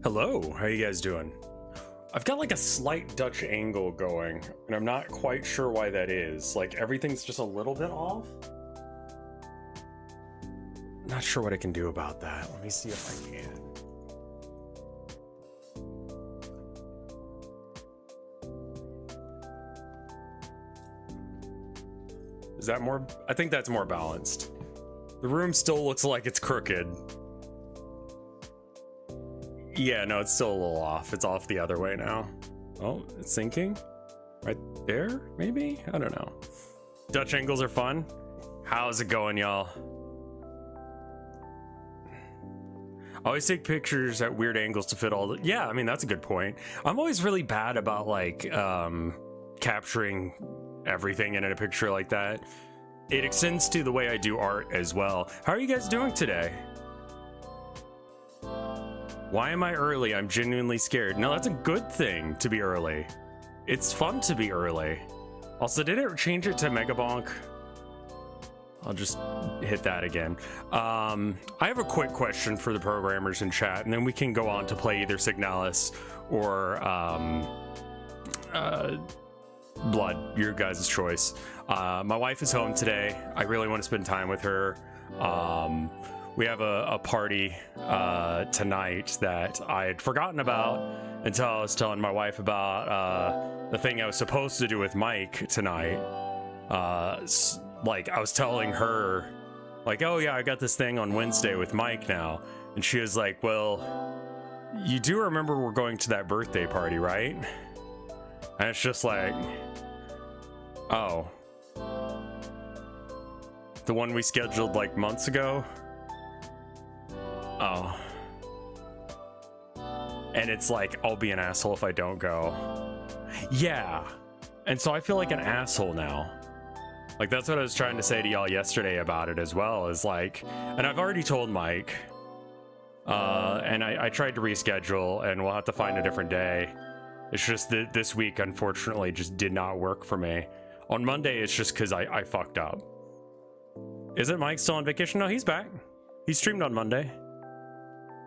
Hello, how you guys doing? I've got like a slight Dutch angle going, and I'm not quite sure why that is. Like everything's just a little bit off. Not sure what I can do about that. Let me see if I can. Is that more? I think that's more balanced. The room still looks like it's crooked. Yeah, no, it's still a little off. It's off the other way now. Oh, it's syncing? Right there, maybe? I don't know. Dutch angles are fun. How's it going, y'all? I always take pictures at weird angles to fit all the... Yeah, I mean, that's a good point. I'm always really bad about, like, capturing everything in a picture like that. It extends to the way I do art as well. How are you guys doing today? Why am I early? I'm genuinely scared. No, that's a good thing to be early. It's fun to be early. Also, did it change it to Megabonk? I'll just hit that again. I have a quick question for the programmers in chat, and then we can go on to play either Signalis or Blood, your guys' choice. My wife is home today. I really want to spend time with her. We have a party tonight that I had forgotten about until I was telling my wife about the thing I was supposed to do with Mike tonight. Like, I was telling her, like, oh yeah, I got this thing on Wednesday with Mike now. And she was like, well, you do remember we're going to that birthday party, right? And it's just like, oh. The one we scheduled like months ago? Oh. And it's like, I'll be an asshole if I don't go. Yeah. And so I feel like an asshole now. Like, that's what I was trying to say to y'all yesterday about it as well, is like, and I've already told Mike, and I tried to reschedule, and we'll have to find a different day. It's just that this week, unfortunately, just did not work for me. On Monday, it's just because I fucked up. Isn't Mike still on vacation? No, he's back. He streamed on Monday.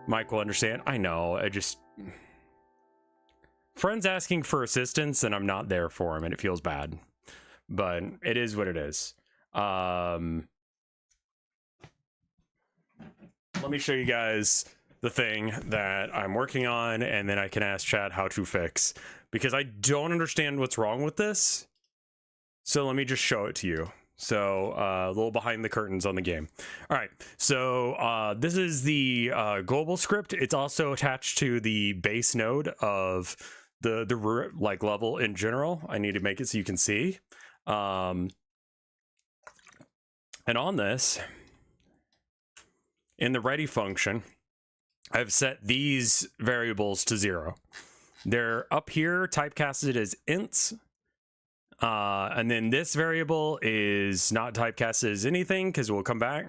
Mike will understand. I know, I just... Friends asking for assistance, and I'm not there for him, and it feels bad. But it is what it is. Let me show you guys the thing that I'm working on, and then I can ask chat how to fix. Because I don't understand what's wrong with this. So let me just show it to you. So a little behind the curtains on the game. All right, so this is the global script. It's also attached to the base node of the like level in general. I need to make it so you can see. And on this, in the ready function, I've set these variables to 0. They're up here typecasted as ints. And then this variable is not typecasted as anything because we'll come back.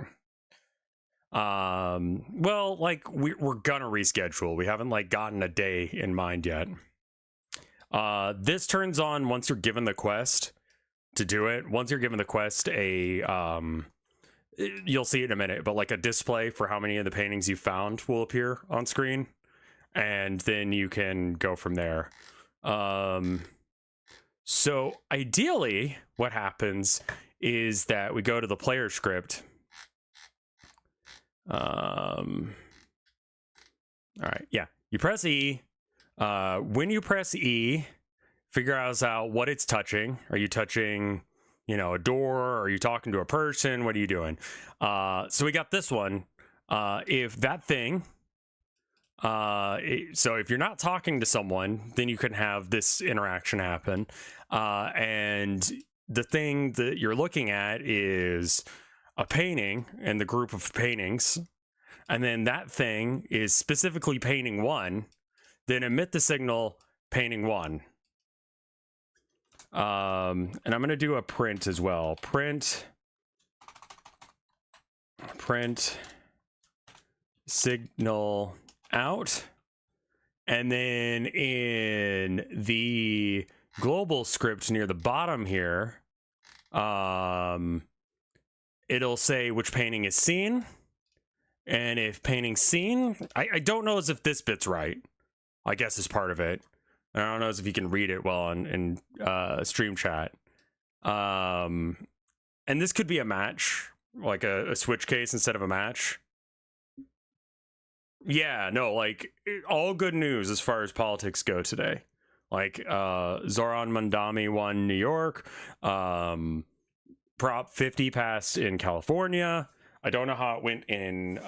Well, like we're gonna reschedule. We haven't like gotten a day in mind yet. This turns on once you're given the quest to do it. Once you're given the quest, you'll see it in a minute, but like a display for how many of the paintings you found will appear on screen, and then you can go from there. So ideally, what happens is that we go to the player script. All right, yeah, you press E. When you press E, figure out what it's touching. Are you touching, you know, a door? Are you talking to a person? What are you doing? So we got this one. If that thing, so if you're not talking to someone, then you can have this interaction happen. And the thing that you're looking at is a painting and the group of paintings. And then that thing is specifically painting 1. Then emit the signal painting 1. And I'm going to do a print as well. Print signal out. And then in the global script near the bottom here, it'll say which painting is seen. And if painting seen, I don't know as if this bit's right. I guess is part of it. I don't know if you can read it well in stream chat. And this could be a match, like a switch case instead of a match. Yeah, no, like all good news as far as politics go today. Like Zoran Mandami won New York. Prop 50 passed in California. I don't know how it went in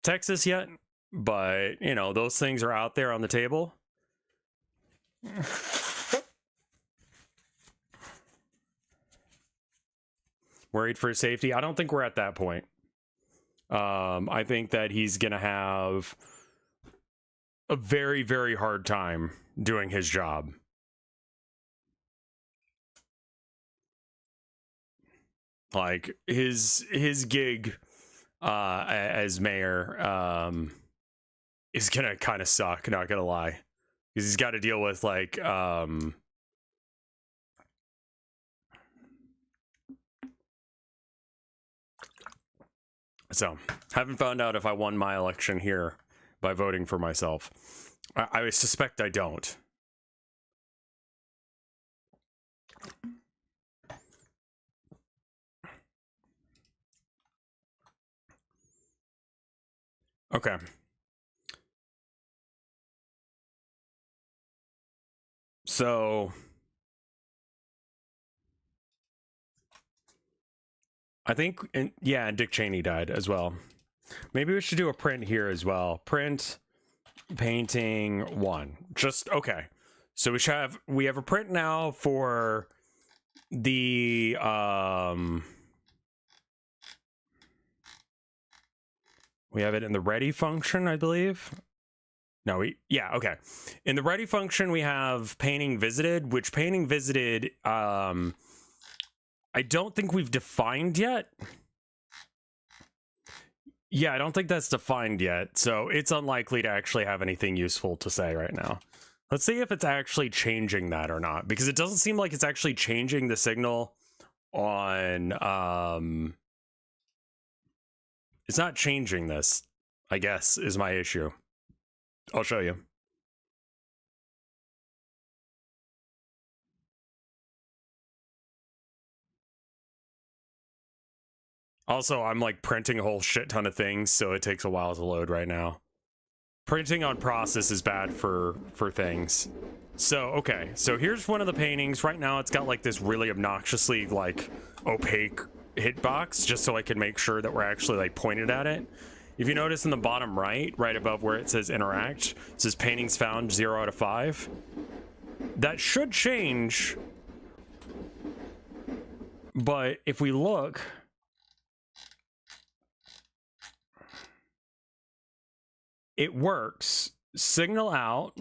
Texas yet, but you know, those things are out there on the table. Worried for his safety? I don't think we're at that point. I think that he's gonna have a very, very hard time doing his job. Like his gig as mayor is gonna kind of suck, not gonna lie, because he's got to deal with like so haven't found out if I won my election here by voting for myself. I suspect I don't. Okay. So I think, yeah, Dick Cheney died as well. Maybe we should do a print here as well. Print painting 1. Just okay. So we have a print now for the we have it in the ready function, I believe. No, yeah, okay. In the ready function, we have painting visited, which painting visited, I don't think we've defined yet. Yeah, I don't think that's defined yet, so it's unlikely to actually have anything useful to say right now. Let's see if it's actually changing that or not, because it doesn't seem like it's actually changing the signal on, it's not changing this, I guess, is my issue. I'll show you. Also, I'm like printing a whole shit ton of things, so it takes a while to load right now. Printing on process is bad for things. So, okay, so here's one of the paintings. Right now, it's got like this really obnoxiously like opaque hitbox, just so I can make sure that we're actually like pointed at it. If you notice in the bottom right above where it says interact, it says paintings found 0 out of 5. That should change. But if we look, it works. Signal out.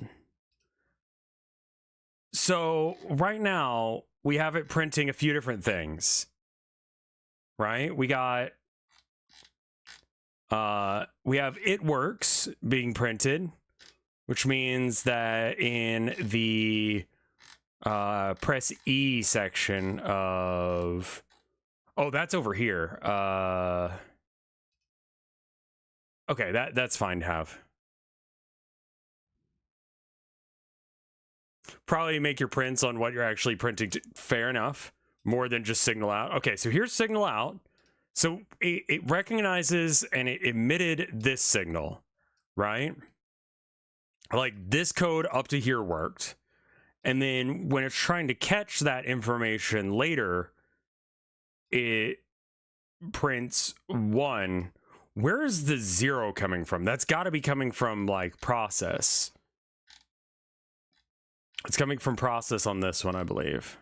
So right now we have it printing a few different things, right? We got we have it works being printed, which means that in the press E section of, oh, that's over here. Okay, that's fine to have. Probably make your prints on what you're actually printing fair enough, more than just signal out. Okay, so here's signal out. So it recognizes and it emitted this signal, right? Like this code up to here worked. And then when it's trying to catch that information later, it prints 1. Where is the 0 coming from? That's got to be coming from like process. It's coming from process on this one, I believe.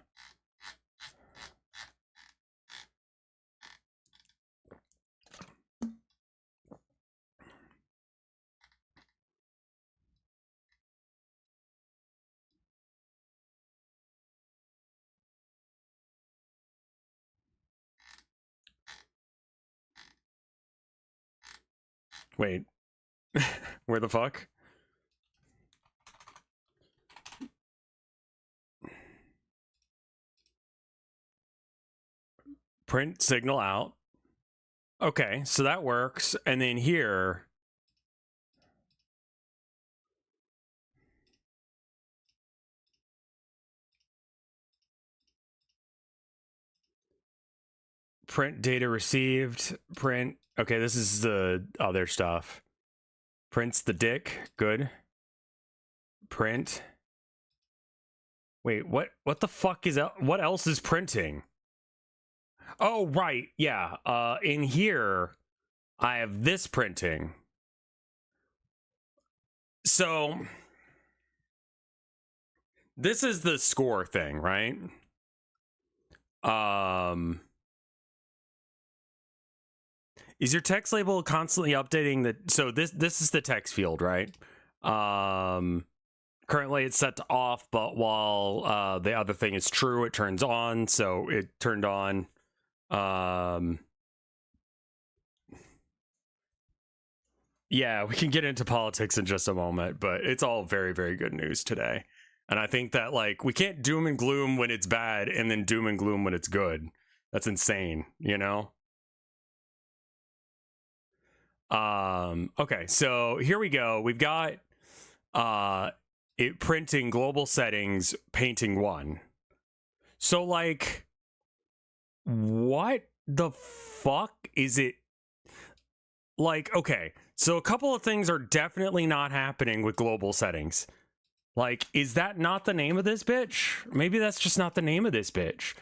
Wait, where the fuck? Print signal out. Okay, so that works. And then here, print data received. Print. Okay, this is the other stuff. Prints the dick. Good. Print. Wait, what the fuck is that? What else is printing? Oh, right. Yeah. In here, I have this printing. So this is the score thing, right? Is your text label constantly updating the, so this is the text field, right? Currently it's set to off, but while the other thing is true, it turns on, so it turned on. Yeah, we can get into politics in just a moment, but it's all very, very good news today. And I think that, like, we can't doom and gloom when it's bad and then doom and gloom when it's good. That's insane, you know? Okay, so here we go. We've got it printing global settings, painting 1. So, like, what the fuck is it? Like, okay, so a couple of things are definitely not happening with global settings. Like, is that not the name of this bitch? Maybe that's just not the name of this bitch.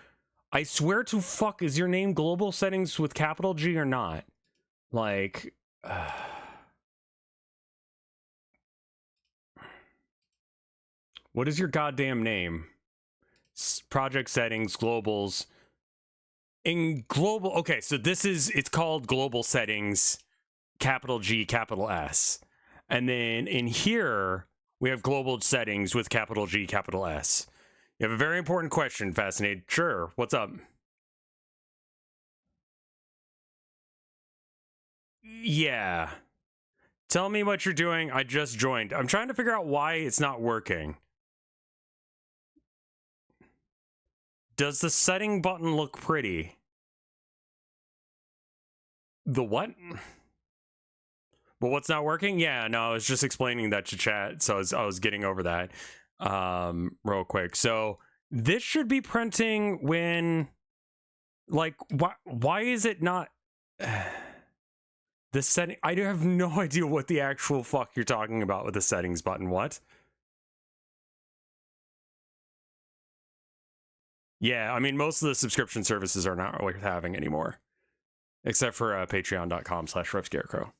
I swear to fuck, is your name global settings with capital G or not? Like, what is your goddamn name? Project settings, globals. In global, okay, so this is, it's called global settings, capital G, capital S. And then in here, we have global settings with capital G, capital S. You have a very important question, Fascinated. Sure, what's up? Yeah. Tell me what you're doing. I just joined. I'm trying to figure out why it's not working. Does the setting button look pretty? The what? Well, what's not working? Yeah, no, I was just explaining that to chat, so I was getting over that real quick. So this should be printing when, like, why is it not? The setting, I have no idea what the actual fuck you're talking about with the settings button. What? Yeah, I mean, most of the subscription services are not worth having anymore, except for patreon.com/RevScarecrow.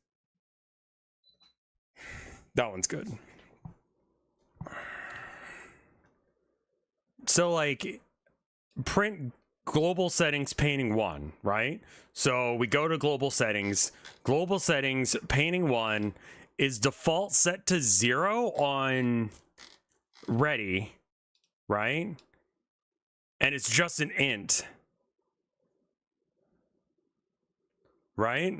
That one's good. So, like, print global settings painting 1, right? So we go to global settings, painting 1 is default set to 0 on ready, right? And it's just an int, right?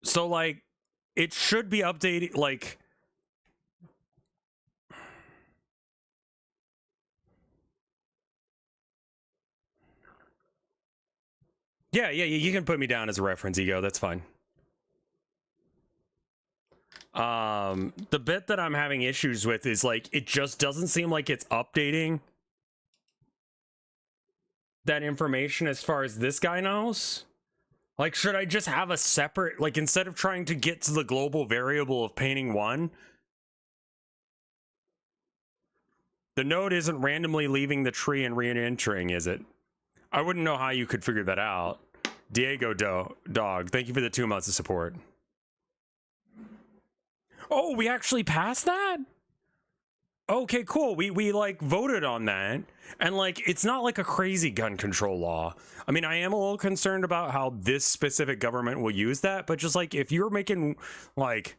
So, like, it should be updated, like, yeah, you can put me down as a reference, Ego, that's fine. The bit that I'm having issues with is, like, it just doesn't seem like it's updating that information as far as this guy knows. Like, should I just have a separate, like, instead of trying to get to the global variable of painting 1, the node isn't randomly leaving the tree and re-entering, is it? I wouldn't know how you could figure that out. Diego Dog, thank you for the 2 months of support. Oh, we actually passed that? Okay, cool. We like voted on that. And like, it's not like a crazy gun control law. I mean, I am a little concerned about how this specific government will use that, but just like, if you're making like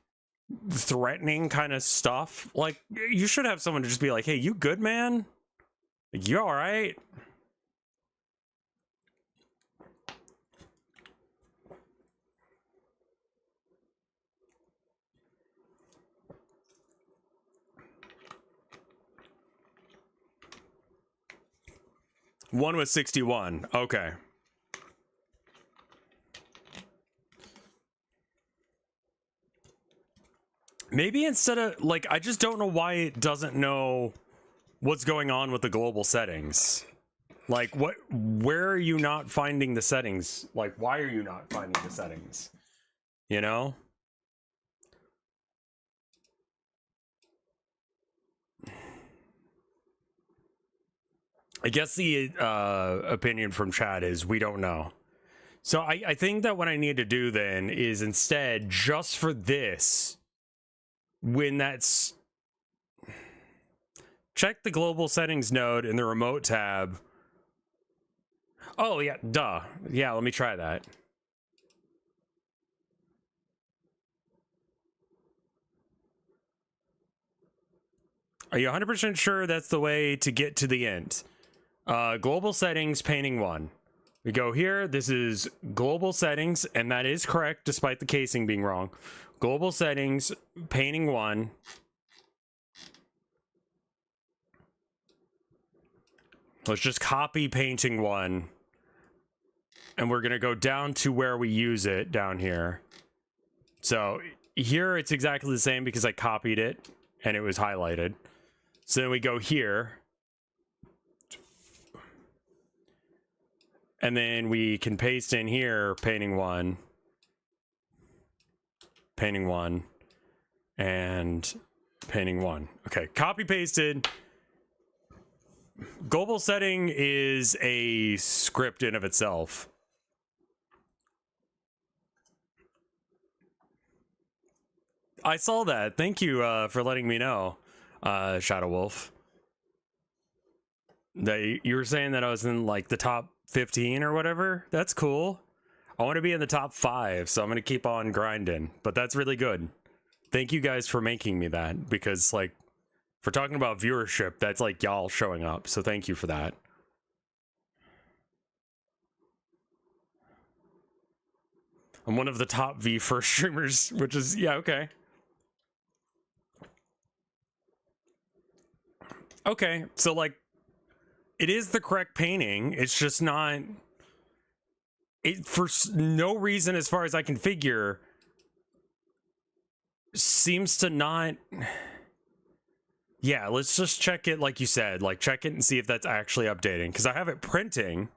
threatening kind of stuff, like, you should have someone to just be like, hey, you good, man? Like, you all right? One was 61. Okay. Maybe instead of, like, I just don't know why it doesn't know what's going on with the global settings. Like, where are you not finding the settings? Like, why are you not finding the settings? You know? I guess the opinion from chat is we don't know. So I think that what I need to do then is instead, just for this, when that's... check the global settings node in the remote tab. Oh, yeah, duh. Yeah, let me try that. Are you 100% sure that's the way to get to the end? Global settings, painting 1. We go here. This is global settings, and that is correct despite the casing being wrong. Global settings, painting 1. Let's just copy painting 1. And we're going to go down to where we use it down here. So here it's exactly the same because I copied it and it was highlighted. So then we go here. And then we can paste in here painting 1. Painting 1. And painting 1. Okay, copy pasted. Global setting is a script in of itself. I saw that. Thank you for letting me know, Shadow Wolf. That you were saying that I was in like the top 15 or whatever. That's cool. I want to be in the top 5, so I'm going to keep on grinding. But that's really good. Thank you guys for making me that, because like, if we're talking about viewership, that's like y'all showing up. So thank you for that. I'm one of the top V1st streamers, which is, yeah, okay. Okay, so like, it is the correct painting. It's just not... It, for no reason, as far as I can figure, seems to not... Yeah, let's just check it like you said. Like, check it and see if that's actually updating. Because I have it printing.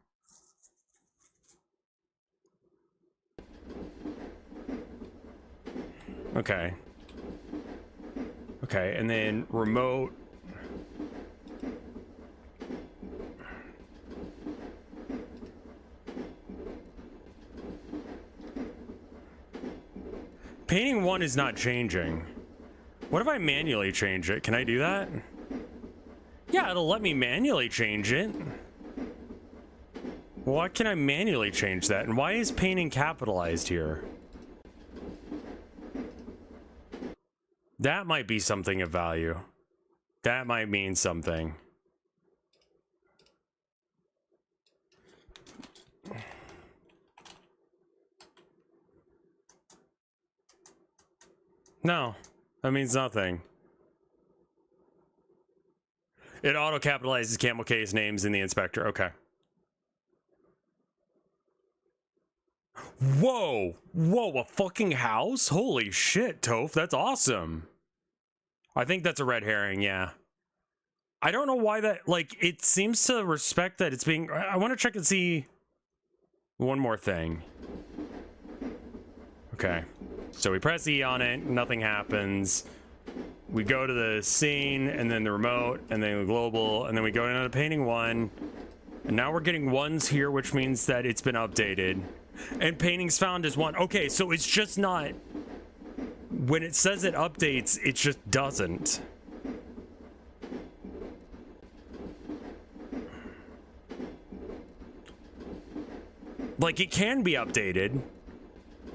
Okay. Okay, and then remote... Painting 1 is not changing. What if I manually change it? Can I do that? Yeah, it'll let me manually change it. Why can I manually change that? And why is painting capitalized here? That might be something of value. That might mean something. No, that means nothing. It auto-capitalizes camel case names in the inspector. Okay. Whoa! Whoa, a fucking house? Holy shit, Toph. That's awesome. I think that's a red herring, yeah. I don't know why that... Like, it seems to respect that it's being... I want to check and see... One more thing. Okay. So we press E on it, nothing happens. We go to the scene, and then the remote, and then the global, and then we go into the painting 1. And now we're getting 1s here, which means that it's been updated. And paintings found is 1. Okay, so it's just not... When it says it updates, it just doesn't. Like, it can be updated.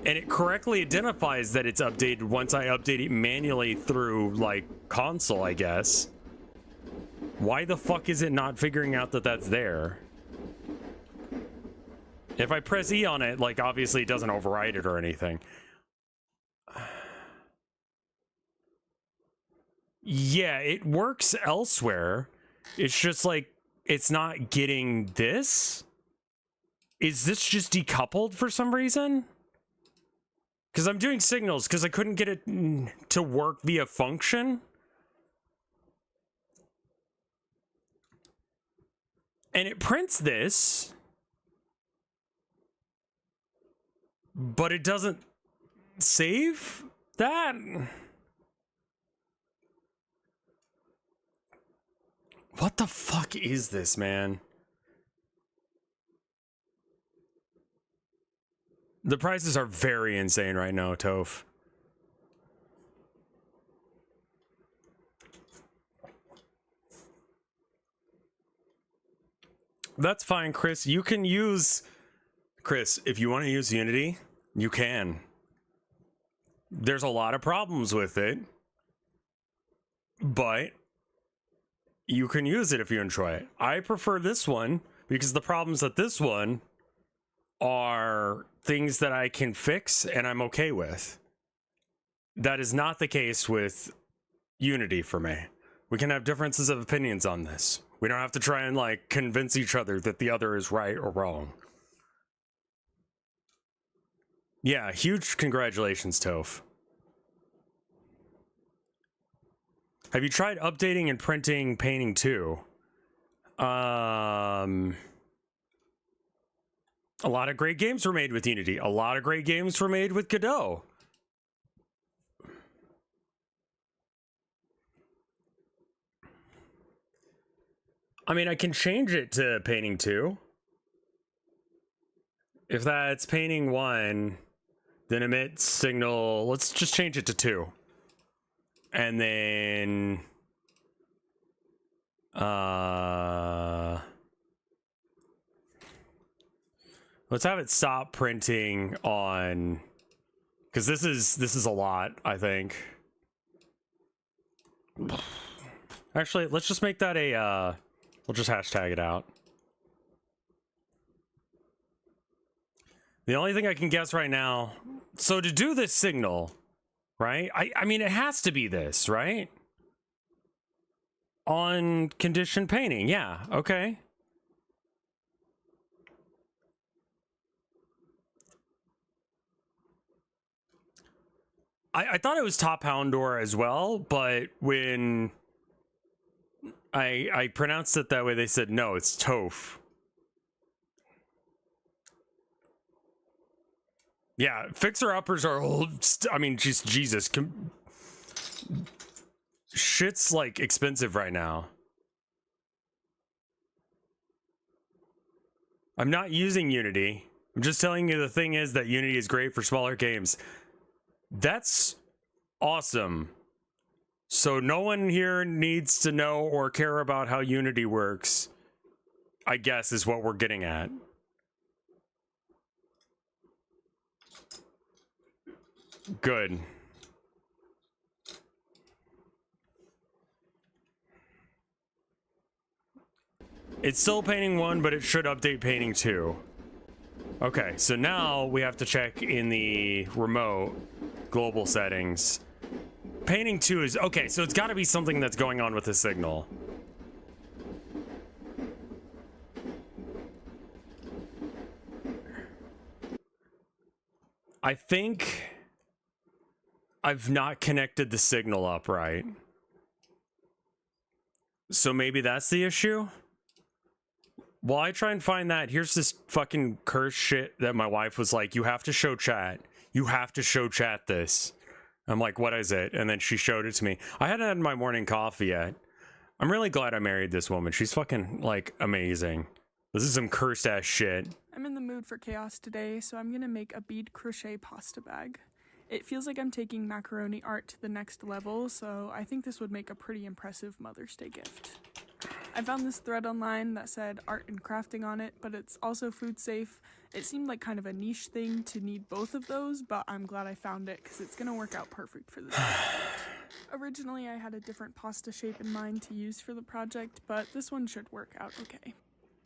And it correctly identifies that it's updated once I update it manually through, like, console, I guess. Why the fuck is it not figuring out that that's there? If I press E on it, like, obviously it doesn't override it or anything. Yeah, it works elsewhere. It's just, like, it's not getting this? Is this just decoupled for some reason? Because I'm doing signals because I couldn't get it to work via function. And it prints this, but it doesn't save that. What the fuck is this, man? The prices are very insane right now, Toph. That's fine, Chris. You can use... Chris, if you want to use Unity, you can. There's a lot of problems with it, but you can use it if you enjoy it. I prefer this one because the problems with this one are things that I can fix and I'm okay with. That is not the case with Unity for me. We can have differences of opinions on this. We don't have to try and like convince each other that the other is right or wrong. Yeah, huge congratulations, Toph. Have you tried updating and printing Painting 2? A lot of great games were made with Unity. A lot of great games were made with Godot. I mean, I can change it to Painting 2. If that's Painting 1, then emit signal. Let's just change it to 2. And then... let's have it stop printing on... Because this is a lot, I think. Actually, let's just make that a... we'll just hashtag it out. The only thing I can guess right now... So to do this signal, right? I mean, it has to be this, right? On condition painting, yeah, okay. I thought it was Top Houndor as well, but when I pronounced it that way, they said, no, it's Toph. Yeah, fixer-uppers are old. I mean, just Jesus. Shit's, like, expensive right now. I'm not using Unity. I'm just telling you the thing is that Unity is great for smaller games. That's awesome. So no one here needs to know or care about how Unity works, I guess is what we're getting at. Good. It's still Painting 1, but it should update Painting 2. Okay, so now we have to check in the remote global settings. Painting 2 is... Okay, so it's got to be something that's going on with the signal. I think I've not connected the signal up right. So maybe that's the issue? While I try and find that, here's this fucking cursed shit that my wife was like, you have to show chat. You have to show chat this. I'm like, what is it? And then she showed it to me. I hadn't had my morning coffee yet. I'm really glad I married this woman. She's fucking, like, amazing. This is some cursed ass shit. I'm in the mood for chaos today, so I'm gonna make a bead crochet pasta bag. It feels like I'm taking macaroni art to the next level, so I think this would make a pretty impressive Mother's Day gift. I found this thread online that said art and crafting on it, but it's also food safe. It seemed like kind of a niche thing to need both of those, but I'm glad I found it because it's gonna work out perfect for this project. Originally, I had a different pasta shape in mind to use for the project, but this one should work out okay.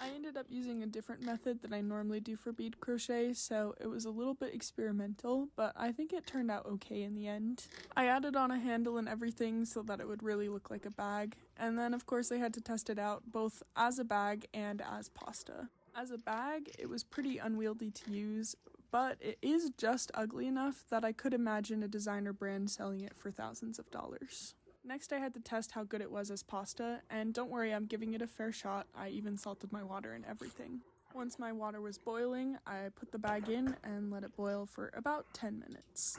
I ended up using a different method than I normally do for bead crochet, so it was a little bit experimental, but I think it turned out okay in the end. I added on a handle and everything so that it would really look like a bag, and then of course I had to test it out both as a bag and as pasta. As a bag, it was pretty unwieldy to use, but it is just ugly enough that I could imagine a designer brand selling it for thousands of dollars. Next, I had to test how good it was as pasta, and don't worry, I'm giving it a fair shot. I even salted my water and everything. Once my water was boiling, I put the bag in and let it boil for about 10 minutes.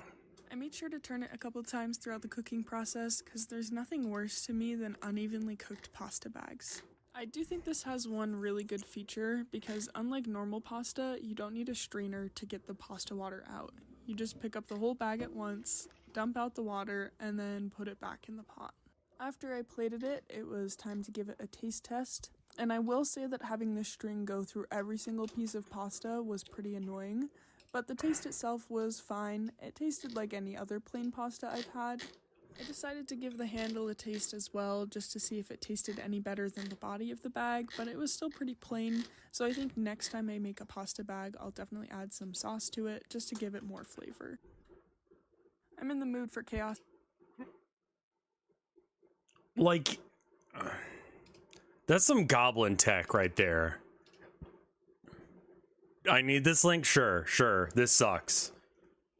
I made sure to turn it a couple times throughout the cooking process because there's nothing worse to me than unevenly cooked pasta bags. I do think this has one really good feature because unlike normal pasta, you don't need a strainer to get the pasta water out. You just pick up the whole bag at once, dump out the water, and then put it back in the pot. After I plated it, it was time to give it a taste test. And I will say that having the string go through every single piece of pasta was pretty annoying, but the taste itself was fine. It tasted like any other plain pasta I've had. I decided to give the handle a taste as well, just to see if it tasted any better than the body of the bag, but it was still pretty plain, so I think next time I make a pasta bag, I'll definitely add some sauce to it, just to give it more flavor. I'm in the mood for chaos. Like, that's some goblin tech right there. I need this link? Sure. This sucks.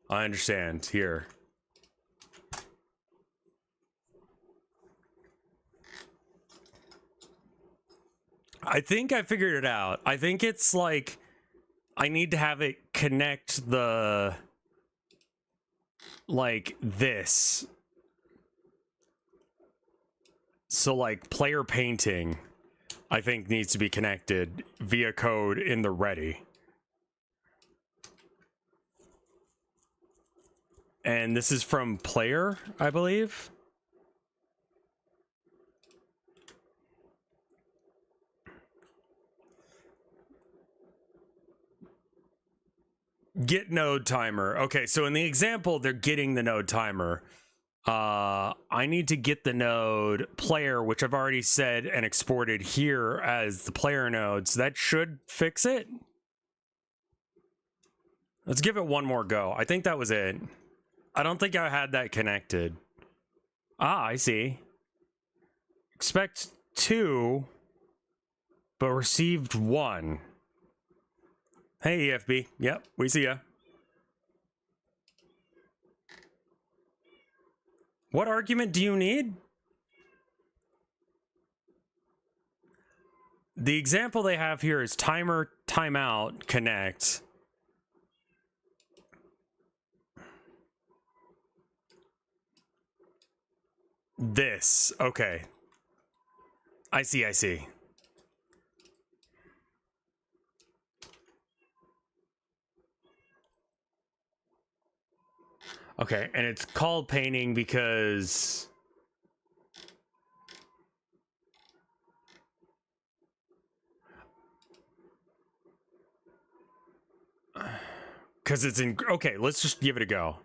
I understand. Here. I think I figured it out. I think it's like, I need to have it connect the, like, this. So, like, player painting, I think, needs to be connected via code in the ready. And this is from player, I believe. Get node timer. Okay, so in the example, they're getting the node timer. I need to get the node player, which I've already said and exported here as the player node, so that should fix it. Let's give it one more go. I think that was it. I don't think I had that connected. Ah, I see. Expect 2, but received 1. Hey, EFB. Yep, we see ya. What argument do you need? The example they have here is timer, timeout, connect. This, okay. I see. Okay, and it's called painting because it's in. Okay, let's just give it a go.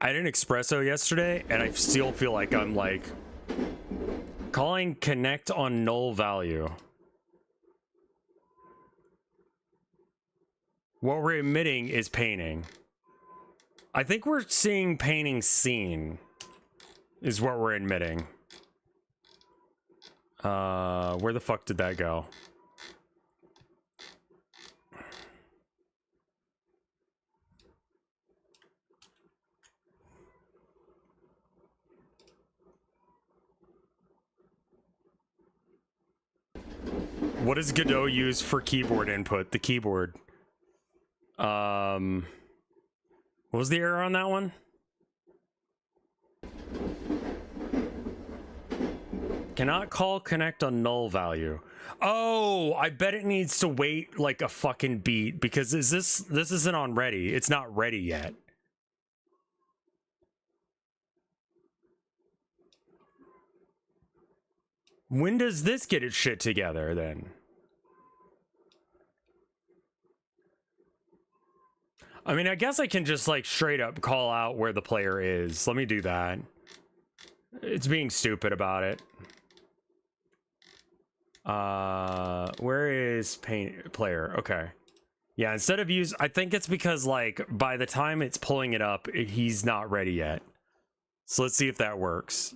I had an espresso yesterday, and I still feel like I'm like calling connect on null value. What we're emitting is painting. I think we're seeing painting scene is what we're emitting. Where the fuck did that go? What does Godot use for keyboard input? The keyboard. What was the error on that one? Cannot call connect on null value. Oh, I bet it needs to wait like a fucking beat because this isn't on ready. It's not ready yet. When does this get its shit together then? I mean, I guess I can just like straight up call out where the player is. Let me do that. It's being stupid about it. Where is paint player? Okay. Yeah, instead of use, I think it's because like by the time it's pulling it up, he's not ready yet. So let's see if that works.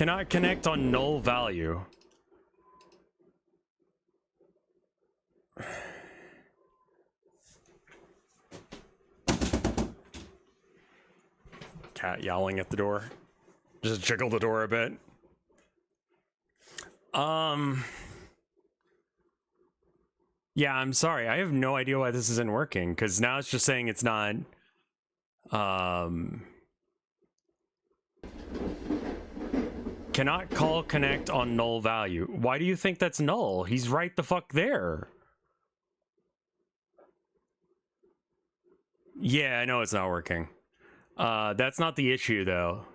Cannot connect on null value. Cat yowling at the door. Just jiggle the door a bit. Yeah, I'm sorry. I have no idea why this isn't working, because now it's just saying it's not. Cannot call connect on null value. Why do you think that's null? He's right the fuck there. Yeah, I know it's not working. That's not the issue, though.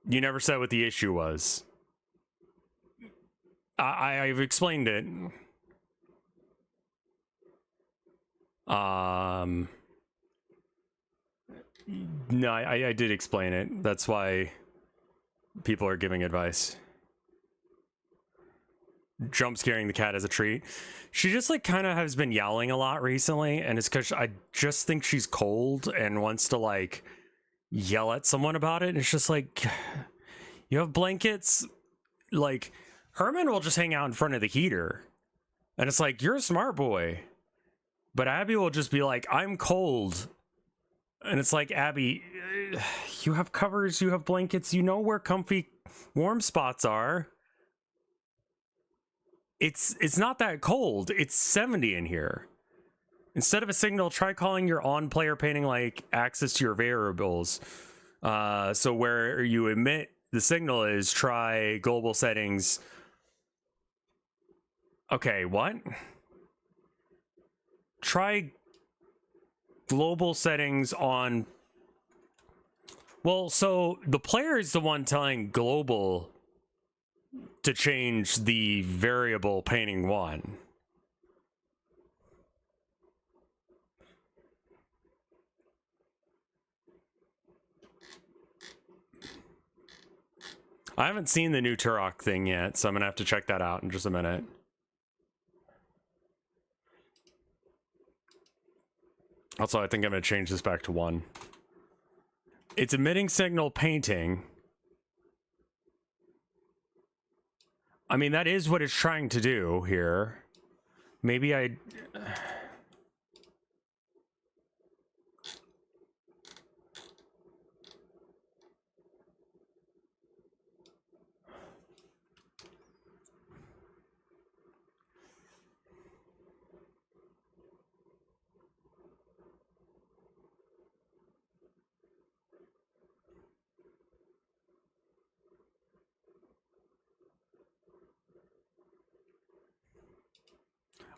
You never said what the issue was. I've explained it. No, I did explain it. That's why people are giving advice. Jump scaring the cat as a treat. She just like kind of has been yowling a lot recently, and it's because I just think she's cold and wants to like yell at someone about it. And it's just like, you have blankets. Like, Herman will just hang out in front of the heater, and it's like, you're a smart boy. But Abby will just be like, I'm cold. And it's like, Abby, you have covers, you have blankets, you know where comfy warm spots are. It's not that cold. It's 70 in here. Instead of a signal, try calling your on player painting like access to your variables. So where you emit the signal is try global settings. Okay, what? Try global settings on. Well, so the player is the one telling global to change the variable painting one. I haven't seen the new Turok thing yet, so I'm gonna have to check that out in just a minute. Also, I think I'm gonna change this back to 1. It's emitting signal painting. I mean, that is what it's trying to do here. Maybe I...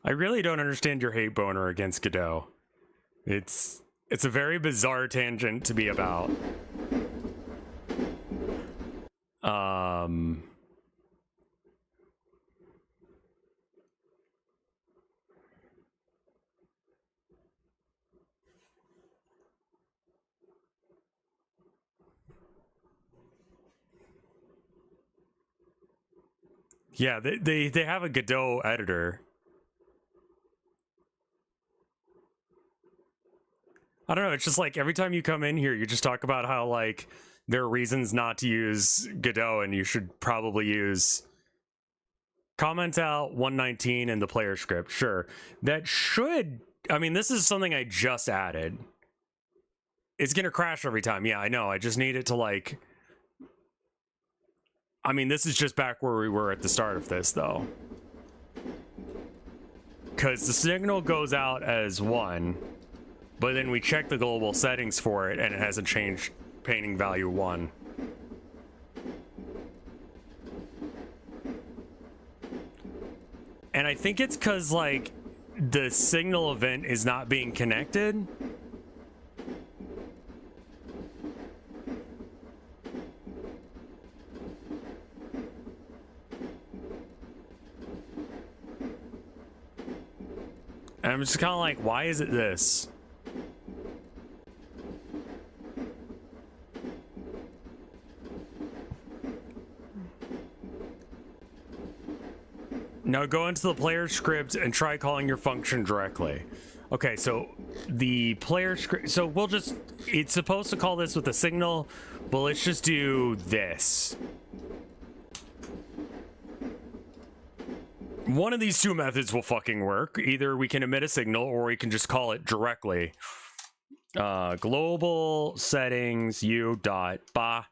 I really don't understand your hate boner against Godot. It's a very bizarre tangent to be about. Yeah, they have a Godot editor. I don't know, it's just like every time you come in here, you just talk about how like there are reasons not to use Godot and you should probably use comment out 119 in the player script. Sure. That should, I mean, this is something I just added. It's gonna crash every time. Yeah, I know. I just need it to like, I mean, this is just back where we were at the start of this though. Because the signal goes out as 1. But then we check the global settings for it, and it hasn't changed painting value 1. And I think it's because, like, the signal event is not being connected. And I'm just kind of like, why is it this? Now go into the player script and try calling your function directly. Okay, so the player screen. So we'll just. It's supposed to call this with a signal, but let's just do this. One of these two methods will fucking work. Either we can emit a signal or we can just call it directly. Global settings u dot ba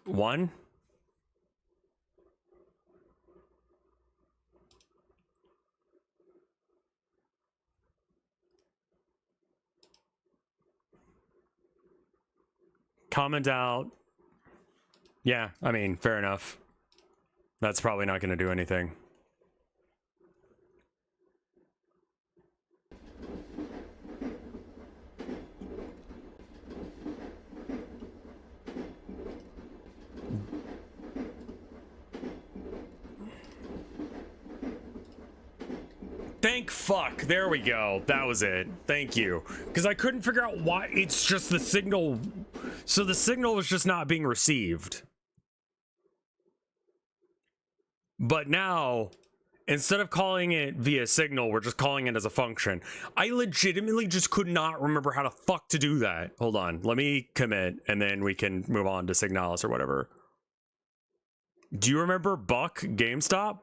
1. Comment out. Yeah, I mean, fair enough. That's probably not going to do anything. Thank fuck. There we go. That was it. Thank you. Because I couldn't figure out why. It's just the signal. So the signal was just not being received. But now, instead of calling it via signal, we're just calling it as a function. I legitimately just could not remember how the fuck to do that. Hold on. Let me commit, and then we can move on to Signalis or whatever. Do you remember Buck GameStop?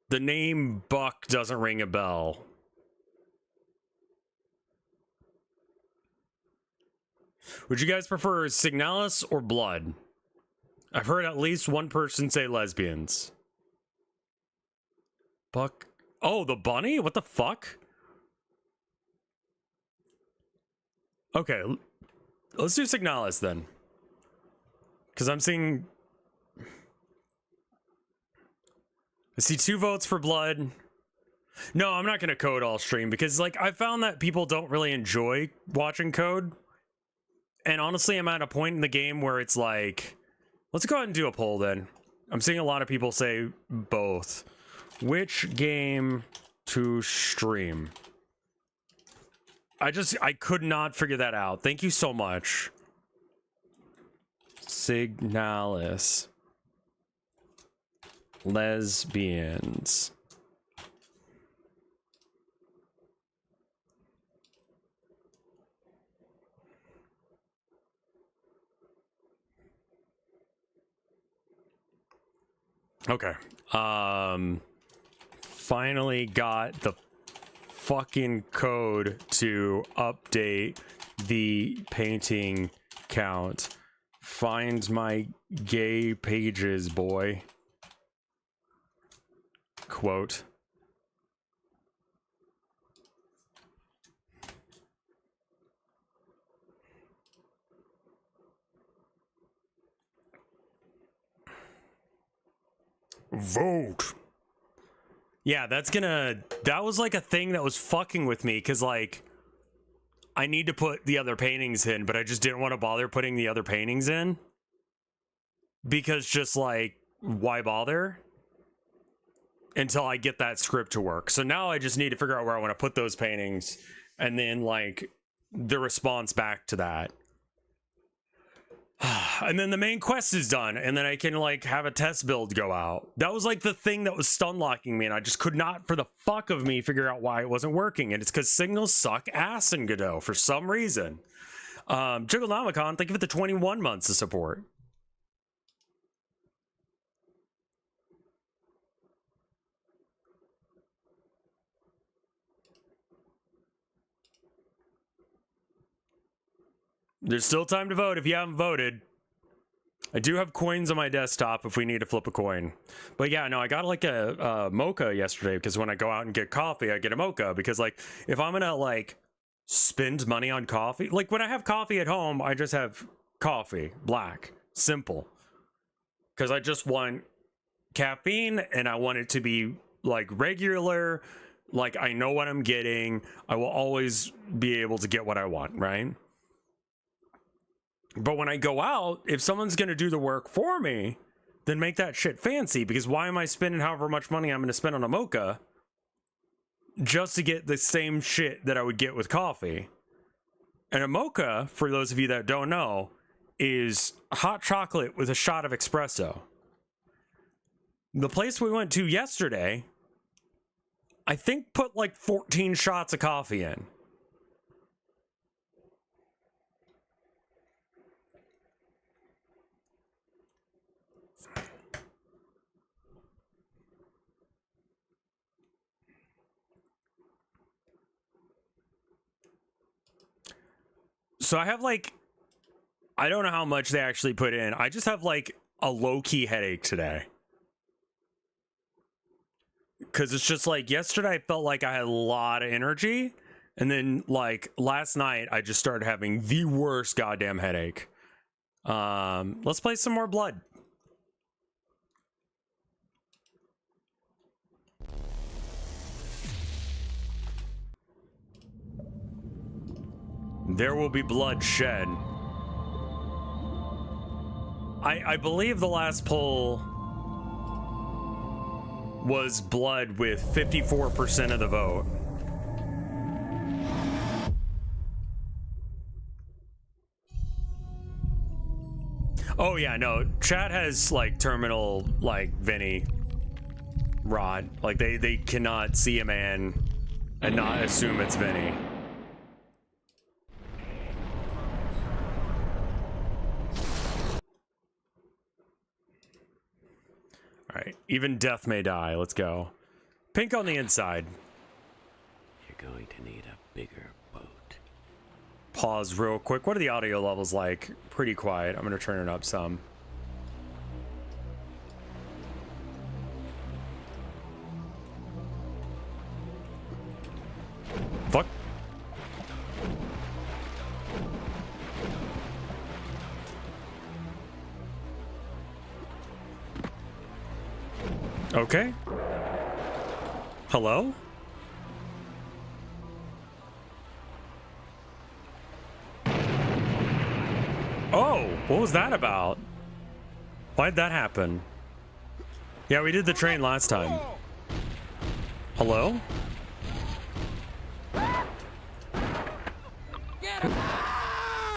The name Buck doesn't ring a bell. Would you guys prefer Signalis or blood? I've heard at least one person say lesbians. Buck. Oh, the bunny? What the fuck? Okay, let's do Signalis then. Because I'm seeing... I see 2 votes for blood. No, I'm not going to code all stream because, like, I found that people don't really enjoy watching code. And honestly, I'm at a point in the game where it's like... Let's go ahead and do a poll then. I'm seeing a lot of people say both. Which game to stream? I could not figure that out. Thank you so much. Signalis. Lesbians. Okay. Finally got the fucking code to update the painting count. Find my gay pages, boy. Quote. Vote. Yeah, that was like a thing that was fucking with me because, like, I need to put the other paintings in, but I just didn't want to bother putting the other paintings in because just, like, why bother until I get that script to work. So now I just need to figure out where I want to put those paintings and then, like, the response back to that. And then the main quest is done, and then I can, like, have a test build go out. That was, like, the thing that was stun locking me, and I just could not, for the fuck of me, figure out why it wasn't working. And it's because signals suck ass in Godot for some reason. Jigglenomicon, thank you for the 21 months of support. There's still time to vote if you haven't voted. I do have coins on my desktop if we need to flip a coin. But yeah, no, I got like a mocha yesterday because when I go out and get coffee, I get a mocha because, like, if I'm gonna, like, spend money on coffee, like, when I have coffee at home, I just have coffee, black, simple. Because I just want caffeine and I want it to be, like, regular, like, I know what I'm getting. I will always be able to get what I want, right? But when I go out, if someone's going to do the work for me, then make that shit fancy, because why am I spending however much money I'm going to spend on a mocha just to get the same shit that I would get with coffee? And a mocha, for those of you that don't know, is hot chocolate with a shot of espresso. The place we went to yesterday, I think put like 14 shots of coffee in. So I have like, I don't know how much they actually put in. I just have like a low-key headache today. Because it's just like yesterday I felt like I had a lot of energy. And then like last night I just started having the worst goddamn headache. Let's play some more Blood. There will be blood shed. I believe the last poll was Blood with 54% of the vote. Oh yeah, no, chat has like terminal like Vinny rod. Like they cannot see a man and not assume it's Vinny. All right, even death may die. Let's go. Pink on the inside. You're going to need a bigger boat. Pause real quick. What are the audio levels like? Pretty quiet. I'm gonna turn it up some. Fuck. Okay. Hello? Oh, what was that about? Why'd that happen? Yeah, we did the train last time. Hello?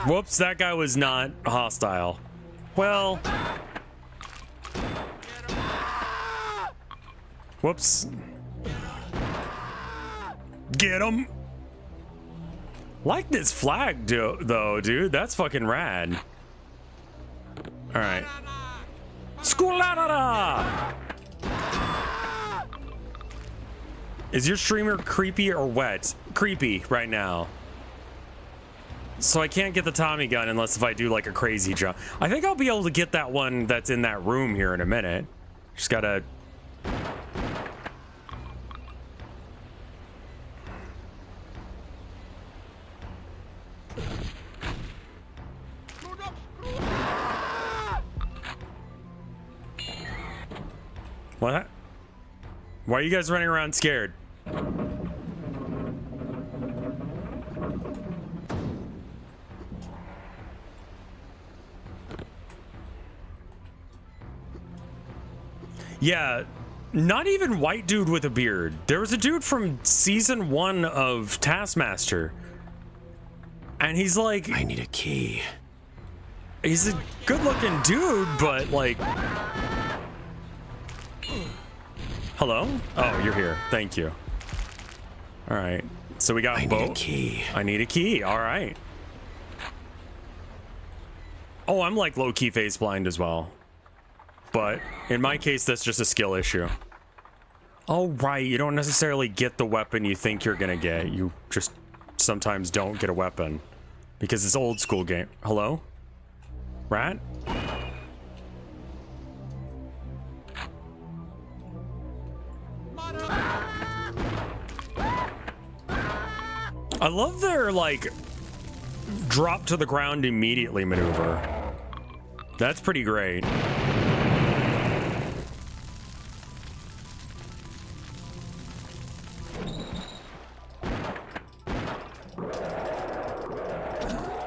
Whoops, that guy was not hostile. Well... Whoops. Get him! Like this flag, though, dude. That's fucking rad. Alright. Squaladada! Is your streamer creepy or wet? Creepy right now. So I can't get the Tommy gun unless if I do like a crazy jump. I think I'll be able to get that one that's in that room here in a minute. Just gotta... What? Why are you guys running around scared? Yeah, not even white dude with a beard. There was a dude from season 1 of Taskmaster. And he's like... I need a key. He's a good-looking dude, but like... Hello? Oh, you're here. Thank you. All right. So we got both. I need a key. I need a key. All right. Oh, I'm like low-key face blind as well. But in my case, that's just a skill issue. Oh, right. You don't necessarily get the weapon you think you're going to get. You just sometimes don't get a weapon. Because it's old school game. Hello? Rat? I love their, like, drop to the ground immediately maneuver. That's pretty great.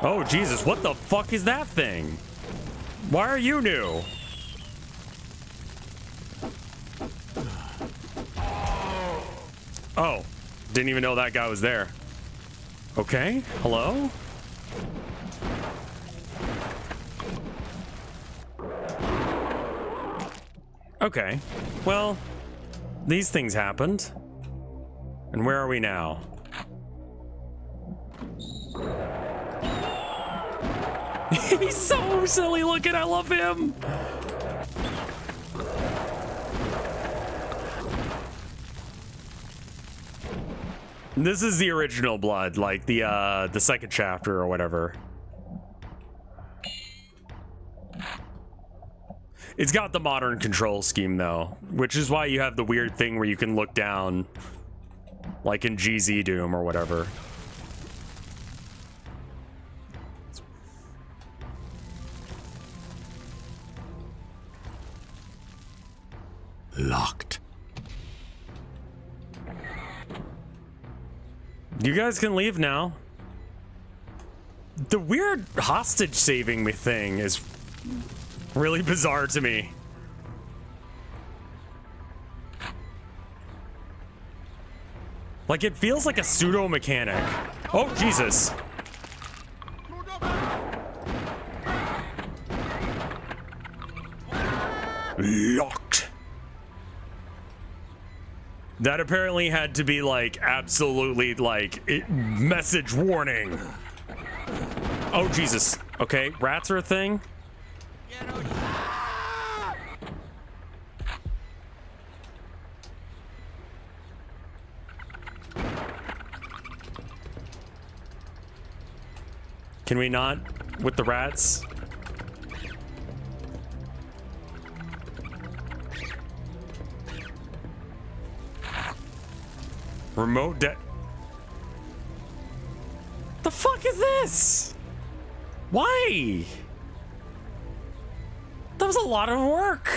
Oh, Jesus, what the fuck is that thing? Why are you new? Oh, didn't even know that guy was there. Okay, hello? Okay. Well, these things happened. And where are we now? He's so silly looking. I love him. This is the original Blood, like the second chapter or whatever. It's got the modern control scheme though, which is why you have the weird thing where you can look down, like in GZ Doom or whatever. Locked. You guys can leave now. The weird hostage saving me thing is really bizarre to me. Like, it feels like a pseudo mechanic. Oh, Jesus. Locked. That apparently had to be like absolutely like message warning. Oh, Jesus. Okay, rats are a thing. Can we not with the rats? Remote the fuck is this? Why? That was a lot of work.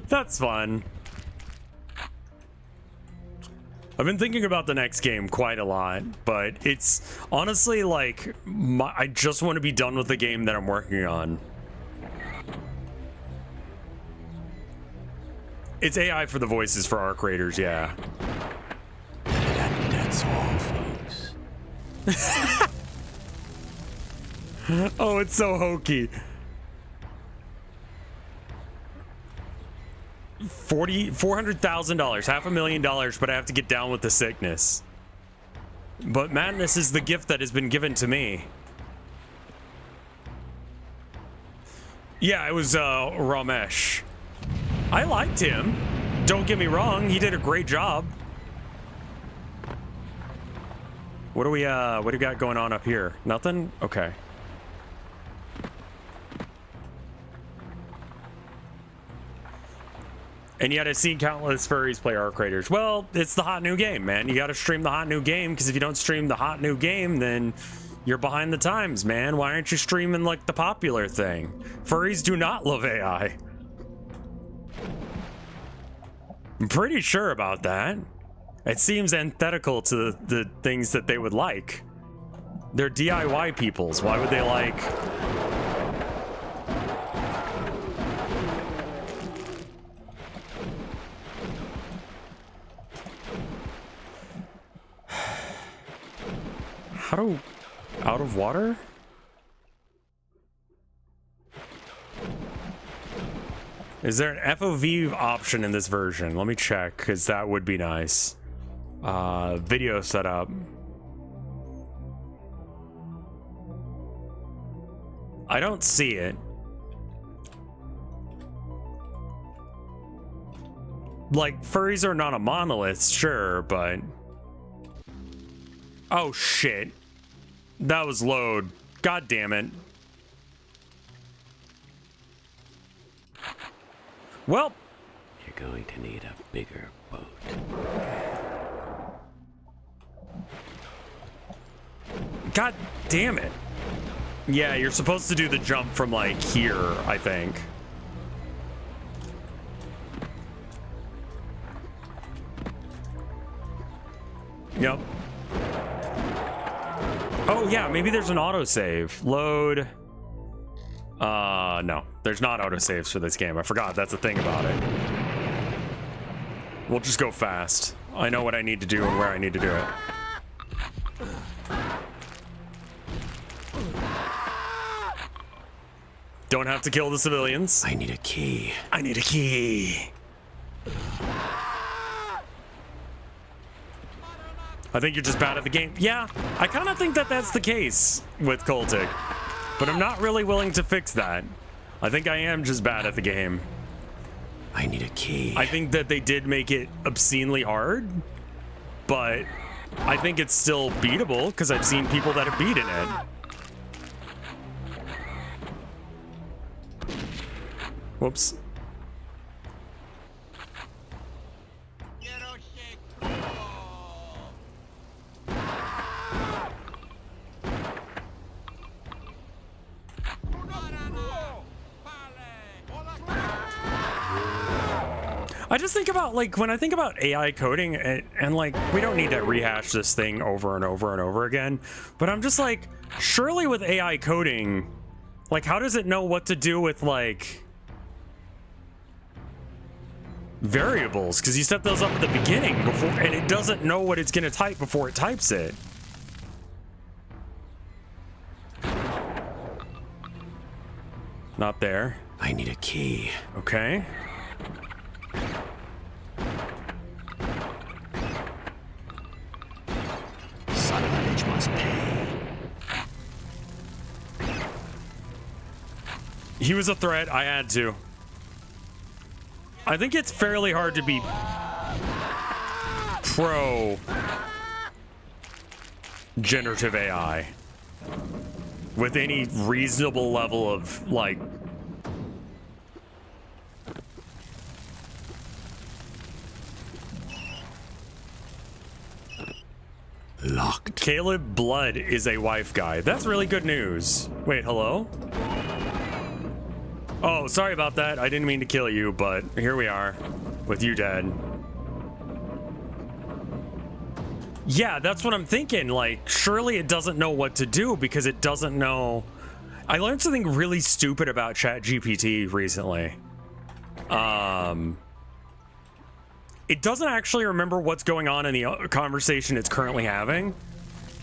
That's fun. I've been thinking about the next game quite a lot, but it's honestly like I just want to be done with the game that I'm working on. It's AI for the voices for our creators, yeah. That's all, folks. Oh, it's so hokey. $400,000, $500,000, but I have to get down with the sickness. But madness is the gift that has been given to me. Yeah, it was Ramesh. I liked him. Don't get me wrong, he did a great job. What do we got going on up here? Nothing? Okay. And yet I've seen countless furries play our creators. Well, it's the hot new game, man. You gotta stream the hot new game, because if you don't stream the hot new game, then you're behind the times, man. Why aren't you streaming like the popular thing? Furries do not love AI. I'm pretty sure about that. It seems antithetical to the things that they would like. They're DIY peoples. Why would they like... How do... out of water? Is there an FOV option in this version? Let me check, because that would be nice. Video setup. I don't see it. Like, furries are not a monolith, sure, but... Oh, shit. That was load. God damn it. Well... You're going to need a bigger boat. God damn it. Yeah, you're supposed to do the jump from, like, here, I think. Yep. Oh, yeah, maybe there's an autosave. Load. No, there's not autosaves for this game. I forgot that's the thing about it. We'll just go fast. I know what I need to do and where I need to do it. Don't have to kill the civilians. I need a key. I need a key. I think you're just bad at the game. Yeah, I kind of think that that's the case with Cultic, but I'm not really willing to fix that. I think I am just bad at the game. I need a key. I think that they did make it obscenely hard, but I think it's still beatable because I've seen people that have beaten it. Whoops. I just think about, like, when I think about AI coding, and like, we don't need to rehash this thing over and over and over again, but I'm just like, surely with AI coding, like, how does it know what to do with, like, variables? Because you set those up at the beginning before, and it doesn't know what it's going to type before it types it. Not there. I need a key. Okay. Son of a bitch must pay. He was a threat. I had to. I think it's fairly hard to be pro generative AI with any reasonable level of, like, locked. Caleb Blood is a wife guy. That's really good news. Wait, hello? Oh, sorry about that. I didn't mean to kill you, but here we are with you dead. Yeah, that's what I'm thinking. Like, surely it doesn't know what to do because it doesn't know. I learned something really stupid about ChatGPT recently. It doesn't actually remember what's going on in the conversation it's currently having.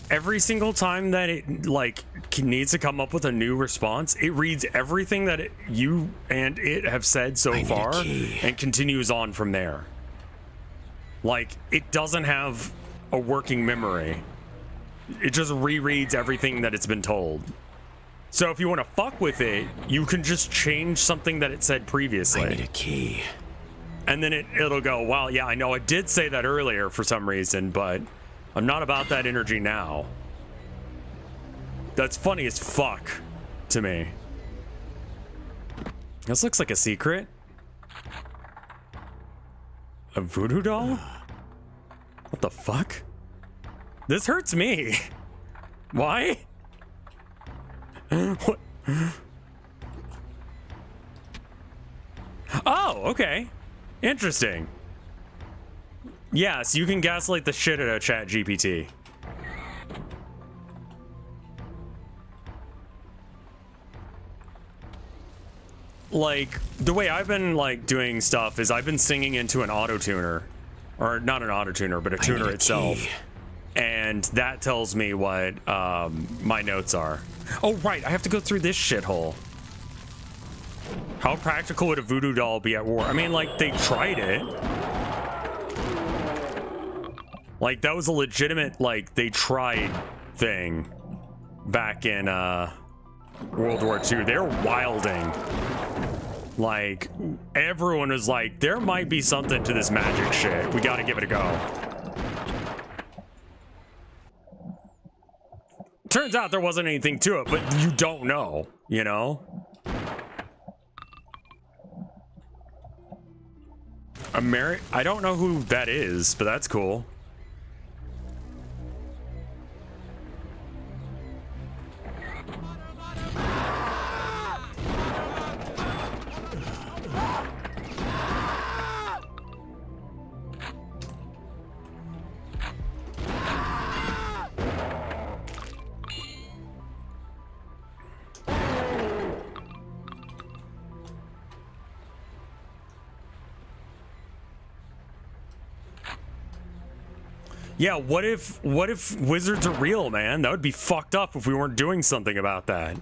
Every single time that it, like, needs to come up with a new response, it reads everything that you and it have said so far and continues on from there. Like, it doesn't have a working memory. It just rereads everything that it's been told. So if you want to fuck with it, you can just change something that it said previously. I need a key. And then it'll go, wow, yeah, I know I did say that earlier for some reason, but I'm not about that energy now. That's funny as fuck to me. This looks like a secret. A voodoo doll? What the fuck? This hurts me. Why? What? Oh, okay. Interesting. Yes, you can gaslight the shit out of ChatGPT. Like, the way I've been, like, doing stuff is I've been singing into an auto-tuner. Or not an auto-tuner, but a tuner itself. And that tells me what my notes are. Oh, right, I have to go through this shithole. How practical would a voodoo doll be at war? I mean, like, they tried it. Like, that was a legitimate, like, they tried thing back in World War II. They're wilding. Like, everyone was like, there might be something to this magic shit. We gotta give it a go. Turns out there wasn't anything to it, but you don't know, you know? I don't know who that is, but that's cool. Yeah, what if wizards are real, man? That would be fucked up if we weren't doing something about that.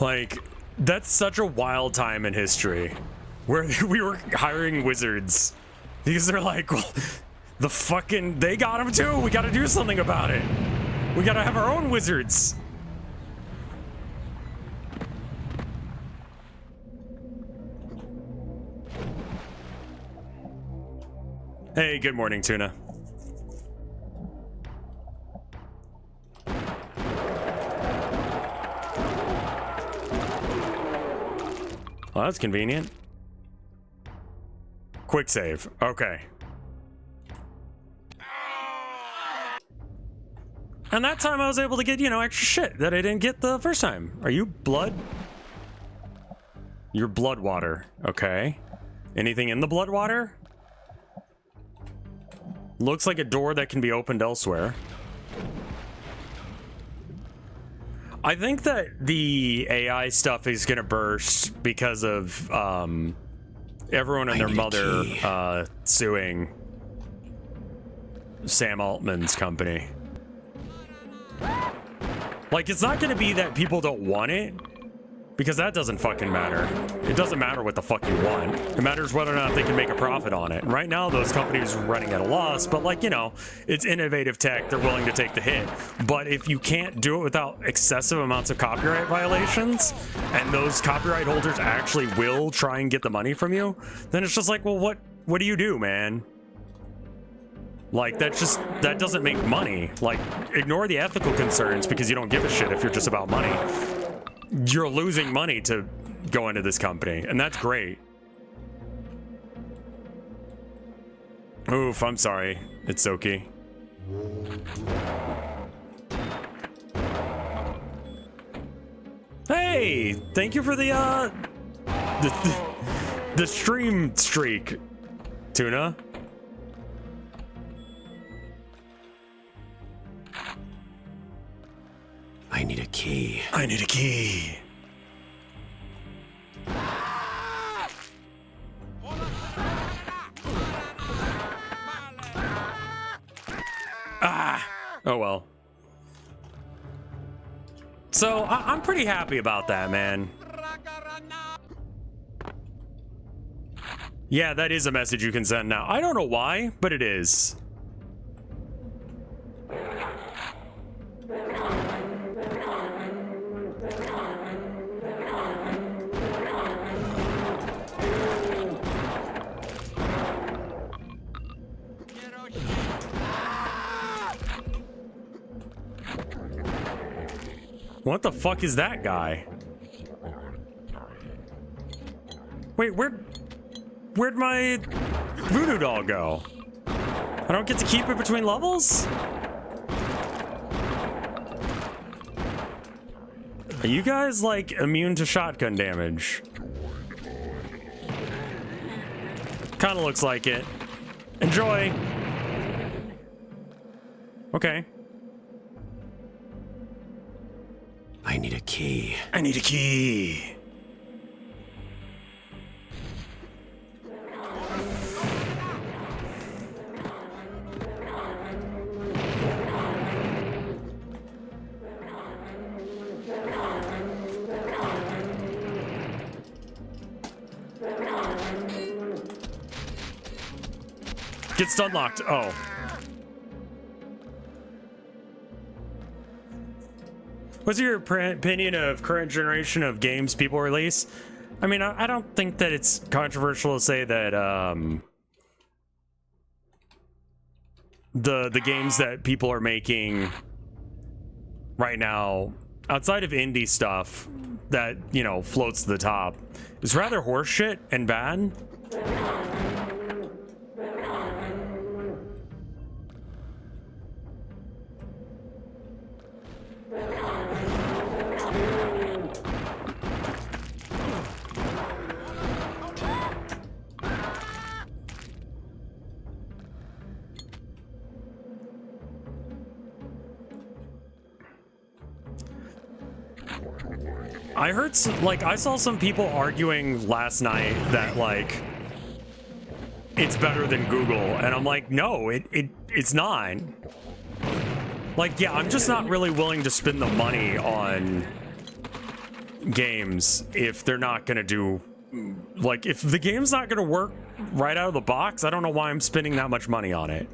Like, that's such a wild time in history where we were hiring wizards because they're like, well, they got them too. We got to do something about it. We got to have our own wizards. Hey, good morning, Tuna. Well, that's convenient. Quick save. Okay. And that time I was able to get, you know, extra shit that I didn't get the first time. Are you blood? You're blood water. Okay. Anything in the blood water? Looks like a door that can be opened elsewhere. I think that the AI stuff is gonna burst because of everyone and their mother suing Sam Altman's company. Like, it's not gonna be that people don't want it, because that doesn't fucking matter. It doesn't matter what the fuck you want. It matters whether or not they can make a profit on it. Right now, those companies are running at a loss, but like, you know, it's innovative tech. They're willing to take the hit. But if you can't do it without excessive amounts of copyright violations, and those copyright holders actually will try and get the money from you, then it's just like, well, what do you do, man? Like, that doesn't make money. Like, ignore the ethical concerns because you don't give a shit if you're just about money. You're losing money to go into this company, and that's great. Oof, I'm sorry. It's Soki. Hey, thank you for the stream streak, Tuna. I need a key. I need a key. Ah. Oh well. So I'm pretty happy about that, man. Yeah, that is a message you can send now. I don't know why, but it is. What the fuck is that guy? Wait, where'd my voodoo doll go? I don't get to keep it between levels? Are you guys, like, immune to shotgun damage? Kinda looks like it. Enjoy! Okay. I need a key. I need a key. Get stun locked. Oh. What's your opinion of current generation of games people release? I mean, I don't think that it's controversial to say that the games that people are making right now, outside of indie stuff that, you know, floats to the top, is rather horseshit and bad. I heard like I saw some people arguing last night that like it's better than Google, and I'm like, no, it's not. Like, yeah, I'm just not really willing to spend the money on games if they're not gonna do, like, if the game's not gonna work right out of the box, I don't know why I'm spending that much money on it.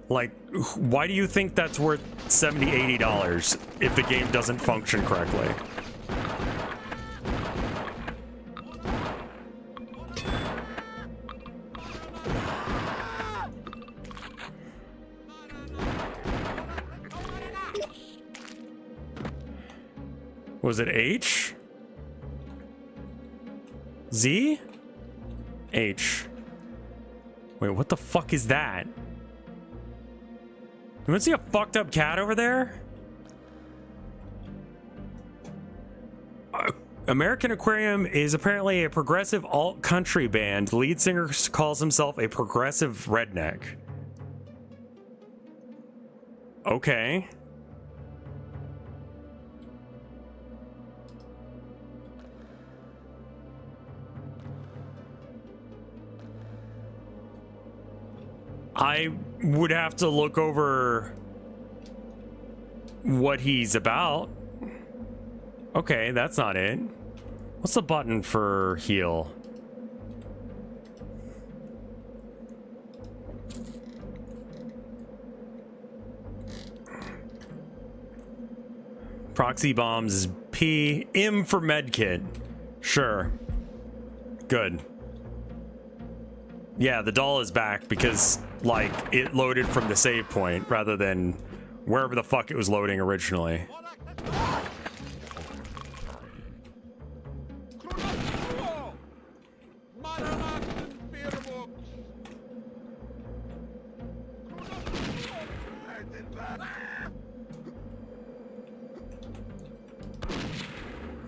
Like, why do you think that's worth $70, $80 if the game doesn't function correctly? Was it H? Z? H. Wait, what the fuck is that? You want to see a fucked up cat over there? American Aquarium is apparently a progressive alt-country band. The lead singer calls himself a progressive redneck. Okay. I would have to look over what he's about. Okay, that's not it. What's the button for heal? Proxy bombs is P. M for medkit. Sure. Good. Yeah, the doll is back because, like, it loaded from the save point rather than wherever the fuck it was loading originally.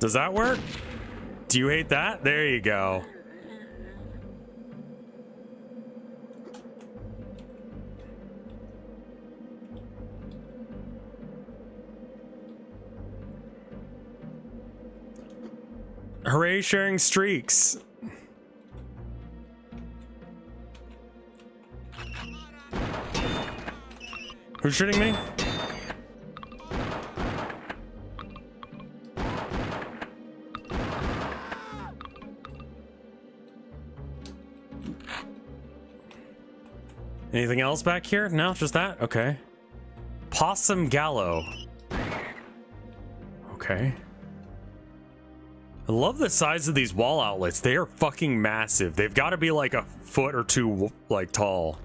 Does that work? Do you hate that? There you go. Hooray, sharing streaks. Who's shooting me? Anything else back here? No, just that? Okay. Possum Gallow. Okay. I love the size of these wall outlets. They are fucking massive. They've got to be like a foot or two like tall.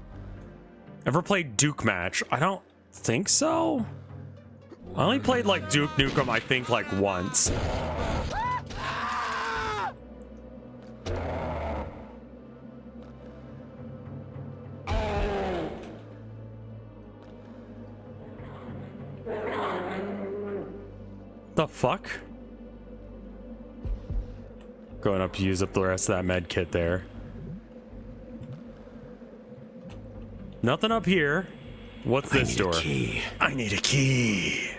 Ever played Duke Match? I don't think so. I only played like Duke Nukem, I think, like once. The fuck? Going up to use up the rest of that med kit there. Nothing up here. What's this door? I need a key.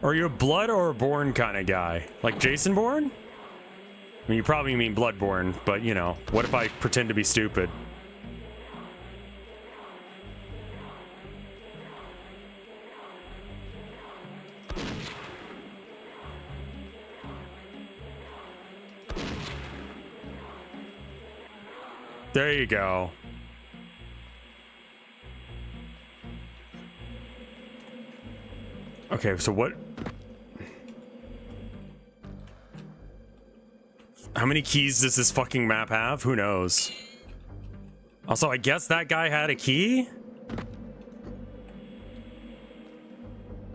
Are you a Blood or a Bourne kind of guy? Like Jason Bourne? I mean, you probably mean Bloodborne, but you know, what if I pretend to be stupid? There you go. Okay, so what? How many keys does this fucking map have? Who knows? Also, I guess that guy had a key?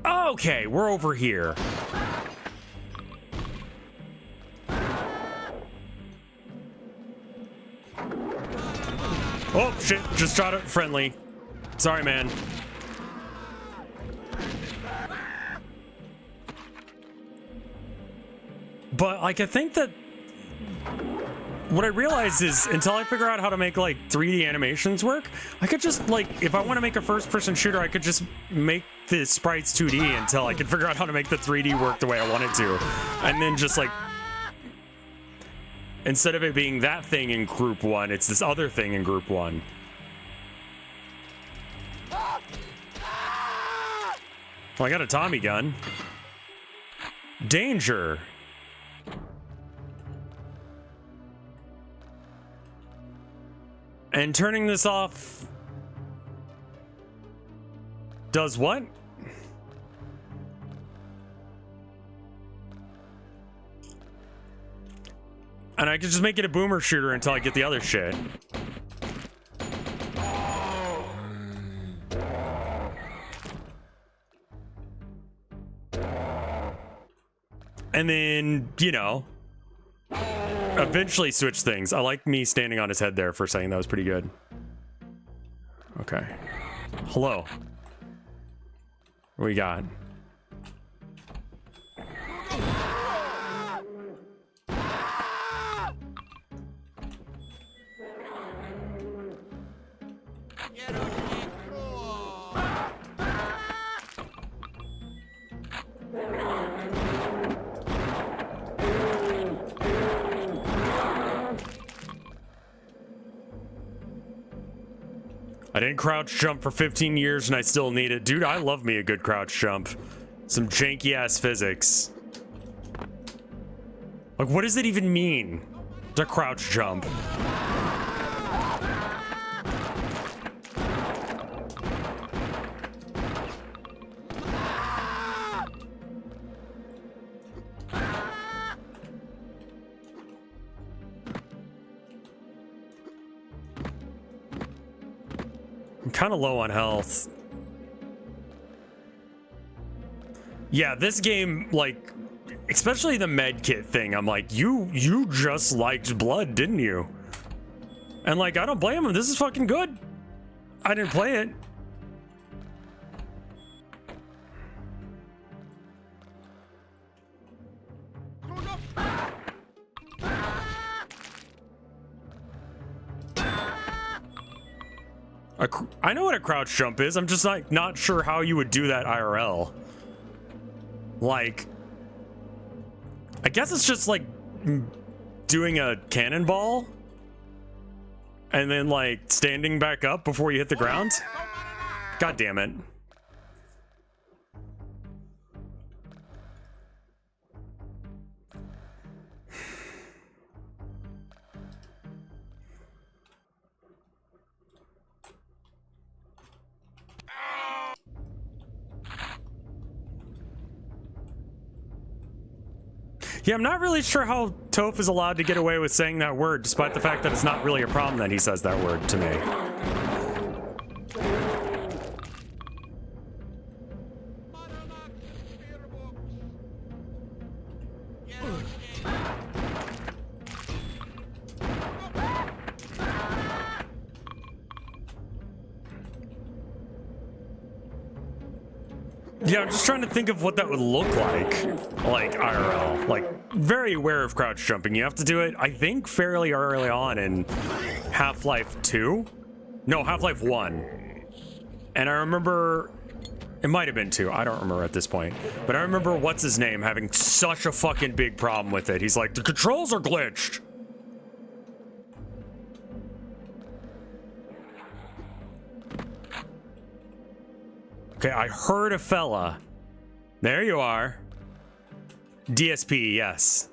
Okay, we're over here. Oh, shit. Just shot it friendly. Sorry, man. But, like, I think that what I realized is until I figure out how to make like 3D animations work, I could just like, if I want to make a first-person shooter, I could just make the sprites 2D until I could figure out how to make the 3D work the way I want it to. And then just like, instead of it being that thing in group 1, it's this other thing in group 1. Well, I got a Tommy gun. Danger. And turning this off does what? And I could just make it a boomer shooter until I get the other shit. And then, you know, eventually switch things. I like me standing on his head there for a second. That was pretty good. Okay. Hello. What we got? I didn't crouch jump for 15 years and I still need it. Dude, I love me a good crouch jump. Some janky ass physics. Like, what does it even mean to crouch jump? I'm kind of low on health. Yeah, this game, like, especially the med kit thing, I'm like, you just liked blood, didn't you? And like, I don't blame him. This is fucking good. I didn't play it. I know what a crouch jump is. I'm just like not sure how you would do that IRL. Like, I guess it's just like doing a cannonball and then like standing back up before you hit the ground. God damn it. Yeah, I'm not really sure how Toph is allowed to get away with saying that word, despite the fact that it's not really a problem that he says that word to me. Yeah, I'm just trying to think of what that would look like IRL. Like, very aware of crouch jumping. You have to do it, I think, fairly early on in Half-Life 2? No, Half-Life 1. And I remember, it might have been 2, I don't remember at this point. But I remember what's-his-name having such a fucking big problem with it. He's like, the controls are glitched! Okay, I heard a fella. There you are. DSP, yes.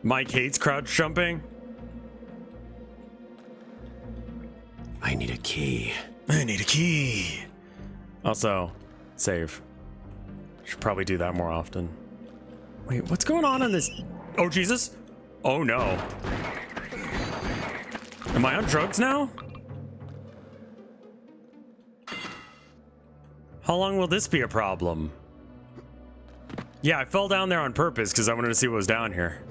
Mike hates crouch jumping. I need a key. I need a key. Also, save. Should probably do that more often. Wait, what's going on in this? Oh, Jesus. Oh, no. Am I on drugs now? How long will this be a problem? Yeah, I fell down there on purpose because I wanted to see what was down here.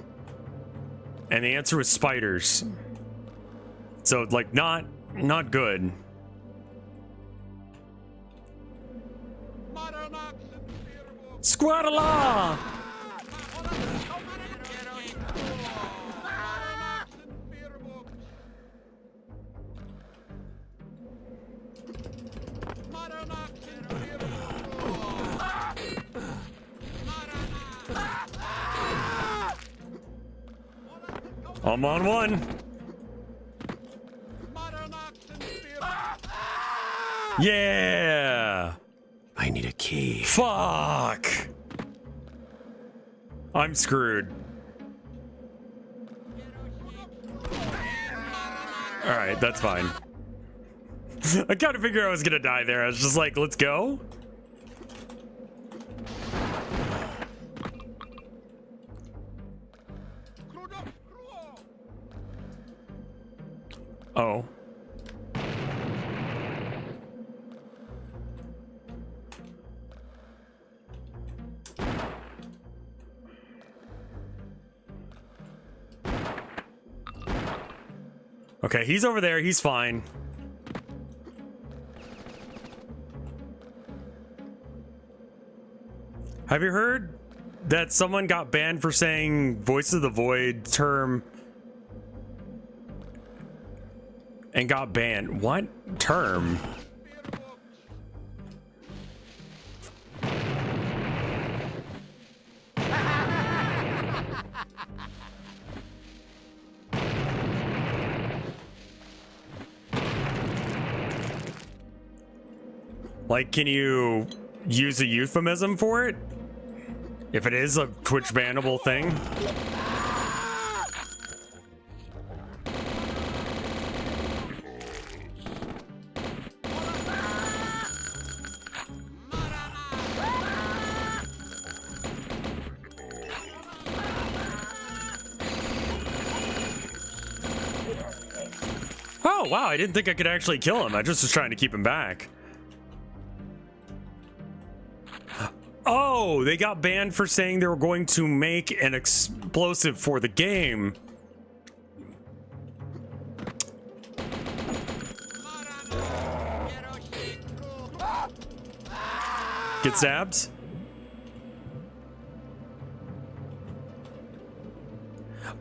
And the answer was spiders. So, like, not good. Squadala! I'm on one. Yeah. I need a key. Fuck. I'm screwed. All right, that's fine. I kind of figured I was gonna die there. I was just like, let's go. Oh. Okay, he's over there. He's fine. Have you heard that someone got banned for saying Voice of the Void term and got banned? What term? Like, can you use a euphemism for it? If it is a Twitch bannable thing? Oh, wow, I didn't think I could actually kill him. I just was trying to keep him back. Oh, they got banned for saying they were going to make an explosive for the game. Get stabbed?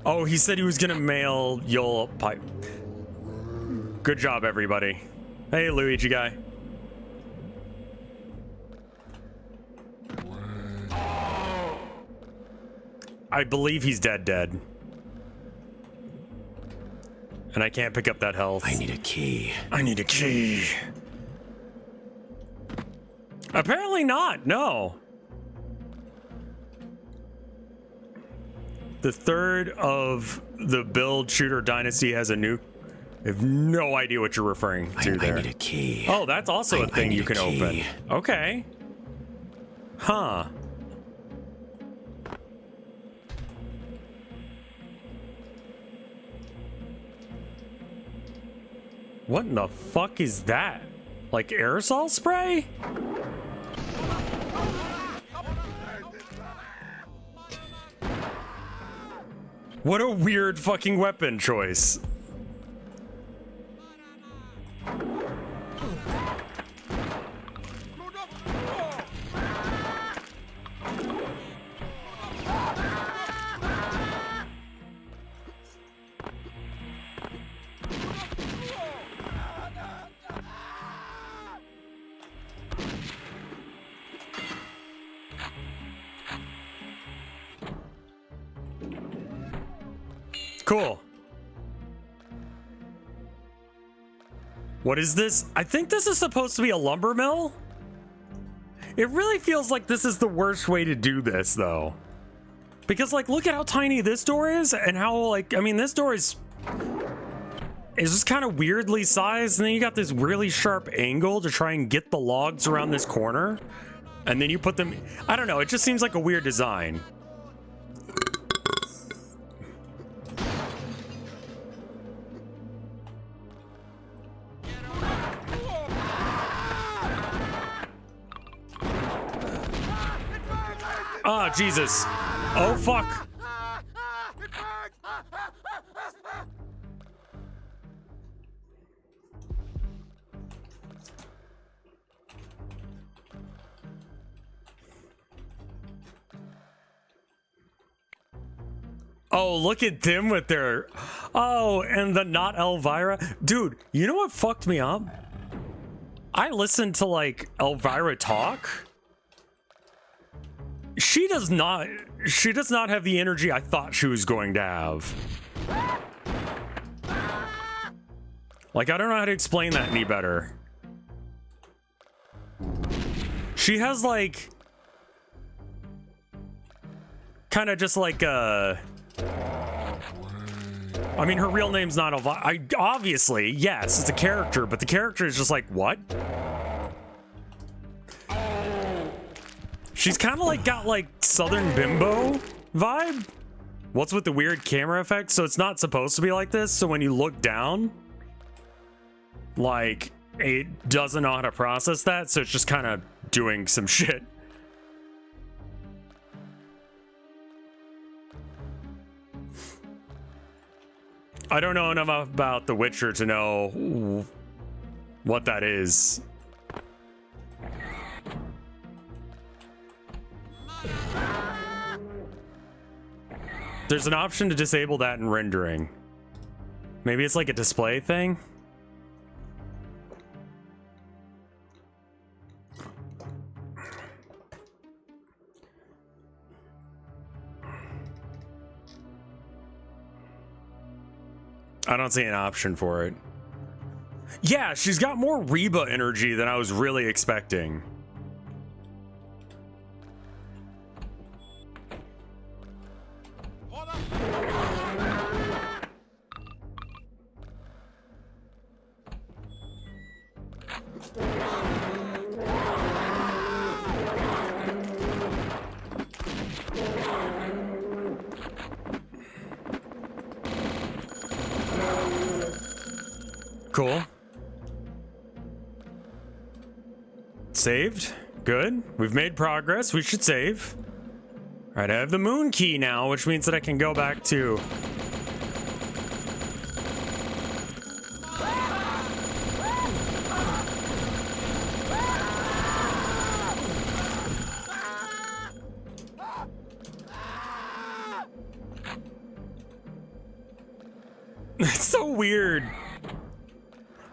Oh, he said he was gonna mail Yol pipe. Good job, everybody. Hey, Luigi guy. I believe he's dead. And I can't pick up that health. I need a key. I need a key. Apparently not, no. The third of the build shooter dynasty has a nuke. I have no idea what you're referring to there. I need a key. Oh, that's also a thing you can open. Okay. Huh. What in the fuck is that? Like aerosol spray? What a weird fucking weapon choice. Cool. What is this? I think this is supposed to be a lumber mill. It really feels like this is the worst way to do this, though. Because, like, look at how tiny this door is and how, like, I mean, this door is just kind of weirdly sized. And then you got this really sharp angle to try and get the logs around this corner. And then you put them, I don't know, it just seems like a weird design. Oh, Jesus. Oh, fuck. Oh, look at them with their... Oh, and the not Elvira. Dude, you know what fucked me up? I listened to, like, Elvira talk. She does not have the energy I thought she was going to have. Like, I don't know how to explain that any better. She has, like... kind of just like, I mean, her real name's not Elvira. Obviously, yes, it's a character, but the character is just like, what? She's kind of like got like Southern Bimbo vibe. What's with the weird camera effect? So it's not supposed to be like this. So when you look down, like it doesn't know how to process that. So it's just kind of doing some shit. I don't know enough about The Witcher to know what that is. There's an option to disable that in rendering. Maybe it's like a display thing? I don't see an option for it. Yeah, she's got more Reba energy than I was really expecting. Cool. Saved. Good. We've made progress. We should save. All right, I have the moon key now, which means that I can go back to... It's so weird.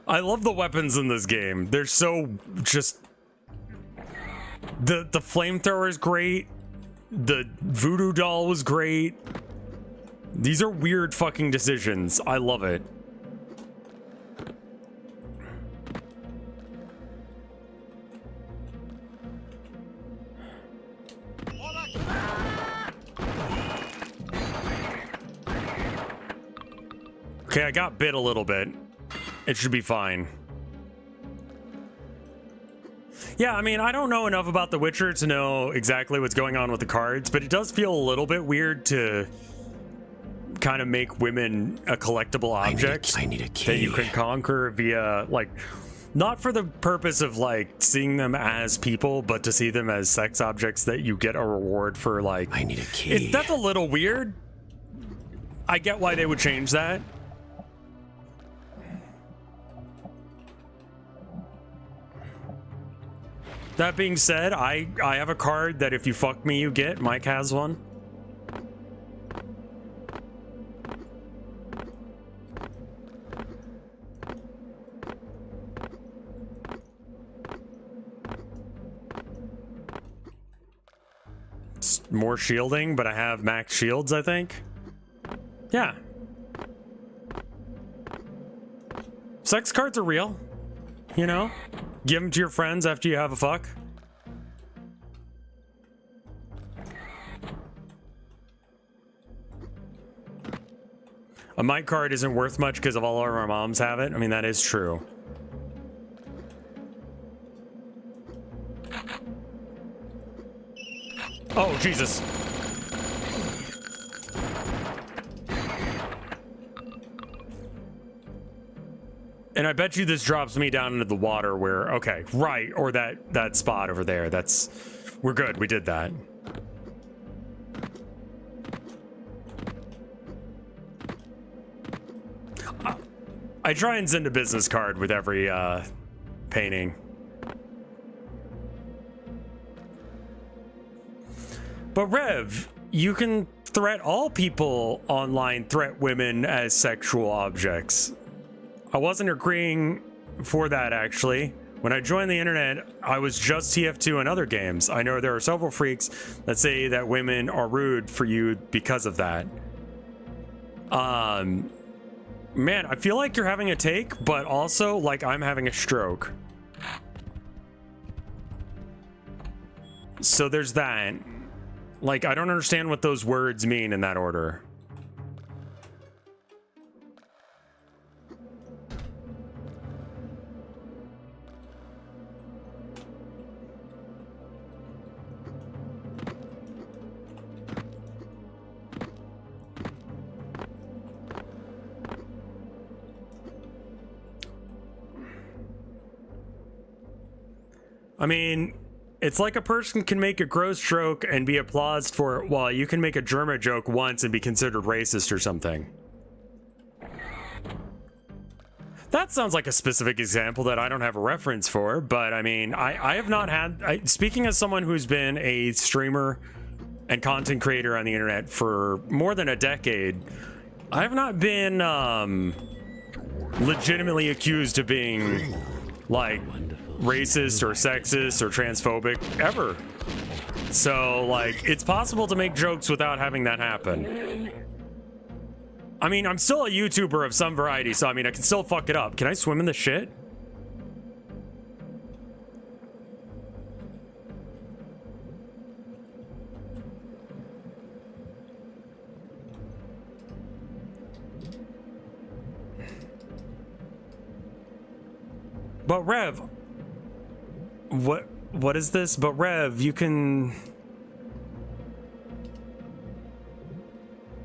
I love the weapons in this game. They're so just... The flamethrower is great. The voodoo doll was great. These are weird fucking decisions. I love it. Okay, I got bit a little bit. It should be fine. Yeah, I mean, I don't know enough about The Witcher to know exactly what's going on with the cards, but it does feel a little bit weird to kind of make women a collectible object I need a key that you can conquer via, like, not for the purpose of, like, seeing them as people, but to see them as sex objects that you get a reward for, like... I need a key. That's a little weird. I get why they would change that. That being said, I have a card that if you fuck me, you get. Mike has one. It's more shielding, but I have max shields, I think. Yeah. Sex cards are real, you know? Give them to your friends after you have a fuck. A mic card isn't worth much because of all of our moms have it. I mean, that is true. Oh, Jesus. And I bet you this drops me down into the water where, okay, right, or that spot over there. We're good, we did that. I try and send a business card with every painting. But Rev, you can threat all people online threat women as sexual objects. I wasn't agreeing for that, actually. When I joined the internet, I was just TF2 and other games. I know there are several freaks that say that women are rude for you because of that. Man, I feel like you're having a take, but also like I'm having a stroke. So there's that. Like, I don't understand what those words mean in that order. I mean, it's like a person can make a gross joke and be applauded for it, while you can make a German joke once and be considered racist or something. That sounds like a specific example that I don't have a reference for, but I mean, I have not had... speaking as someone who's been a streamer and content creator on the internet for more than a decade, I have not been legitimately accused of being, like, racist or sexist or transphobic ever. So, like, it's possible to make jokes without having that happen. I mean, I'm still a YouTuber of some variety, so I mean, I can still fuck it up. Can I swim in the shit? But Rev, what is this? But Rev, you can...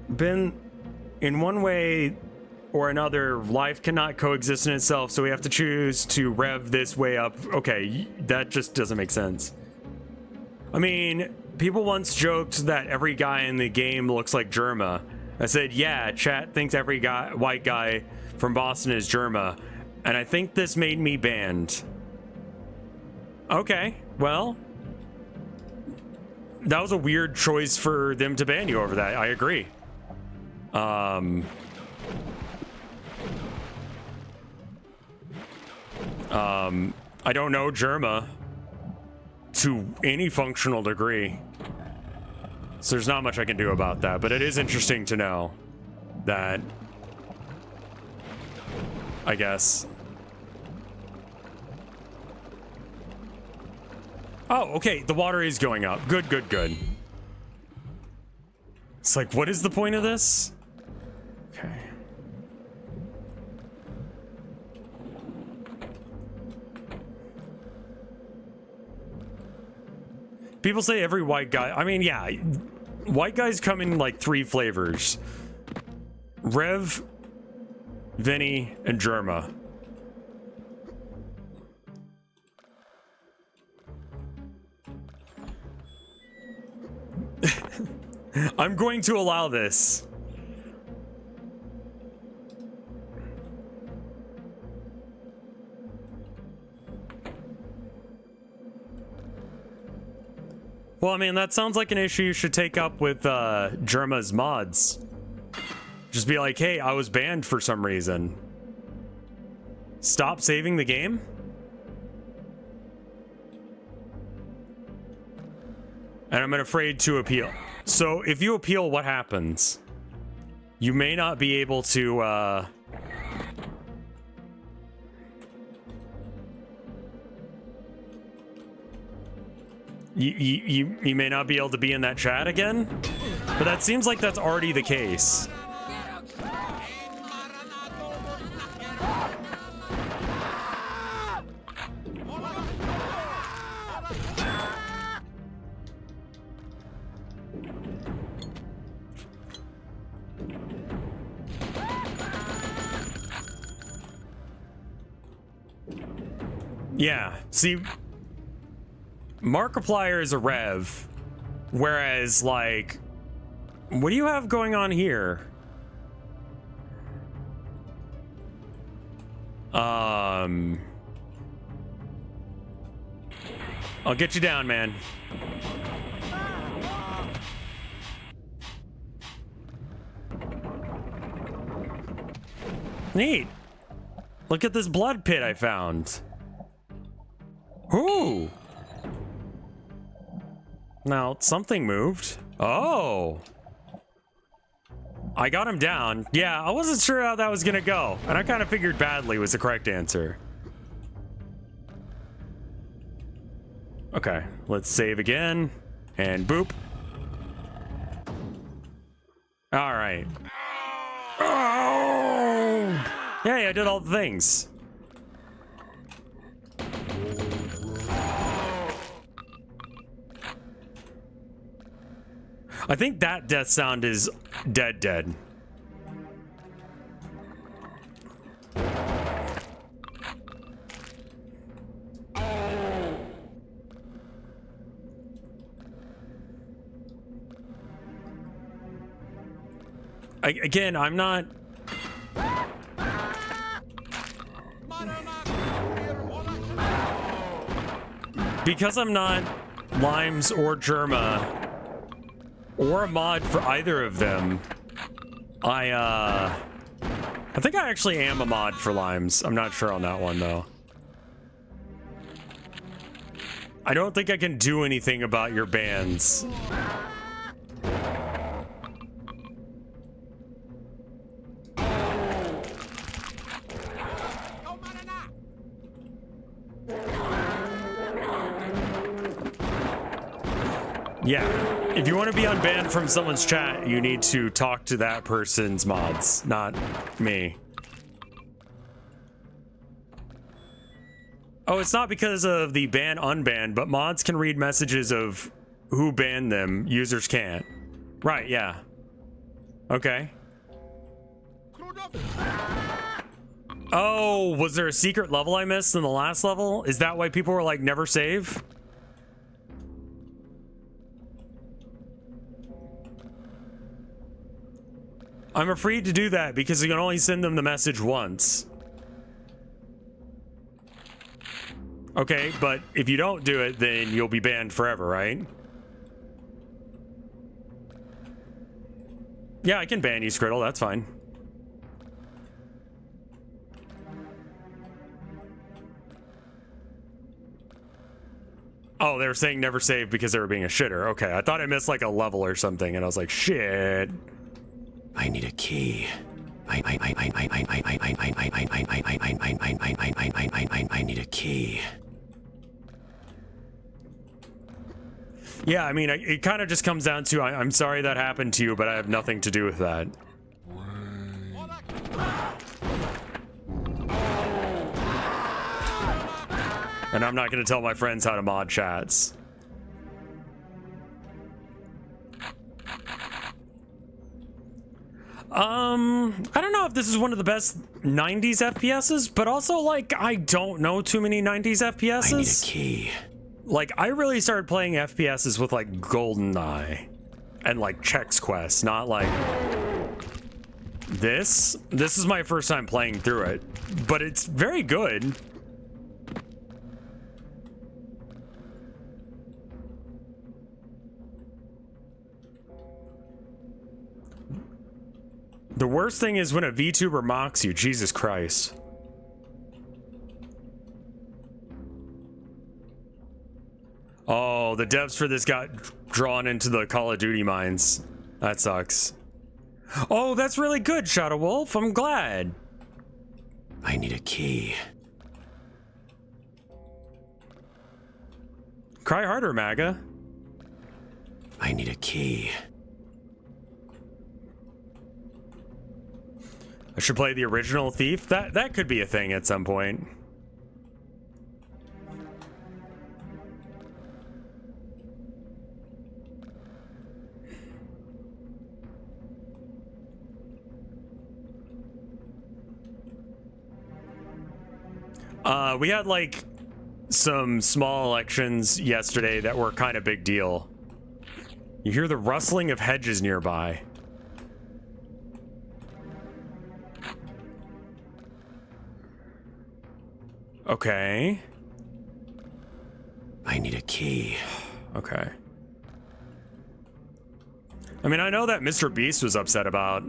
Ben, in one way or another, life cannot coexist in itself, so we have to choose to rev this way up. Okay, that just doesn't make sense. I mean, people once joked that every guy in the game looks like Germa. I said, yeah, chat thinks every white guy from Boston is Germa, and I think this made me banned. Okay, well, that was a weird choice for them to ban you over that. I agree. I don't know Germa to any functional degree, so there's not much I can do about that, but it is interesting to know that, I guess. Oh, okay, the water is going up. Good, good, good. It's like, what is the point of this? Okay. People say every white guy... I mean, yeah. White guys come in, like, 3 flavors. Rev, Vinny, and Germa. I'm going to allow this. Well, I mean, that sounds like an issue you should take up with Germa's mods. Just be like, hey, I was banned for some reason. Stop saving the game? And I'm afraid to appeal. So if you appeal, what happens? You may not be able to, You may not be able to be in that chat again? But that seems like that's already the case. Yeah, see, Markiplier is a rev, whereas, like, what do you have going on here? I'll get you down, man. Neat. Look at this blood pit I found. Ooh. Now, something moved. Oh. I got him down. Yeah, I wasn't sure how that was gonna go. And I kind of figured badly was the correct answer. Okay, let's save again. And boop. All right. Oh! Hey, I did all the things. I think that death sound is dead. Again, I'm not... Because I'm not Limes or Germa or a mod for either of them, I think I actually am a mod for Limes. I'm not sure on that one, though. I don't think I can do anything about your bans. Yeah, if you want to be unbanned from someone's chat, you need to talk to that person's mods, not me. Oh, it's not because of the ban unban, but mods can read messages of who banned them, users can't. Right, yeah. Okay. Oh, was there a secret level I missed in the last level? Is that why people were like, never save? I'm afraid to do that because you can only send them the message once. Okay, but if you don't do it, then you'll be banned forever, right? Yeah, I can ban you, Skriddle, that's fine. Oh, they were saying never save because they were being a shitter. Okay, I thought I missed like a level or something, and I was like, shit. I need a key. I need a key. Yeah, I mean, it kind of just comes down to I'm sorry that happened to you, but I have nothing to do with that. And I'm not going to tell my friends how to mod chats. I don't know if this is one of the best 90s FPSs, but also, like, I don't know too many 90s FPSs. I need a key. Like, I really started playing FPSs with, like, GoldenEye and, like, Chex Quest, not, like, this. This is my first time playing through it, but it's very good. The worst thing is when a VTuber mocks you, Jesus Christ. Oh, the devs for this got drawn into the Call of Duty mines. That sucks. Oh, that's really good, Shadow Wolf. I'm glad. I need a key. Cry harder, MAGA. I need a key. I should play the original Thief. That could be a thing at some point. We had like some small elections yesterday that were kind of big deal. You hear the rustling of hedges nearby. Okay. I need a key. Okay. I mean, I know that Mr. Beast was upset about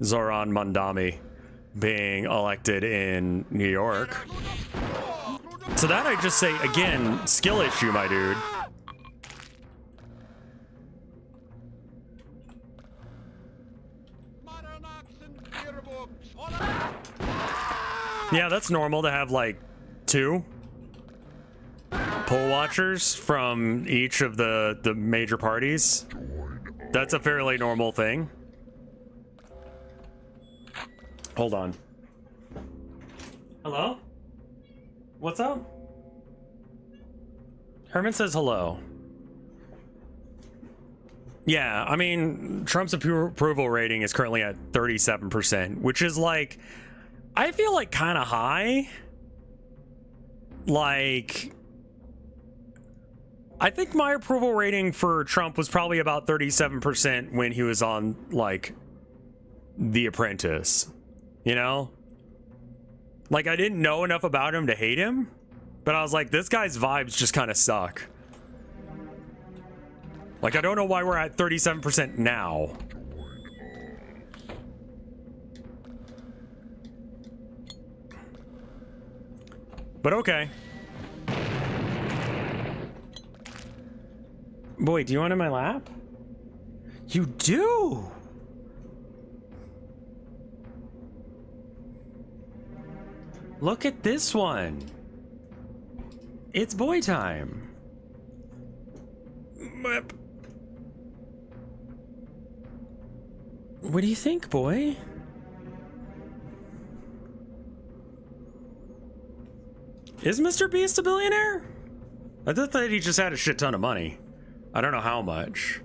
Zoran Mandami being elected in New York. So that I just say, again, skill issue, my dude. Yeah, that's normal to have like 2 poll watchers from each of the major parties. That's a fairly normal thing. Hold on. Hello? What's up? Herman says hello. Yeah, I mean, Trump's approval rating is currently at 37%, which is like, I feel like kind of high. Like, I think my approval rating for Trump was probably about 37% when he was on, like, The Apprentice. You know? Like, I didn't know enough about him to hate him, but I was like, this guy's vibes just kind of suck. Like, I don't know why we're at 37% now. But okay. Boy, do you want in my lap? You do! Look at this one. It's boy time. What do you think, boy? Is Mr. Beast a billionaire? I thought that he just had a shit ton of money. I don't know how much.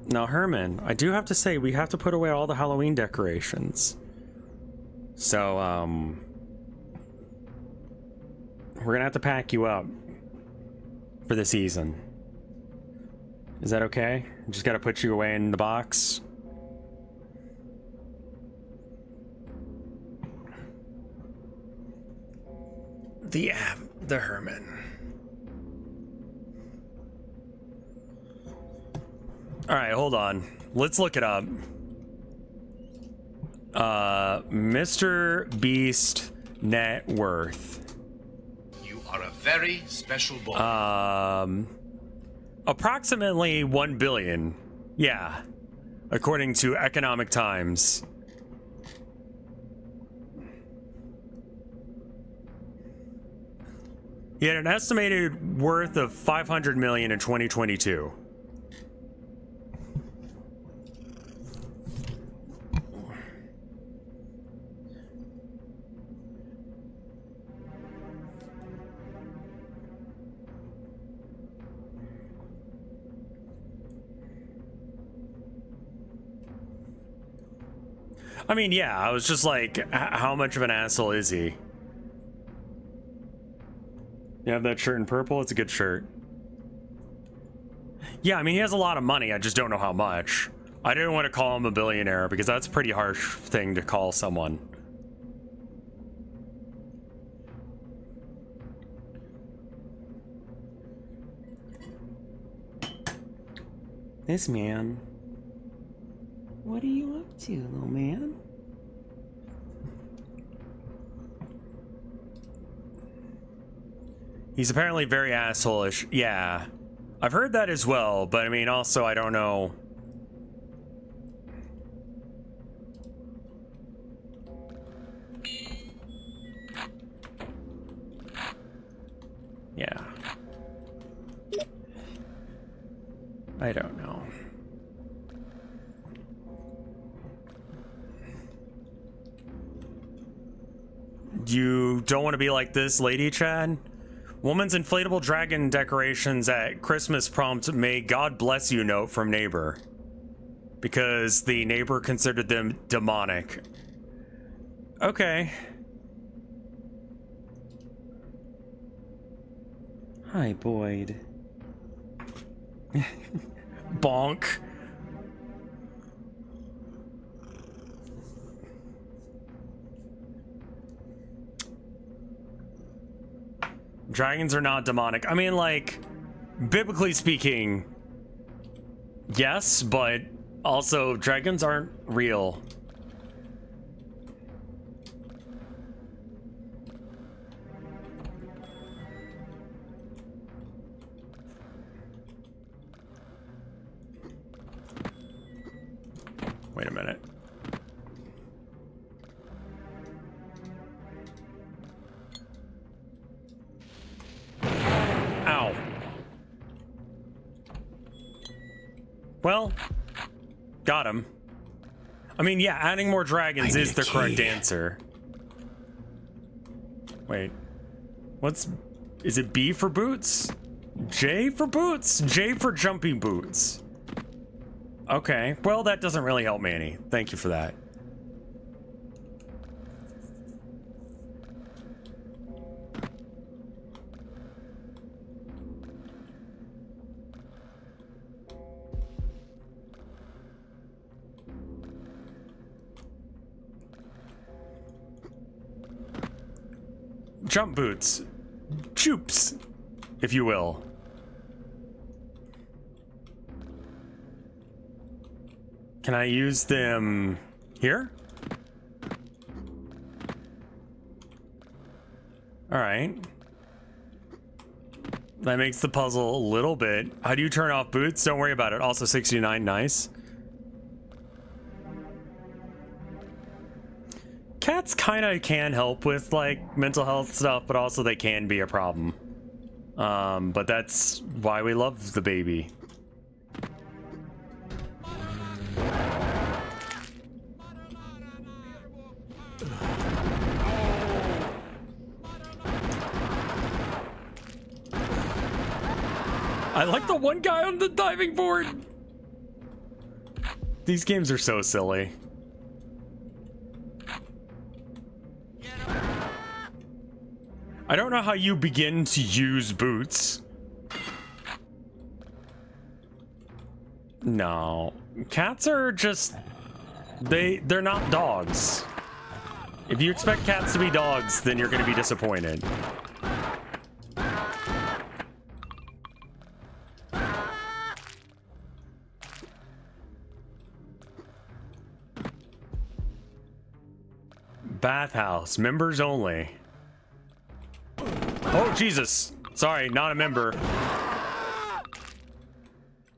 Now, Herman, I do have to say, we have to put away all the Halloween decorations. So, we're gonna have to pack you up for the season. Is that okay? Just gotta put you away in the box. The Herman. All right, hold on. Let's look it up. Mr. Beast net worth. You are a very special boy. Approximately 1 billion. Yeah. According to Economic Times. He had an estimated worth of 500 million in 2022. I mean, yeah, I was just like, how much of an asshole is he? You have that shirt in purple? It's a good shirt. Yeah, I mean, he has a lot of money. I just don't know how much. I didn't want to call him a billionaire because that's a pretty harsh thing to call someone. This man. What are you up to, little man? He's apparently very asshole-ish. Yeah. I've heard that as well, but I mean, also, I don't know. Yeah. I don't know. You don't want to be like this lady, Chad? Woman's inflatable dragon decorations at Christmas prompt may God bless you note from neighbor. Because the neighbor considered them demonic. Okay. Hi, Boyd. Bonk. Dragons are not demonic. I mean, like, biblically speaking, yes, but Also, dragons aren't real. Wait a minute. Ow. Well, got him. I mean, yeah, adding more dragons is the correct answer. Wait. Is it B for boots? J for boots? J for jumping boots. Okay, well, that doesn't really help me any. Thank you for that. Jump boots. Choops, if you will. Can I use them here? All right. That makes the puzzle a little bit. How do you turn off boots? Don't worry about it. Also 69, nice. Cats kind of can help with like mental health stuff, but also they can be a problem. But that's why we love the baby. I like the one guy on the diving board. These games are so silly. I don't know how you begin to use boots. No. Cats are just... They're not dogs. If you expect cats to be dogs, then you're going to be disappointed. Bathhouse, members only. Oh, Jesus. Sorry, not a member.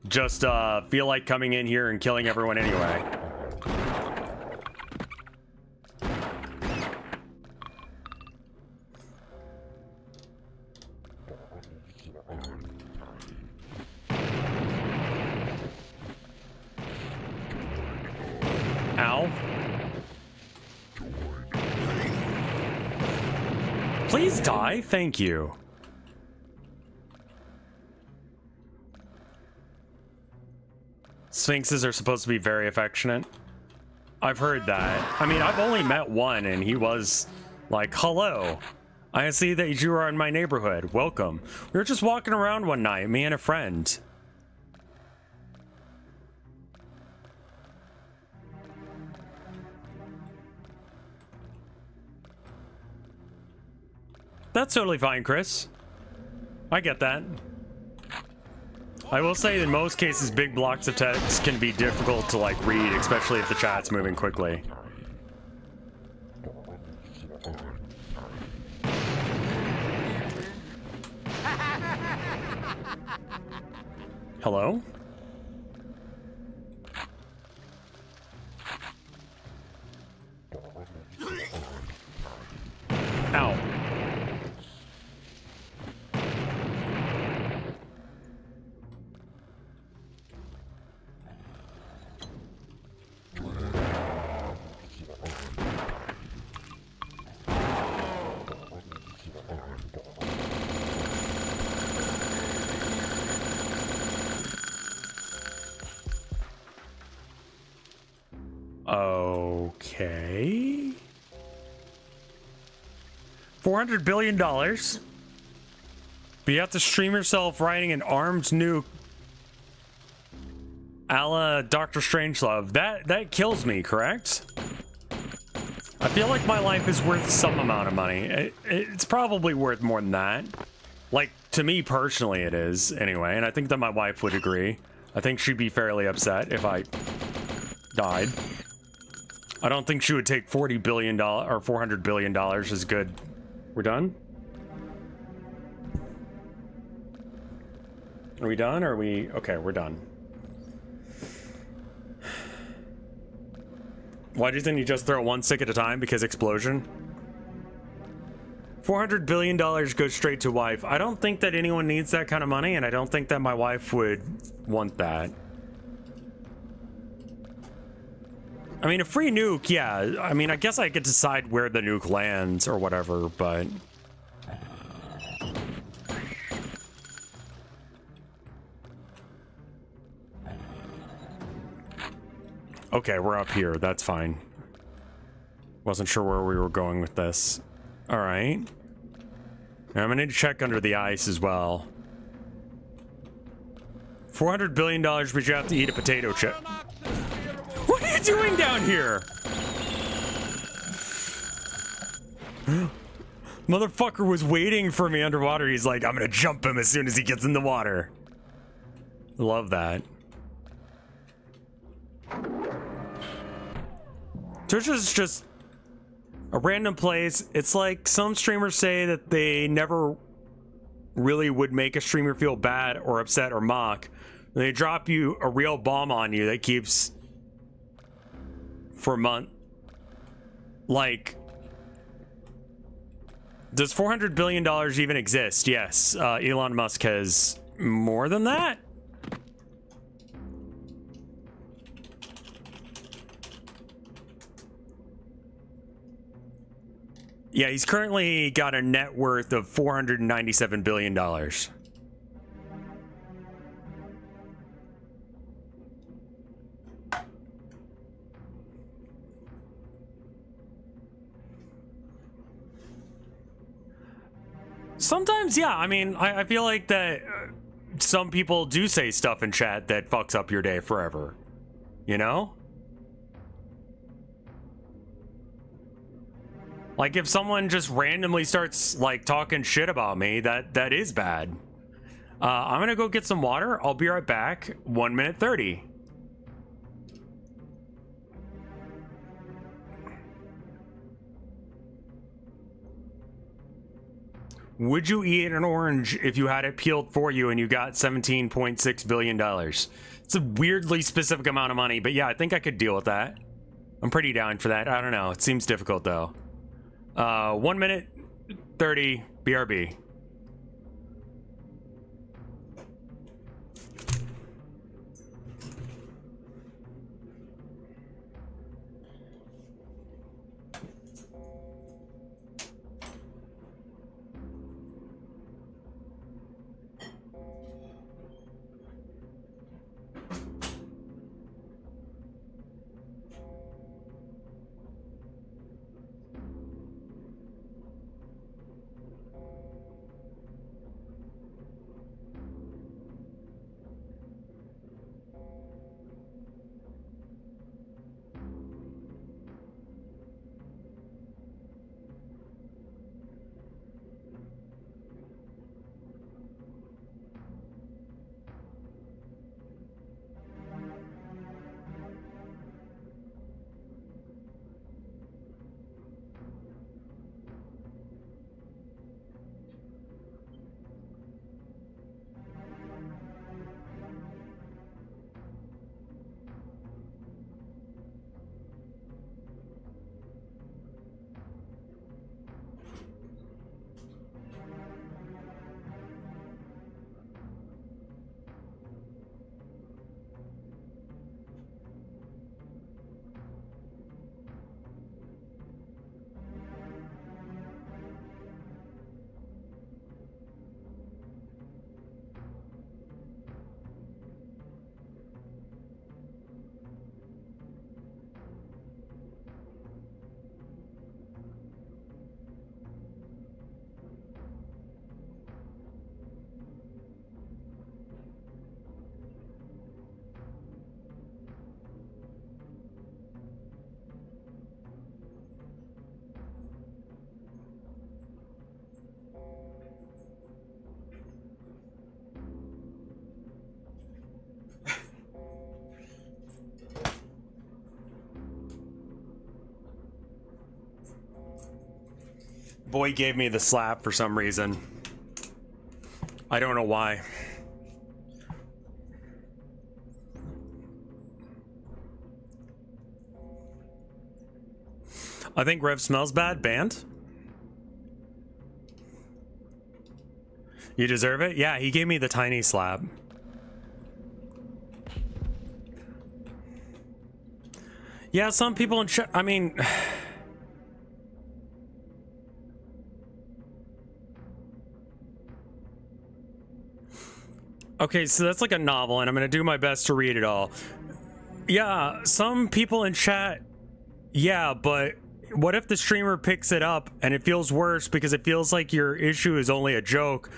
Just feel like coming in here and killing everyone anyway. Ow. Please die, thank you. Sphinxes are supposed to be very affectionate. I've heard that. I mean, I've only met one and he was like, hello. I see that you are in my neighborhood. Welcome. We were just walking around one night, me and a friend. That's totally fine, Chris. I get that. I will say in most cases, big blocks of text can be difficult to like read, especially if the chat's moving quickly. Hello? Ow. Okay. $400 billion. But you have to stream yourself riding an armed nuke a la Dr. Strangelove. That kills me, correct? I feel like my life is worth some amount of money. It's probably worth more than that. Like, to me personally it is, anyway. And I think that my wife would agree. I think she'd be fairly upset if I died. I don't think she would take $40 billion or $400 billion is good. We're done? Are we done? Or are we... Okay, we're done. Why didn't you just throw one stick at a time? Because explosion? $400 billion goes straight to wife. I don't think that anyone needs that kind of money, and I don't think that my wife would want that. I mean, a free nuke, yeah. I mean, I guess I could decide where the nuke lands or whatever, but... Okay, we're up here. That's fine. Wasn't sure where we were going with this. All right. I'm gonna need to check under the ice as well. $400 billion, but you have to eat a potato chip. What are you doing down here? Motherfucker was waiting for me underwater. He's like, I'm gonna jump him as soon as he gets in the water. Love that. Twitch is just a random place. It's like some streamers say that they never really would make a streamer feel bad or upset or mock. They drop you a real bomb on you that keeps for a month. Like, does $400 billion even exist? Yes. Elon Musk has more than that. Yeah, he's currently got a net worth of $497 billion. Sometimes, yeah, I mean, I feel like that some people do say stuff in chat that fucks up your day forever. You know? Like, if someone just randomly starts, like, talking shit about me, that is bad. I'm gonna go get some water. I'll be right back. 1 minute 30. Would you eat an orange if you had it peeled for you and you got $17.6 billion? It's a weirdly specific amount of money, but yeah, I think I could deal with that. I'm pretty down for that. I don't know. It seems difficult, though. 1 minute 30 BRB. boy gave me the slap for some reason. I don't know why. I think Rev smells bad. Banned? You deserve it? Yeah, he gave me the tiny slap. Yeah, some people in chat, I mean... Okay, so that's like a novel, and I'm gonna do my best to read it all. Yeah, some people in chat... Yeah, but what if the streamer picks it up and it feels worse because it feels like your issue is only a joke?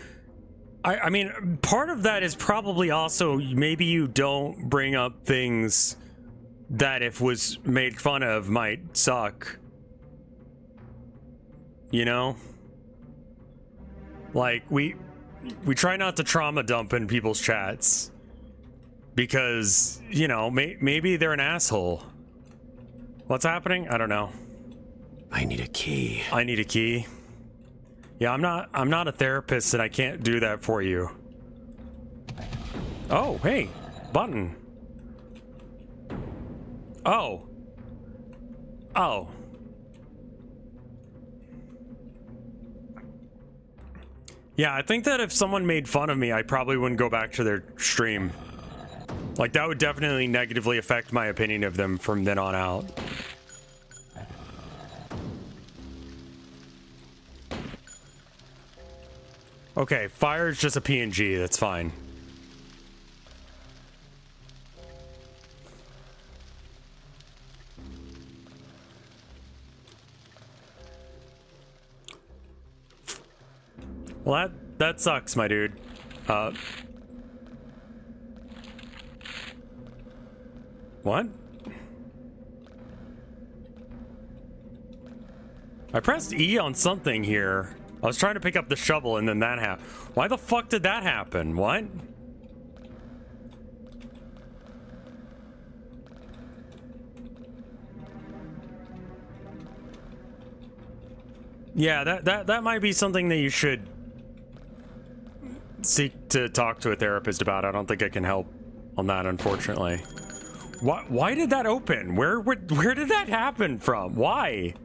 I mean, part of that is probably also maybe you don't bring up things that if was made fun of might suck. You know? Like, we try not to trauma dump in people's chats because, you know, maybe they're an asshole. What's happening? I don't know. I need a key. I need a key. Yeah, I'm not a therapist and I can't do that for you. Oh, hey, button. Oh. Oh. Yeah, I think that if someone made fun of me, I probably wouldn't go back to their stream. Like, that would definitely negatively affect my opinion of them from then on out. Okay, fire is just a PNG, that's fine. Well, that sucks, my dude. What? I pressed E on something here. I was trying to pick up the shovel and then that happened. Why the fuck did that happen? What? Yeah, that might be something that you should seek to talk to a therapist about. I don't think I can help on that, unfortunately. Why did that open? Where did that happen from? Why?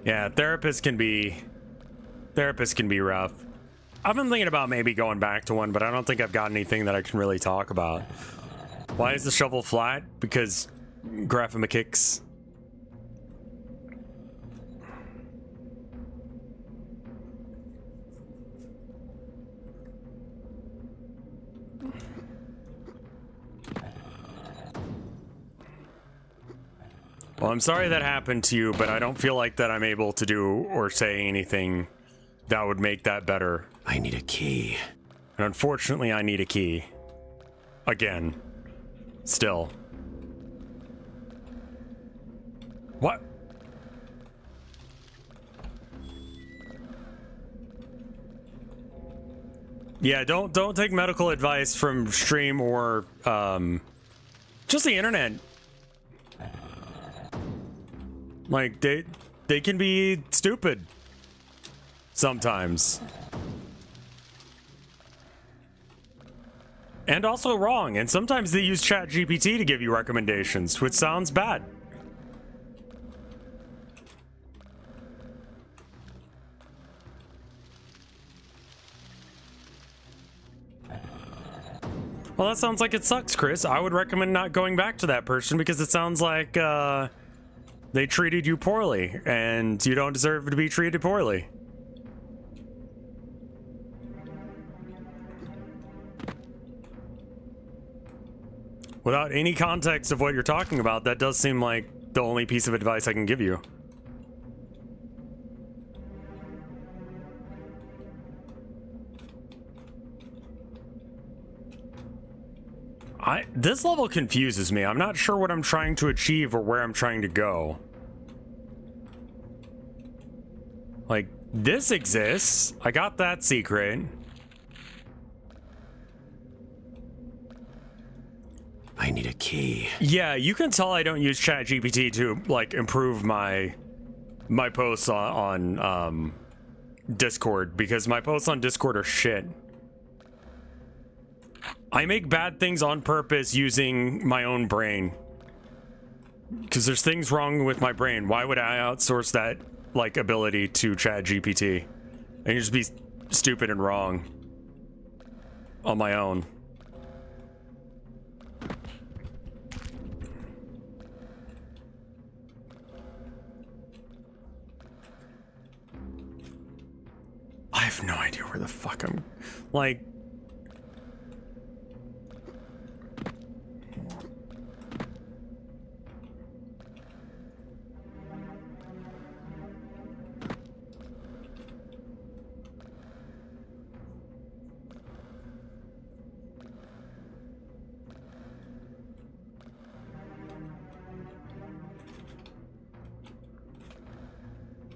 Yeah, therapists can be rough. I've been thinking about maybe going back to one, but I don't think I've got anything that I can really talk about. Why is the shovel flat? Because graphematics. Well, I'm sorry that happened to you, but I don't feel like that I'm able to do or say anything that would make that better. I need a key. And unfortunately, I need a key. Again. Still. What? Yeah, don't take medical advice from stream or just the internet. Like, they can be stupid sometimes. And also wrong. And sometimes they use ChatGPT to give you recommendations, which sounds bad. Well, that sounds like it sucks, Chris. I would recommend not going back to that person because it sounds like they treated you poorly, and you don't deserve to be treated poorly. Without any context of what you're talking about, that does seem like the only piece of advice I can give you. This level confuses me. I'm not sure what I'm trying to achieve or where I'm trying to go. Like, this exists. I got that secret. I need a key. Yeah, you can tell I don't use ChatGPT to like improve my posts on Discord, because my posts on Discord are shit. I make bad things on purpose using my own brain. Because there's things wrong with my brain. Why would I outsource that like ability to ChatGPT and just be stupid and wrong on my own? I have no idea where the fuck I'm like.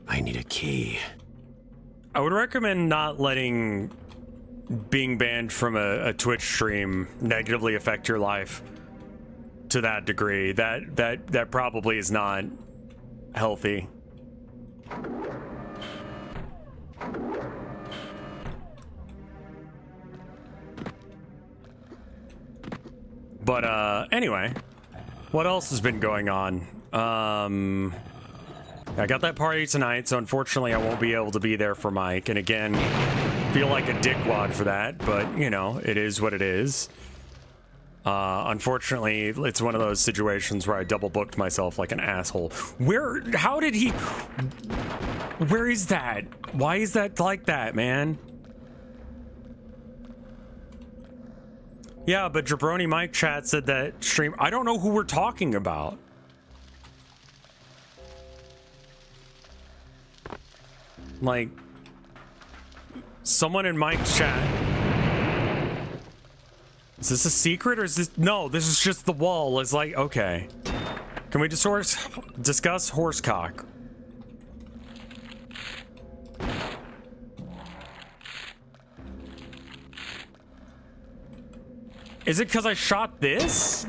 I need a key. I would recommend not letting being banned from a Twitch stream negatively affect your life to that degree. That probably is not healthy. But anyway, what else has been going on? I got that party tonight, so unfortunately I won't be able to be there for Mike. And again, feel like a dickwad for that, but you know, it is what it is. Unfortunately, it's one of those situations where I double booked myself like an asshole. Where is that? Why is that like that, man? Yeah, but Jabroni Mike chat said that stream. I don't know who we're talking about. Like, someone in Mike's chat. Is this a secret or is this? No, this is just the wall. It's like, okay. Can we just discuss horsecock? Is it because I shot this?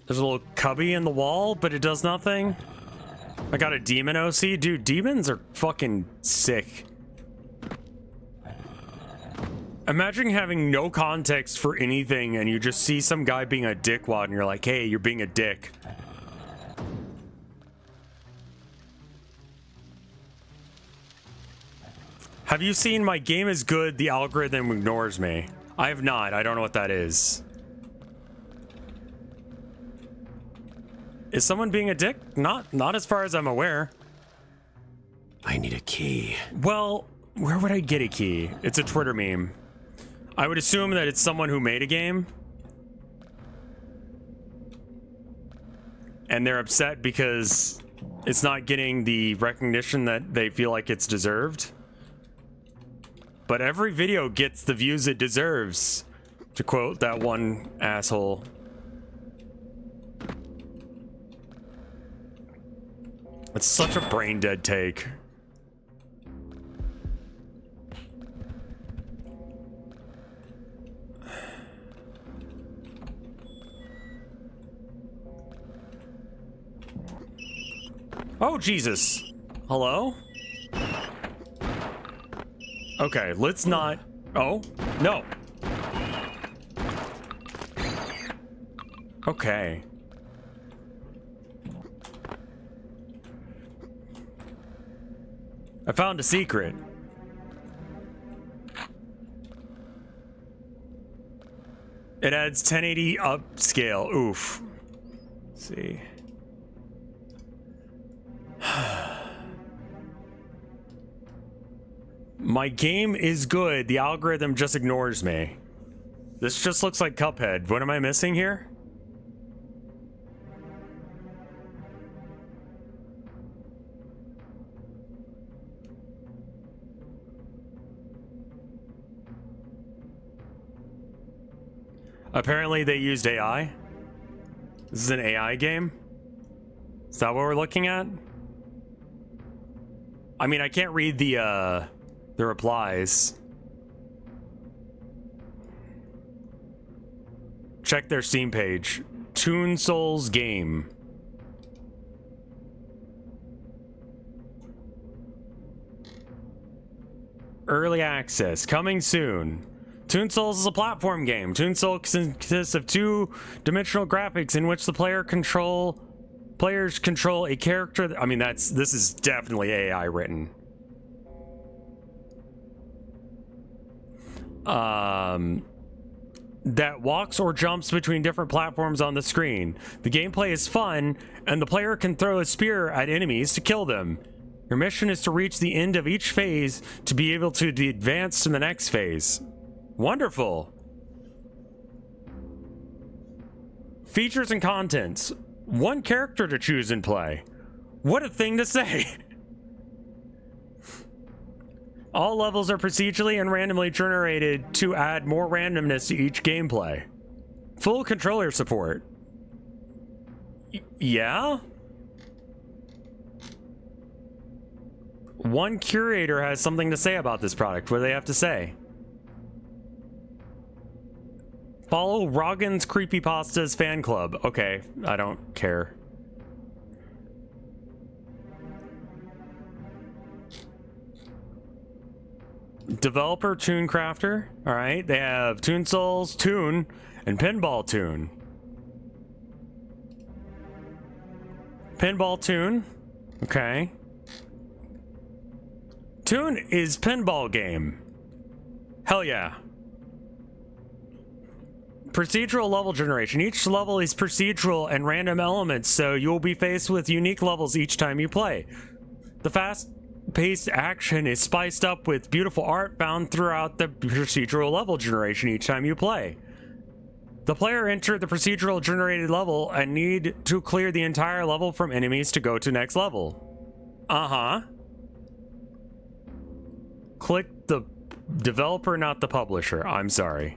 There's a little cubby in the wall, but it does nothing. I got a demon OC. Dude, demons are fucking sick. Imagine having no context for anything and you just see some guy being a dickwad and you're like, hey, you're being a dick. Have you seen My Game is Good, the algorithm ignores me? I have not. I don't know what that is. Is someone being a dick? Not as far as I'm aware. I need a key. Well, where would I get a key? It's a Twitter meme. I would assume that it's someone who made a game. And they're upset because it's not getting the recognition that they feel like it's deserved. But every video gets the views it deserves, to quote that one asshole. It's such a brain dead take. Oh, Jesus. Hello? Okay, let's not... Oh, no. Okay. I found a secret. It adds 1080 upscale. Oof. Let's see. My game is good. The algorithm just ignores me. This just looks like Cuphead. What am I missing here? Apparently they used AI. This is an AI game? Is that what we're looking at? I mean, I can't read the replies. Check their Steam page. Toon Souls game. Early access, coming soon. Toon Souls is a platform game. Toon Souls consists of two-dimensional graphics in which the players control a character. I mean, this is definitely AI written. That walks or jumps between different platforms on the screen. The gameplay is fun, and the player can throw a spear at enemies to kill them. Your mission is to reach the end of each phase to be able to advance to the next phase. Wonderful. Features and contents. One character to choose and play. What a thing to say. All levels are procedurally and randomly generated to add more randomness to each gameplay. Full controller support. Yeah? One curator has something to say about this product. What do they have to say? Follow Roggen's Creepypastas fan club. Okay, I don't care. Developer Toon Crafter. All right, they have Toon Souls, Toon, and Pinball Toon. Pinball Toon. Okay. Toon is pinball game. Hell yeah. Procedural level generation. Each level is procedural and random elements, so you will be faced with unique levels each time you play. The fast-paced action is spiced up with beautiful art found throughout the procedural level generation each time you play. The player entered the procedural generated level and need to clear the entire level from enemies to go to next level. Uh-huh. Click the developer, not the publisher. I'm sorry.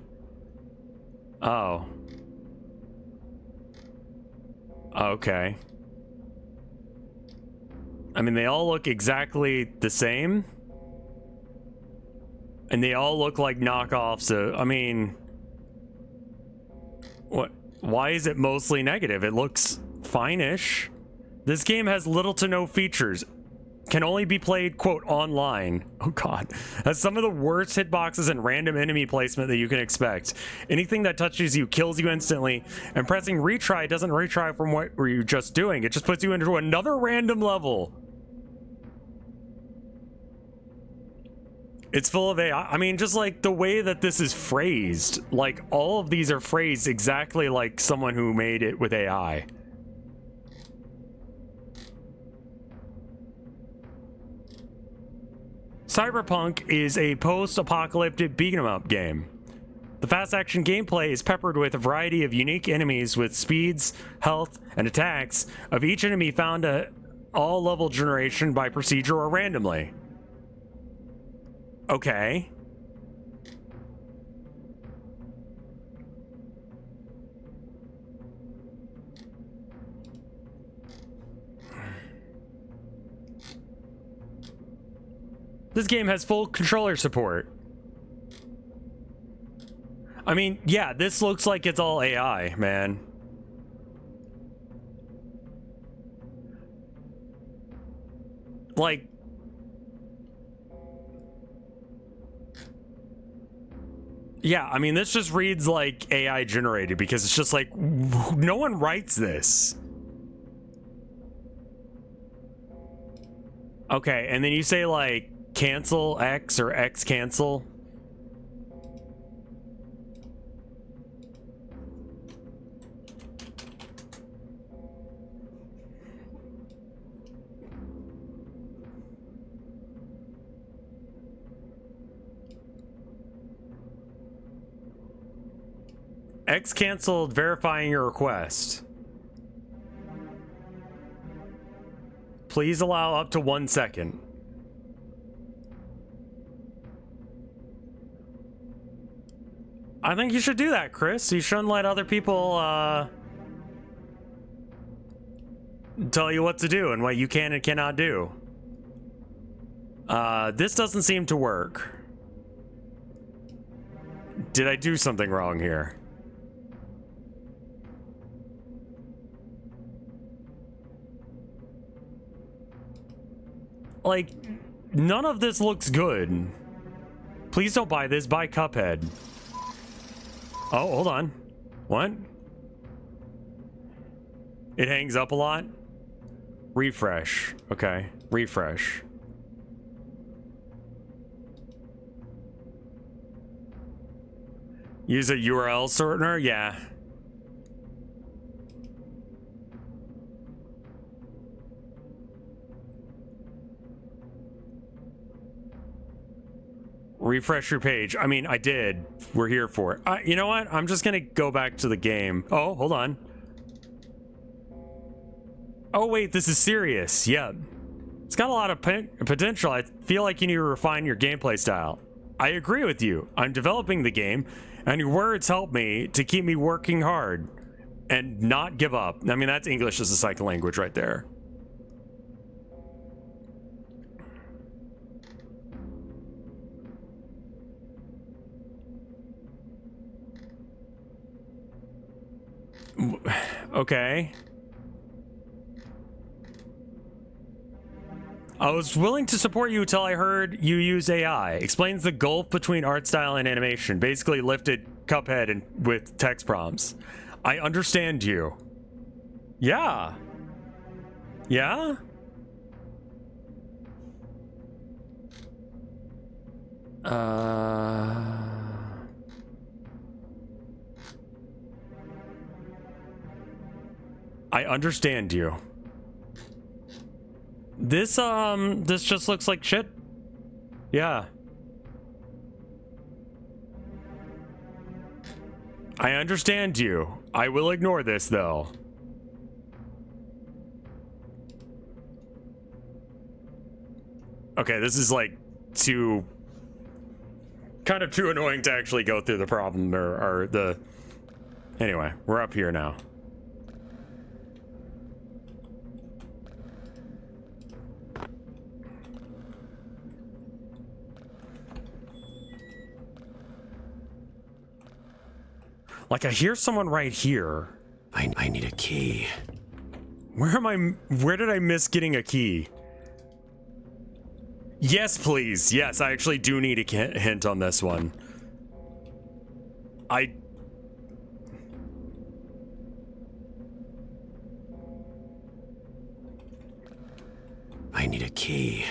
Oh. Okay. I mean, they all look exactly the same. And they all look like knockoffs. I mean... What? Why is it mostly negative? It looks fine-ish. This game has little to no features. Can only be played, quote, online. Oh god. Has some of the worst hitboxes and random enemy placement that you can expect. Anything that touches you kills you instantly, and pressing retry doesn't retry from what were you just doing. It just puts you into another random level. It's full of AI. I mean, just like the way that this is phrased, like all of these are phrased exactly like someone who made it with AI. Cyberpunk is a post-apocalyptic beat-em-up game. The fast-action gameplay is peppered with a variety of unique enemies with speeds, health, and attacks of each enemy found at all level generation by procedure or randomly. Okay. This game has full controller support. I mean, yeah, this looks like it's all AI, man. Like... Yeah, I mean, this just reads like AI generated because it's just like, no one writes this. Okay, and then you say like, cancel X or X cancel. X canceled, verifying your request. Please allow up to 1 second. I think you should do that, Chris. You shouldn't let other people tell you what to do and what you can and cannot do. This doesn't seem to work. Did I do something wrong here? Like, none of this looks good. Please don't buy this. Buy Cuphead. Oh, hold on. What? It hangs up a lot? Refresh. Okay. Refresh. Use a URL shortener? Yeah. Refresh your page. I mean, I did. We're here for it. You know what? I'm just gonna go back to the game. Oh, hold on. Oh, wait, this is serious. Yeah. It's got a lot of potential. I feel like you need to refine your gameplay style. I agree with you. I'm developing the game, and your words help me to keep me working hard and not give up. I mean, that's English as a second language right there. Okay. I was willing to support you until I heard you use AI. Explains the gulf between art style and animation. Basically lifted Cuphead and with text prompts. I understand you. Yeah. Yeah? I understand you. This just looks like shit. Yeah. I understand you. I will ignore this though. Okay, this is like kind of too annoying to actually go through the problem or the... Anyway, we're up here now. Like, I hear someone right here. I need a key. Where did I miss getting a key? Yes, please. Yes, I actually do need a hint on this one. I need a key.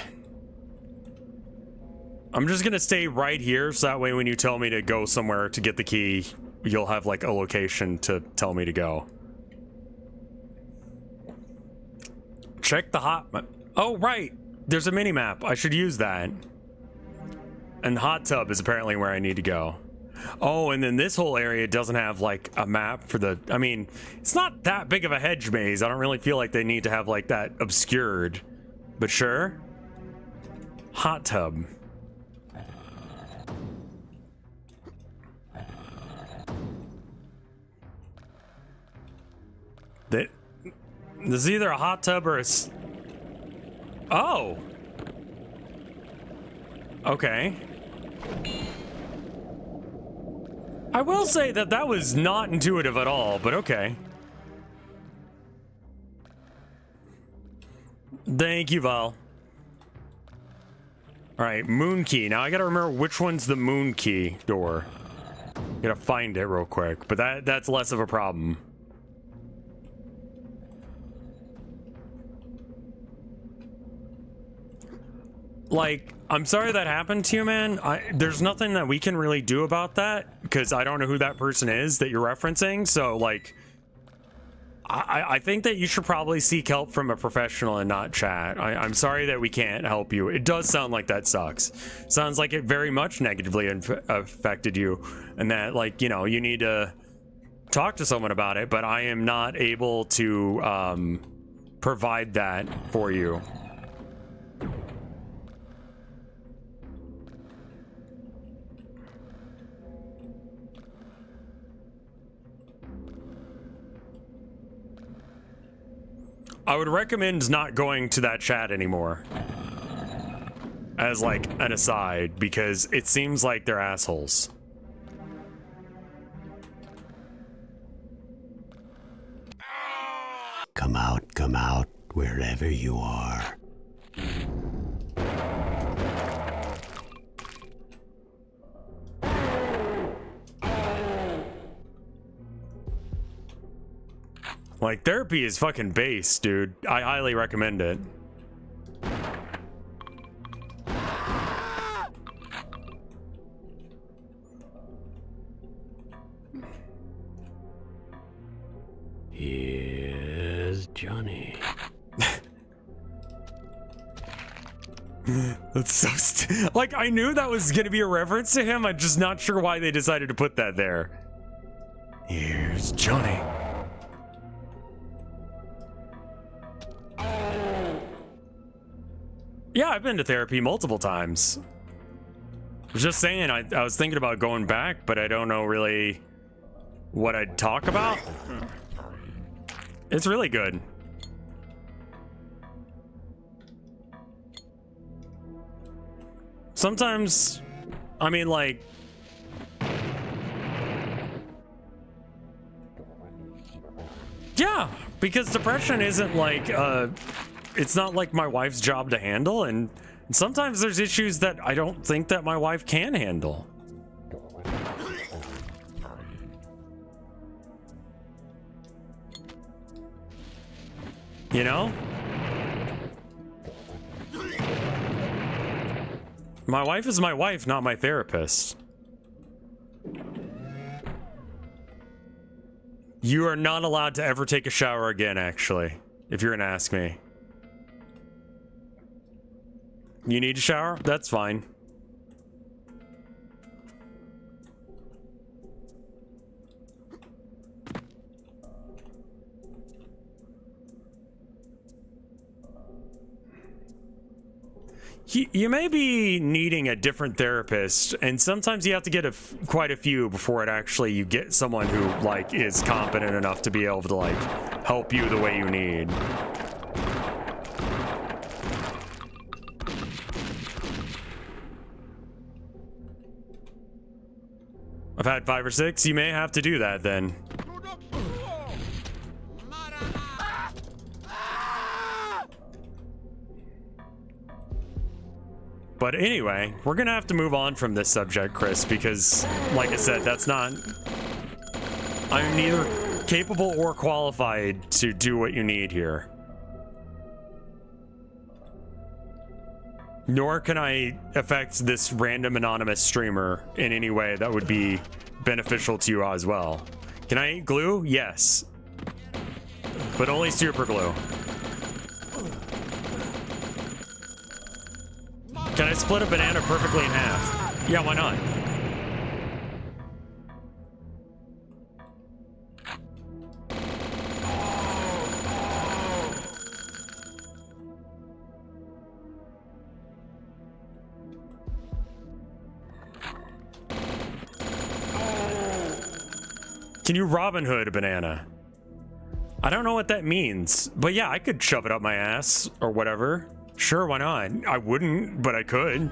I'm just gonna stay right here, so that way when you tell me to go somewhere to get the key, you'll have like a location to tell me to go. Check the hot map. Oh, right. There's a mini map. I should use that. And hot tub is apparently where I need to go. Oh, and then this whole area doesn't have like a map for the... I mean, it's not that big of a hedge maze. I don't really feel like they need to have like that obscured. But sure. Hot tub. This is either a hot tub or a... Oh! Okay. I will say that that was not intuitive at all, but okay. Thank you, Val. Alright, moon key. Now I gotta remember which one's the moon key door. Gotta find it real quick, but that's less of a problem. Like, I'm sorry that happened to you, man. There's nothing that we can really do about that, because I don't know who that person is that you're referencing, so, like... I think that you should probably seek help from a professional and not chat. I'm sorry that we can't help you. It does sound like that sucks. Sounds like it very much negatively affected you, and that, like, you know, you need to talk to someone about it, but I am not able to provide that for you. I would recommend not going to that chat anymore. As like an aside, because it seems like they're assholes. Come out, wherever you are. Like, therapy is fucking base, dude. I highly recommend it. Here's Johnny. That's so like, I knew that was gonna be a reference to him. I'm just not sure why they decided to put that there. Here's Johnny. Yeah, I've been to therapy multiple times. I was just saying, I was thinking about going back, but I don't know really what I'd talk about. It's really good. Sometimes, I mean, like, yeah, because depression isn't like, it's not like my wife's job to handle, and sometimes there's issues that I don't think that my wife can handle. You know? My wife is my wife, not my therapist. You are not allowed to ever take a shower again, actually, if you're gonna ask me. You need a shower? That's fine. You may be needing a different therapist, and sometimes you have to get quite a few before it actually you get someone who like is competent enough to be able to like help you the way you need. I've had 5 or 6. You may have to do that then. But anyway, we're gonna have to move on from this subject, Chris, because, like I said, that's not... I'm neither capable or qualified to do what you need here. Nor can I affect this random anonymous streamer in any way that would be beneficial to you as well. Can I eat glue? Yes. But only super glue. Can I split a banana perfectly in half? Yeah, why not? Can you Robin Hood a banana? I don't know what that means, but yeah, I could shove it up my ass or whatever. Sure, why not? I wouldn't, but I could.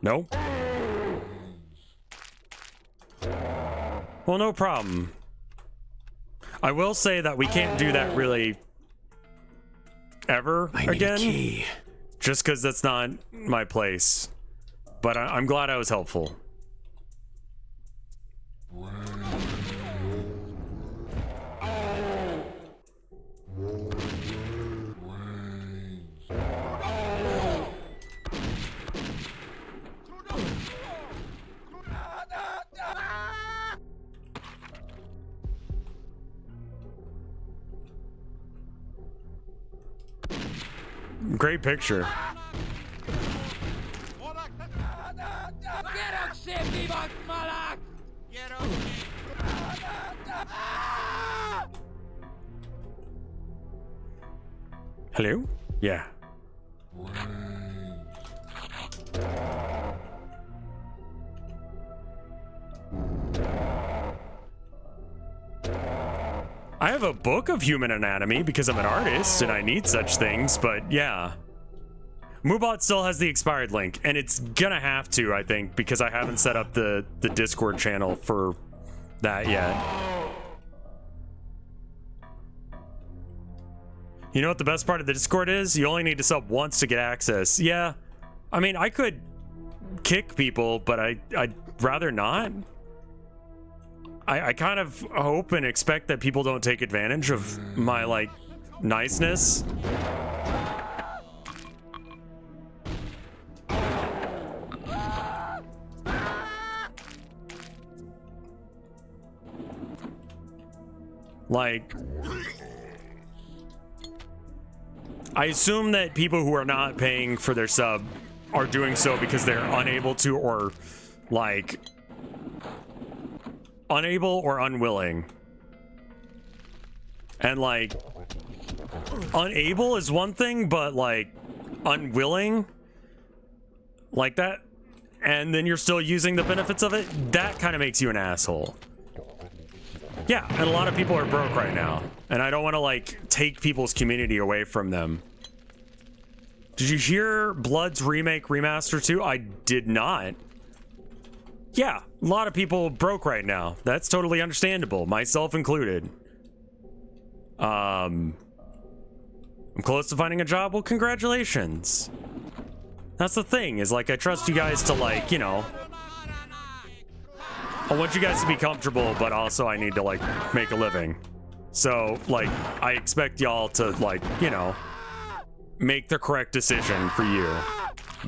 No? Well, no problem. I will say that we can't do that really ever I need again. a key. Just because that's not my place. But I'm glad I was helpful. Great picture. Hello? Yeah. I have a book of human anatomy because I'm an artist and I need such things, but yeah. Moobot still has the expired link, and it's gonna have to, I think, because I haven't set up the Discord channel for that yet. You know what the best part of the Discord is? You only need to sub once to get access. Yeah, I mean, I could kick people, but I'd rather not. I kind of hope and expect that people don't take advantage of my, like, niceness. Like, I assume that people who are not paying for their sub are doing so because they're unable to, or like unable or unwilling. And like unable is one thing, but like unwilling, like that, and then you're still using the benefits of it, that kind of makes you an asshole. Yeah, and a lot of people are broke right now, and I don't want to like take people's community away from them. Did you hear Blood's remake remaster too? I did not. Yeah, a lot of people broke right now. That's totally understandable, myself included. I'm close to finding a job. Well, congratulations. That's the thing, is like I trust you guys to, like, you know, I want you guys to be comfortable, but also I need to like make a living. So like I expect y'all to, like, you know, make the correct decision for you,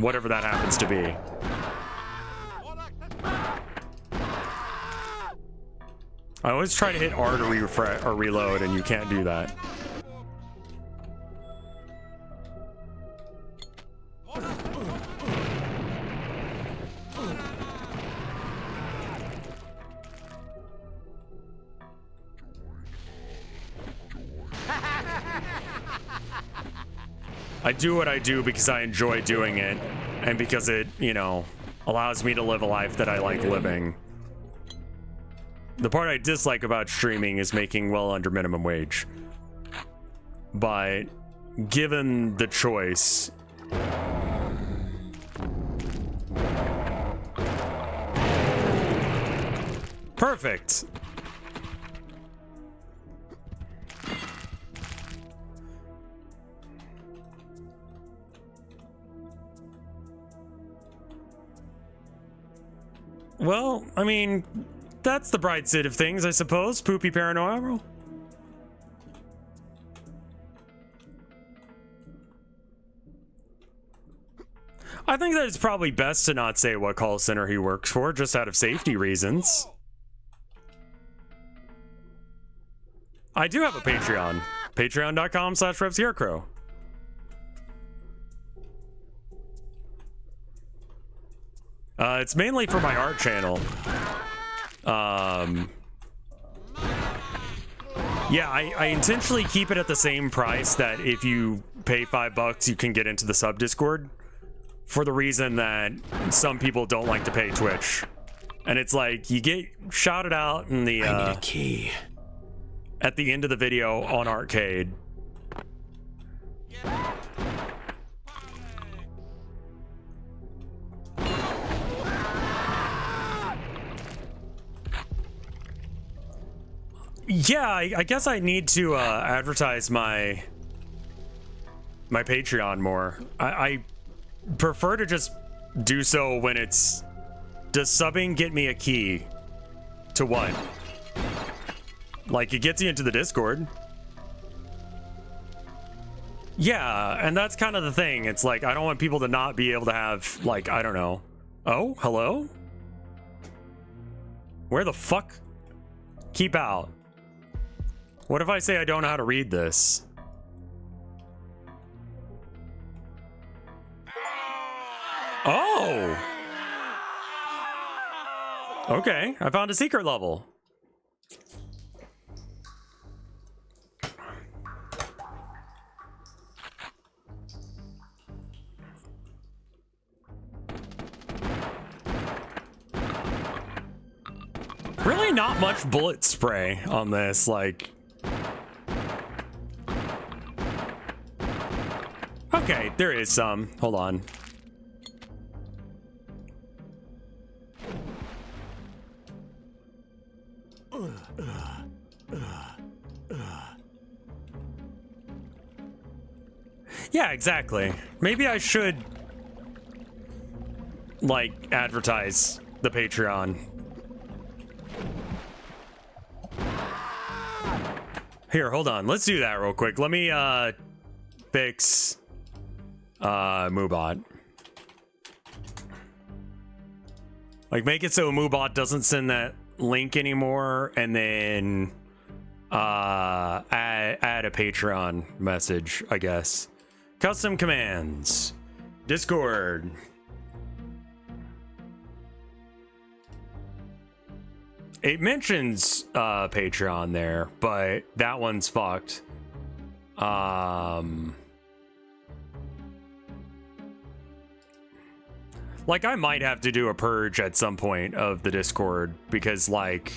whatever that happens to be. I always try to hit R to refresh or reload, and you can't do that. I do what I do because I enjoy doing it, and because it, you know, allows me to live a life that I like living. The part I dislike about streaming is making well under minimum wage. But given the choice, perfect. Well, I mean, that's the bright side of things, I suppose. Poopy Paranormal. I think that it's probably best to not say what call center he works for, just out of safety reasons. I do have a Patreon. Patreon.com/RevScarecrow. It's mainly for my art channel. Yeah, I intentionally keep it at the same price that if you pay $5, you can get into the sub Discord, for the reason that some people don't like to pay Twitch. And it's like, you get shouted out in the, I need a key. At the end of the video on Arcade. Yeah, I guess I need to advertise my Patreon more. I prefer to just do so when it's, does subbing get me a key to what? Like, it gets you into the Discord. Yeah, and that's kind of the thing. It's like, I don't want people to not be able to have, like, I don't know. Oh, hello? Where the fuck? Keep out. What if I say I don't know how to read this? Oh! Okay, I found a secret level. Really not much bullet spray on this, like... Okay, there is some. Hold on. Yeah, exactly. Maybe I should, like, advertise the Patreon. Here, hold on. Let's do that real quick. Let me, fix, Moobot. Like, make it so Moobot doesn't send that link anymore, and then, add a Patreon message, I guess. Custom commands. Discord. It mentions Patreon there, but that one's fucked. Like, I might have to do a purge at some point of the Discord because, like,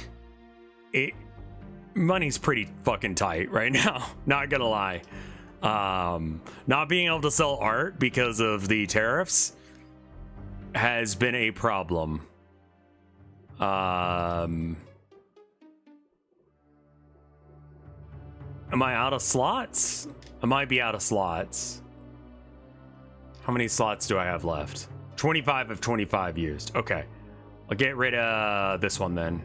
money's pretty fucking tight right now. Not gonna lie. Not being able to sell art because of the tariffs has been a problem. Am I out of slots? I might be out of slots. How many slots do I have left? 25 of 25 used. Okay. I'll get rid of this one then.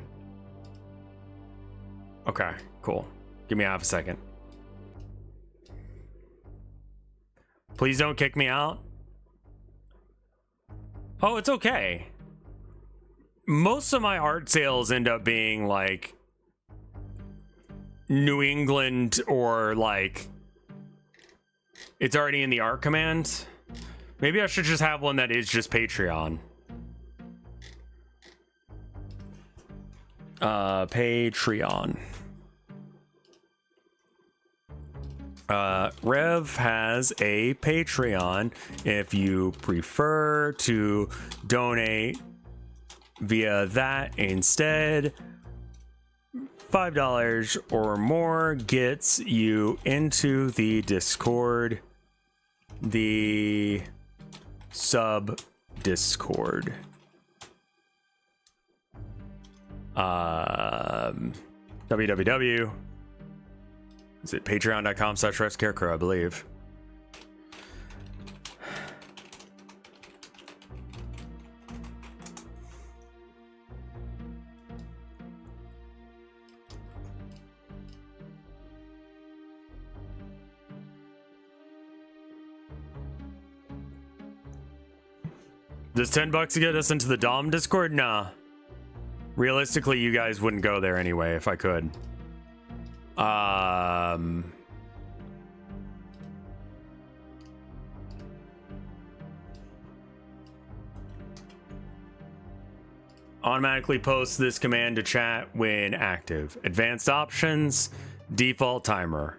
Okay, cool. Give me half a second. Please don't kick me out. Oh, it's okay. Most of my art sales end up being like New England or like it's already in the art command. Maybe I should just have one that is just Patreon. Patreon. Rev has a Patreon if you prefer to donate via that instead. $5 or more gets you into the Discord, the sub Discord. www. Is it patreon.com/RevScarecrow, I believe. Does $10 get us into the Dom Discord? Nah. Realistically, you guys wouldn't go there anyway if I could. Automatically post this command to chat when active. Advanced options, default timer.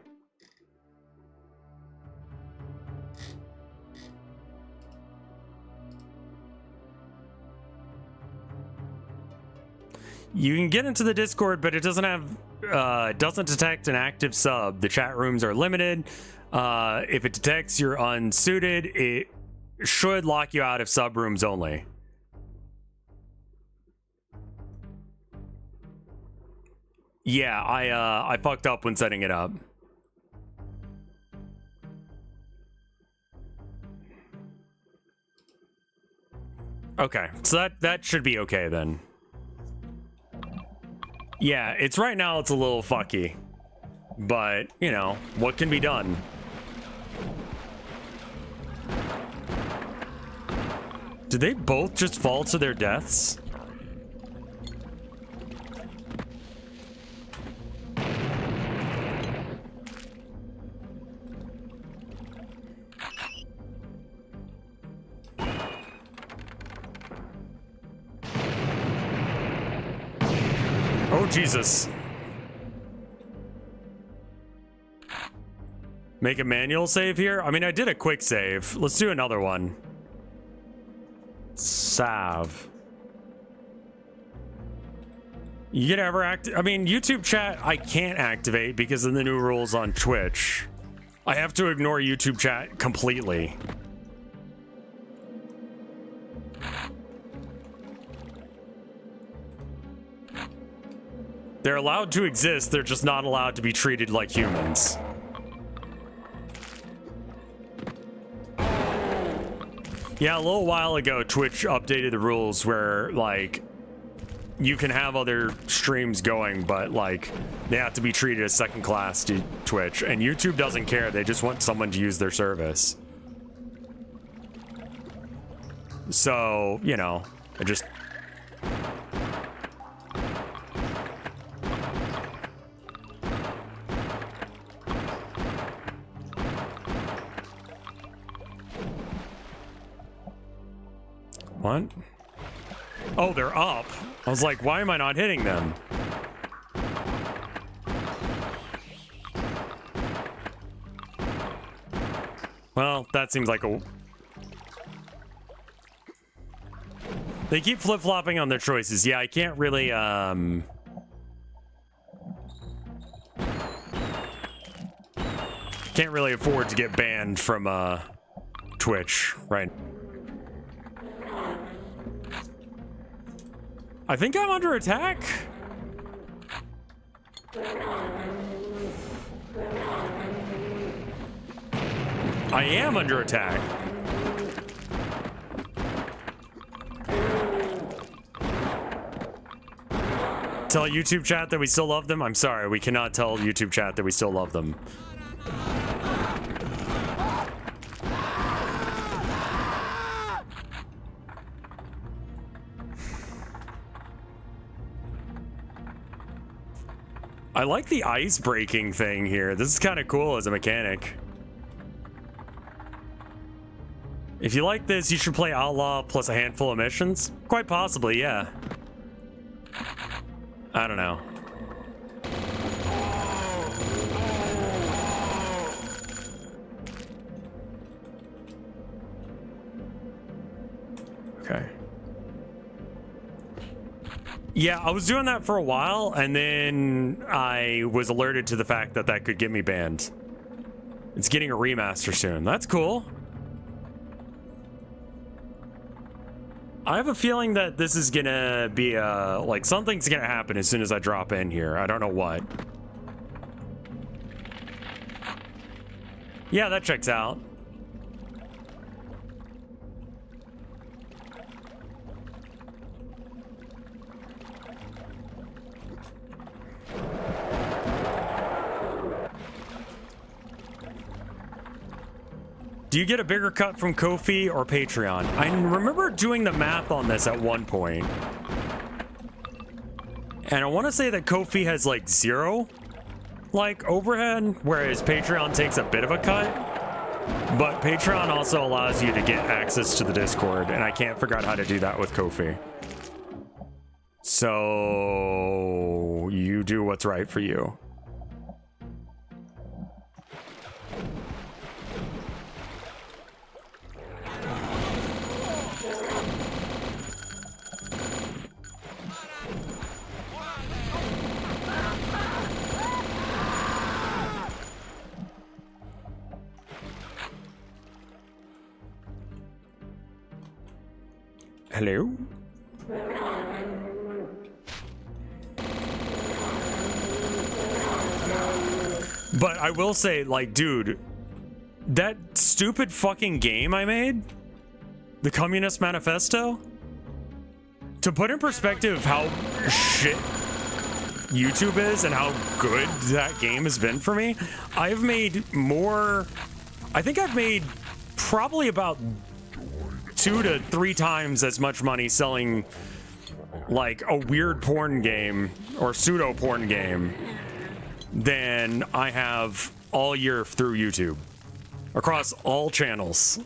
You can get into the Discord, but it doesn't have, doesn't detect an active sub. The chat rooms are limited. If it detects you're unsuited, it should lock you out of sub rooms only. Yeah, I fucked up when setting it up. Okay, so that should be okay then. Yeah, it's right now it's a little fucky, but you know, what can be done? Did they both just fall to their deaths? Oh, Jesus. Make a manual save here? I mean, I did a quick save. Let's do another one. Salve. You can ever I mean, YouTube chat I can't activate because of the new rules on Twitch. I have to ignore YouTube chat completely. They're allowed to exist, they're just not allowed to be treated like humans. Yeah, a little while ago, Twitch updated the rules where, like, you can have other streams going, but, like, they have to be treated as second class to Twitch. And YouTube doesn't care, they just want someone to use their service. So, you know, I just... What? Oh, they're up. I was like, why am I not hitting them? Well, that seems like a... They keep flip-flopping on their choices. Yeah, I can't really, can't really afford to get banned from, Twitch, right? I think I'm under attack. I am under attack. Tell YouTube chat that we still love them? I'm sorry, we cannot tell YouTube chat that we still love them. I like the ice breaking thing here. This is kind of cool as a mechanic. If you like this, you should play Outlaw plus a handful of missions. Quite possibly, yeah. I don't know. Okay. Yeah, I was doing that for a while, and then I was alerted to the fact that that could get me banned. It's getting a remaster soon. That's cool. I have a feeling that this is gonna be like something's gonna happen as soon as I drop in here. I don't know what. Yeah, that checks out. Do you get a bigger cut from Ko-fi or Patreon? I remember doing the math on this at one point. And I want to say that Ko-fi has like 0 like overhead, whereas Patreon takes a bit of a cut. But Patreon also allows you to get access to the Discord, and I can't figure out how to do that with Ko-fi. So you do what's right for you. Hello? But I will say, like, dude, that stupid fucking game I made, the Communist Manifesto, to put in perspective how shit YouTube is and how good that game has been for me, I've made more, I think I've made probably about 2 to 3 times as much money selling like a weird porn game or pseudo porn game than I have all year through YouTube across all channels.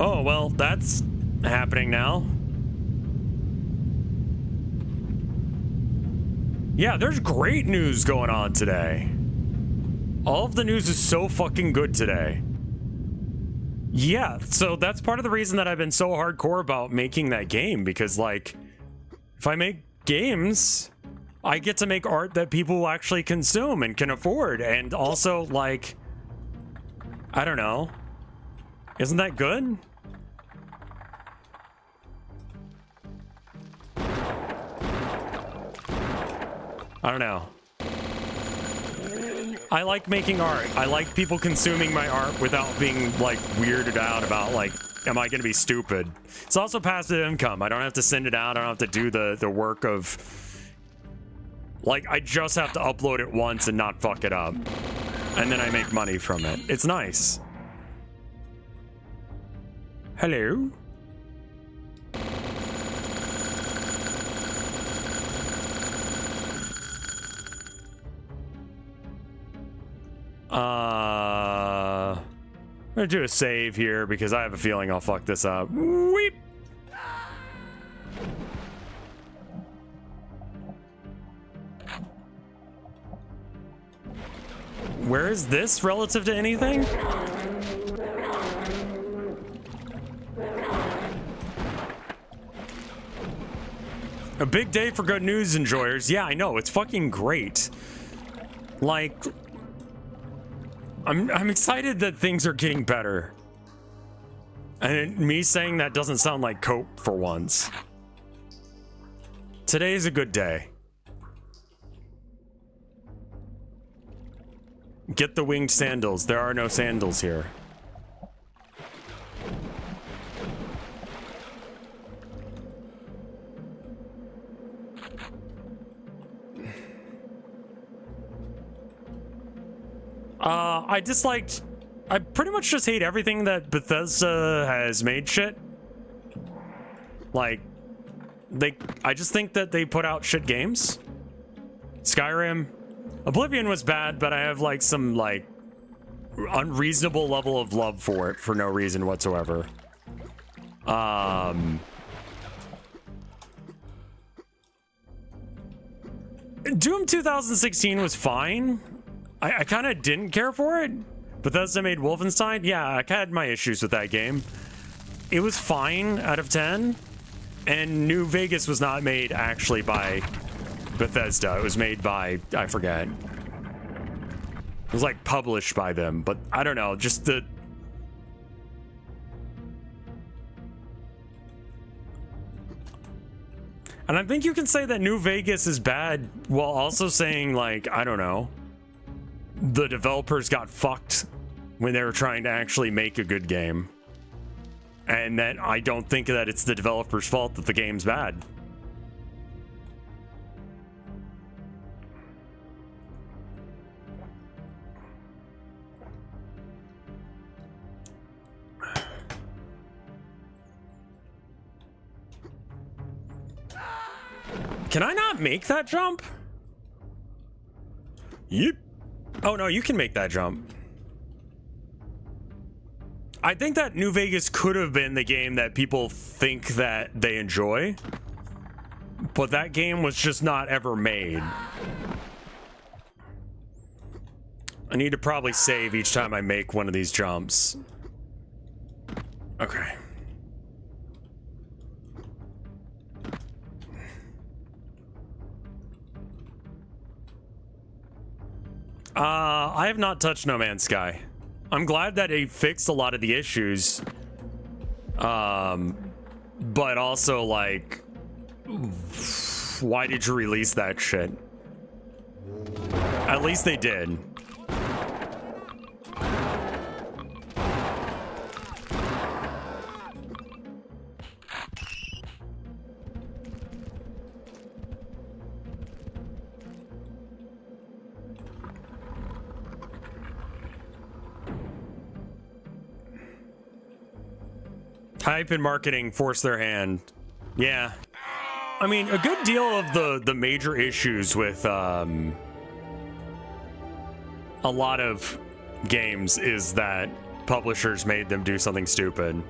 Oh, well, that's happening now. Yeah, there's great news going on today. All of the news is so fucking good today. Yeah, so that's part of the reason that I've been so hardcore about making that game, because, like, if I make games, I get to make art that people will actually consume and can afford, and also, like, I don't know. Isn't that good? I don't know. I like making art. I like people consuming my art without being, like, weirded out about, like, am I going to be stupid? It's also passive income. I don't have to send it out. I don't have to do the work of... Like, I just have to upload it once and not fuck it up. And then I make money from it. It's nice. Hello? I'm gonna do a save here because I have a feeling I'll fuck this up. Weep. Where is this relative to anything? A big day for good news enjoyers. Yeah, I know. It's fucking great. Like... I'm excited that things are getting better. And me saying that doesn't sound like cope for once. Today is a good day. Get the winged sandals. There are no sandals here. I pretty much just hate everything that Bethesda has made shit. Like, I just think that they put out shit games. Skyrim. Oblivion was bad, but I have, like, some, like, unreasonable level of love for it for no reason whatsoever. Doom 2016 was fine. I kind of didn't care for it. Bethesda made Wolfenstein. Yeah, I had my issues with that game. It was fine out of 10. And New Vegas was not made actually by Bethesda. It was made by, I forget. It was like published by them, but I don't know, just the... And I think you can say that New Vegas is bad while also saying, like, I don't know, the developers got fucked when they were trying to actually make a good game. And that I don't think that it's the developer's fault that the game's bad. Can I not make that jump? Yep. Oh no, you can make that jump. I think that New Vegas could have been the game that people think that they enjoy, but that game was just not ever made. I need to probably save each time I make one of these jumps. Okay. I have not touched No Man's Sky. I'm glad that it fixed a lot of the issues. But also, like, why did you release that shit? At least they did. Hype and marketing force their hand. Yeah. I mean, a good deal of the major issues with a lot of games is that publishers made them do something stupid.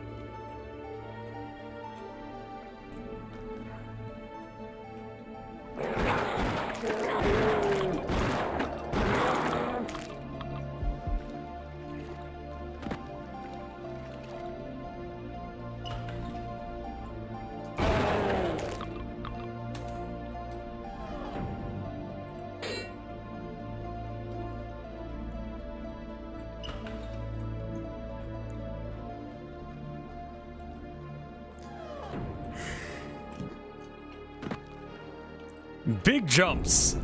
Big jumps.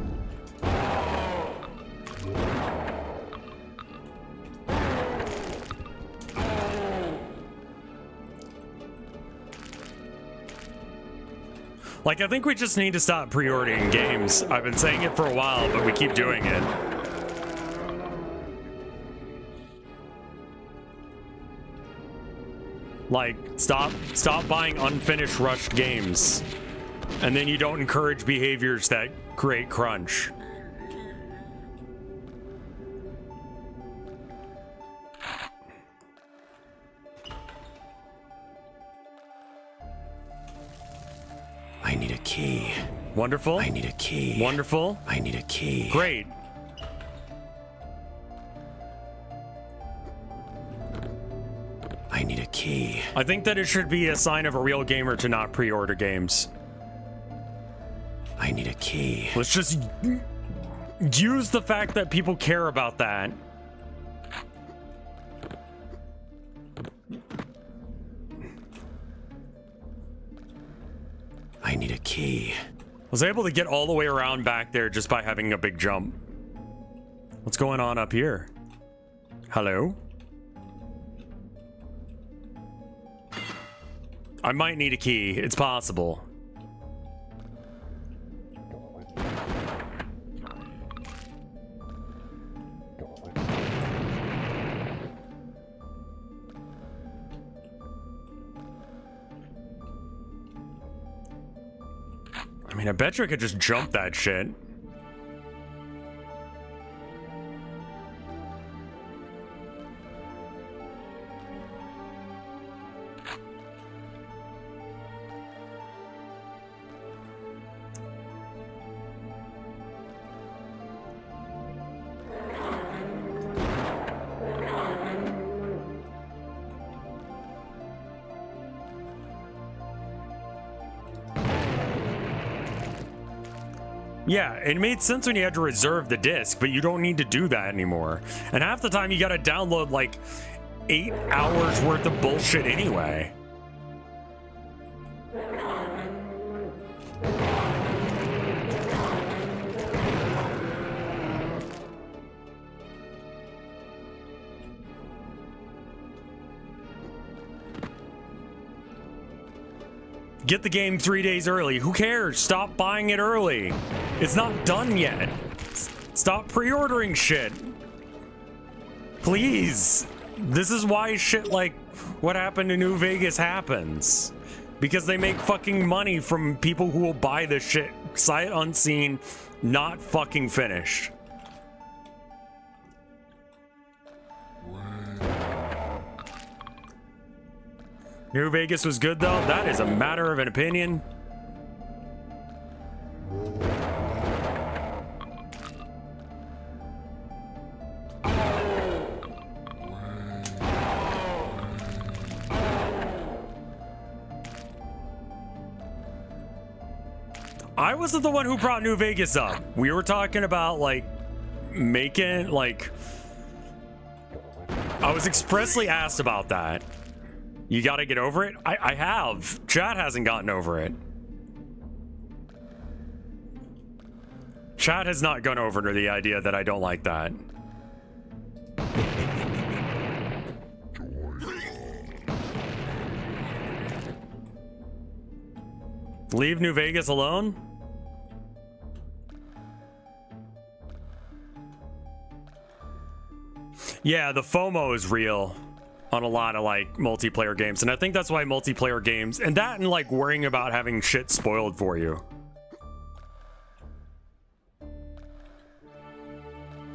Like, I think we just need to stop pre-ordering games. I've been saying it for a while, but we keep doing it. Like, stop buying unfinished rushed games. And then you don't encourage behaviors that create crunch. I need a key. Wonderful. I need a key. Wonderful. I need a key. Great. I need a key. I think that it should be a sign of a real gamer to not pre-order games. I need a key. Let's just use the fact that people care about that. I need a key. I was able to get all the way around back there just by having a big jump. What's going on up here? Hello? I might need a key. It's possible. I mean, I bet you I could just jump that shit. Yeah, it made sense when you had to reserve the disc, but you don't need to do that anymore. And half the time you gotta download like 8 hours worth of bullshit anyway. Get the game 3 days early. Who cares? Stop buying it early. It's not done yet. Stop pre-ordering shit. Please. This is why shit like what happened to New Vegas happens. Because they make fucking money from people who will buy this shit sight unseen, not fucking finished. New Vegas was good though. That is a matter of an opinion. I wasn't the one who brought New Vegas up. We were talking about like making like I was expressly asked about that. You gotta get over it? I have. Chat hasn't gotten over it. Chat has not gone over to the idea that I don't like that. Leave New Vegas alone? Yeah, the FOMO is real on a lot of like multiplayer games, and I think that's why multiplayer games and that and like worrying about having shit spoiled for you.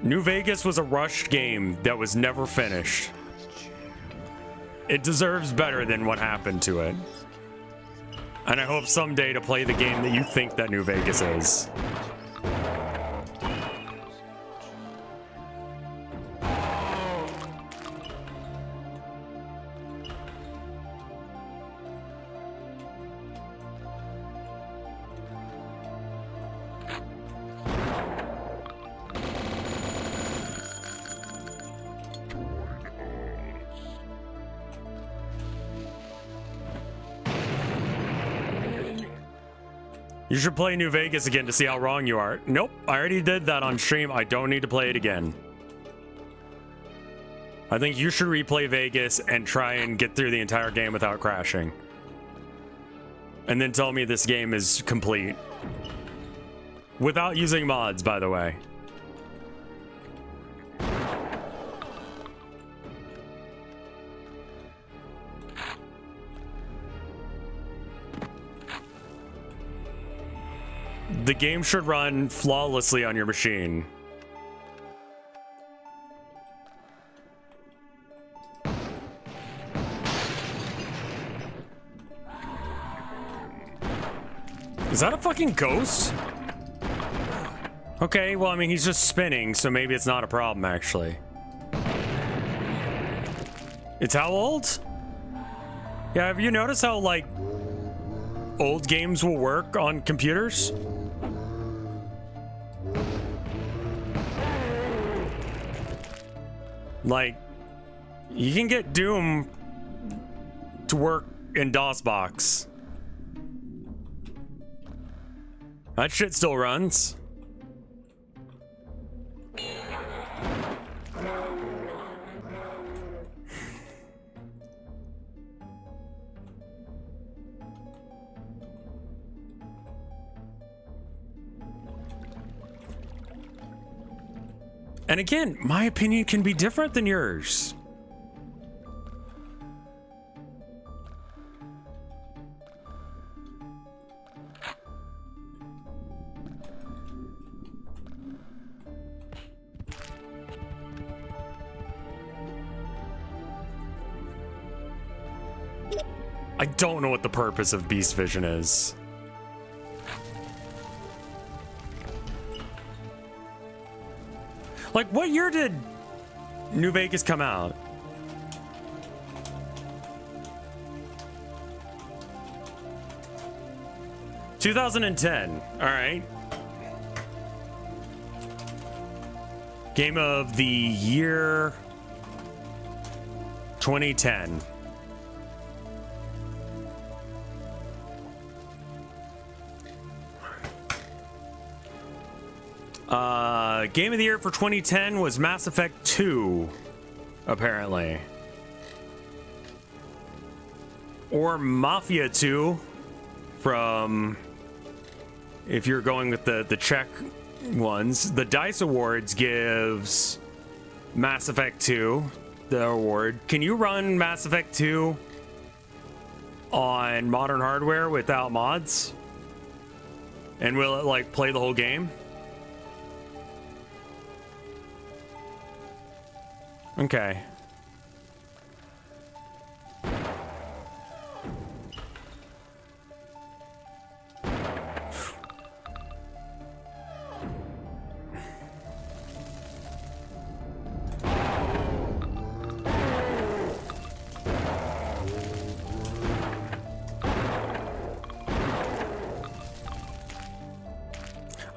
New Vegas was a rushed game that was never finished. It deserves better than what happened to it. And I hope someday to play the game that you think that New Vegas is. You should play New Vegas again to see how wrong you are. Nope, I already did that on stream. I don't need to play it again. I think you should replay Vegas and try and get through the entire game without crashing. And then tell me this game is complete. Without using mods, by the way. The game should run flawlessly on your machine. Is that a fucking ghost? Okay, well, I mean, he's just spinning, so maybe it's not a problem, actually. It's how old? Yeah, have you noticed how, like, old games will work on computers? Like, you can get Doom to work in DOSBox. That shit still runs. And again, my opinion can be different than yours. I don't know what the purpose of Beast Vision is. Like, what year did New Vegas come out? (2010). All right. Game of the year 2010. Game of the year for 2010 was Mass Effect 2, apparently. Or Mafia 2, from, if you're going with the Czech ones. The DICE Awards gives Mass Effect 2 the award. Can you run Mass Effect 2 on modern hardware without mods? And will it, like, play the whole game? Okay.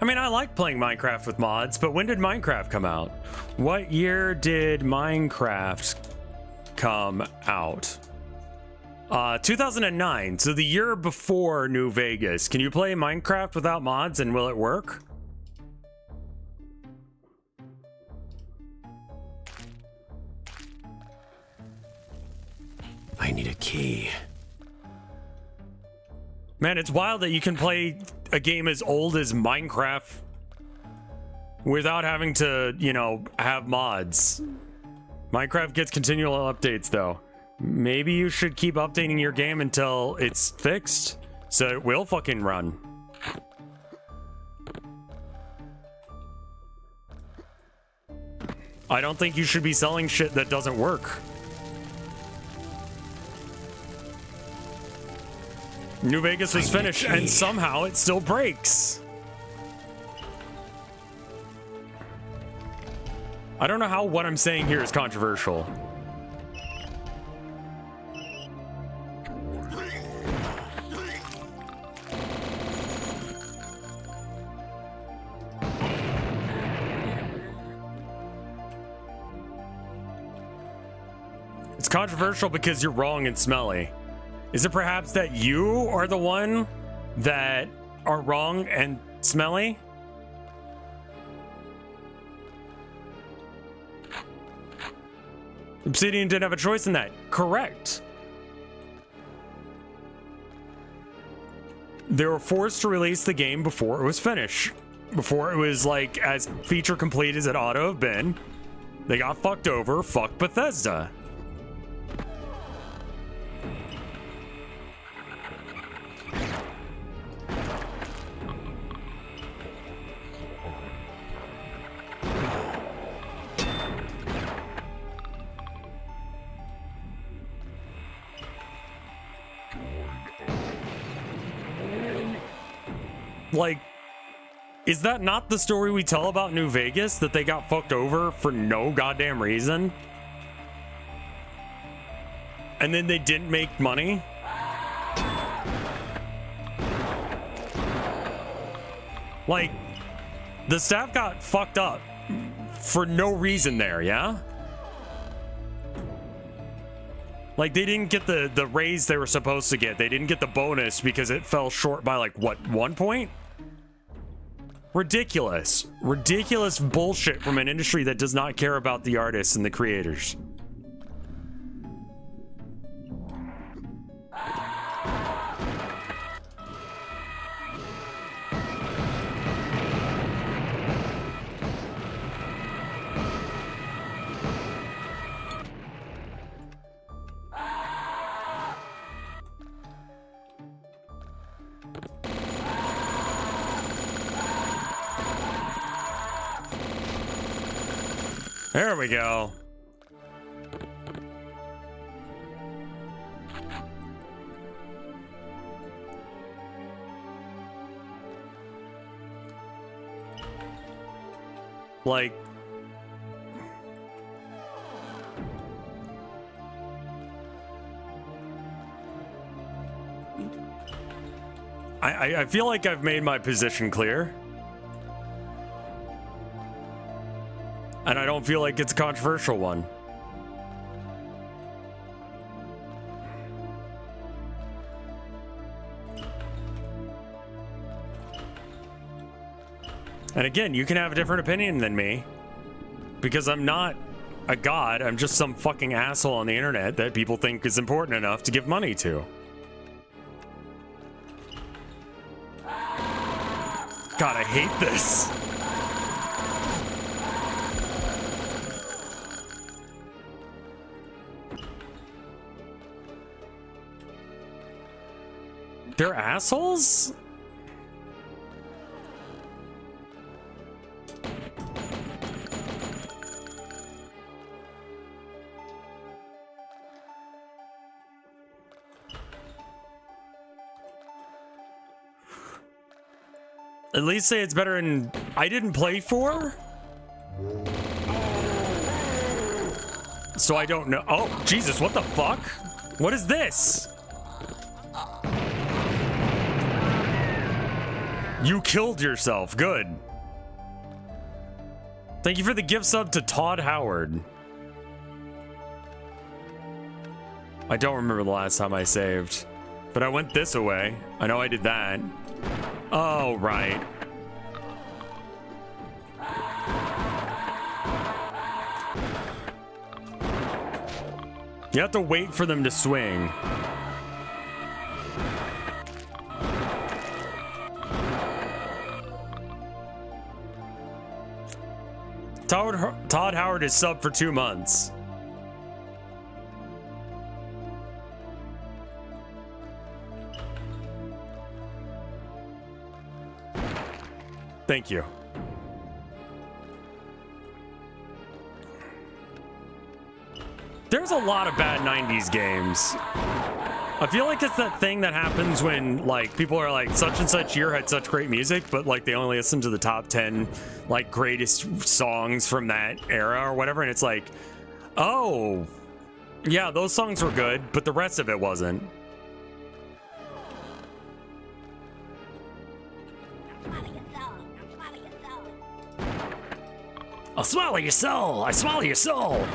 I mean, I like playing Minecraft with mods, but when did Minecraft come out? What year did Minecraft come out? 2009, so the year before New Vegas. Can you play Minecraft without mods, and will it work? I need a key. Man, it's wild that you can play a game as old as Minecraft without having to, you know, have mods. Minecraft gets continual updates, though. Maybe you should keep updating your game until it's fixed, so it will fucking run. I don't think you should be selling shit that doesn't work. New Vegas was finished, and somehow it still breaks. I don't know how what I'm saying here is controversial. It's controversial because you're wrong and smelly. Is it perhaps that you are the one that are wrong and smelly? Obsidian didn't have a choice in that. Correct. They were forced to release the game before it was finished. Before it was like as feature complete as it ought to have been. They got fucked over. Fuck Bethesda. Like, is that not the story we tell about New Vegas? That they got fucked over for no goddamn reason? And then they didn't make money? Like, the staff got fucked up for no reason there, yeah? Like, they didn't get the raise they were supposed to get. They didn't get the bonus because it fell short by, like, what, 1 point? Ridiculous. Ridiculous bullshit from an industry that does not care about the artists and the creators. There we go. Like, I feel like I've made my position clear. And I don't feel like it's a controversial one. And again, you can have a different opinion than me. Because I'm not a god, I'm just some fucking asshole on the internet that people think is important enough to give money to. God, I hate this. They're assholes? At least say it's better than I didn't play 4? So I don't know. Oh, Jesus, what the fuck? What is this? You killed yourself. Good. Thank you for the gift sub to Todd Howard. I don't remember the last time I saved, but I went this away. I know I did that. Oh, right. You have to wait for them to swing. Todd Howard is sub for 2 months. Thank you. There's a lot of bad 90s games. I feel like it's that thing that happens when, like, people are like, such and such year had such great music, but, like, they only listen to the top 10, like, greatest songs from that era or whatever, and it's like, oh, yeah, those songs were good, but the rest of it wasn't. I'll swallow your soul! I swallow your soul!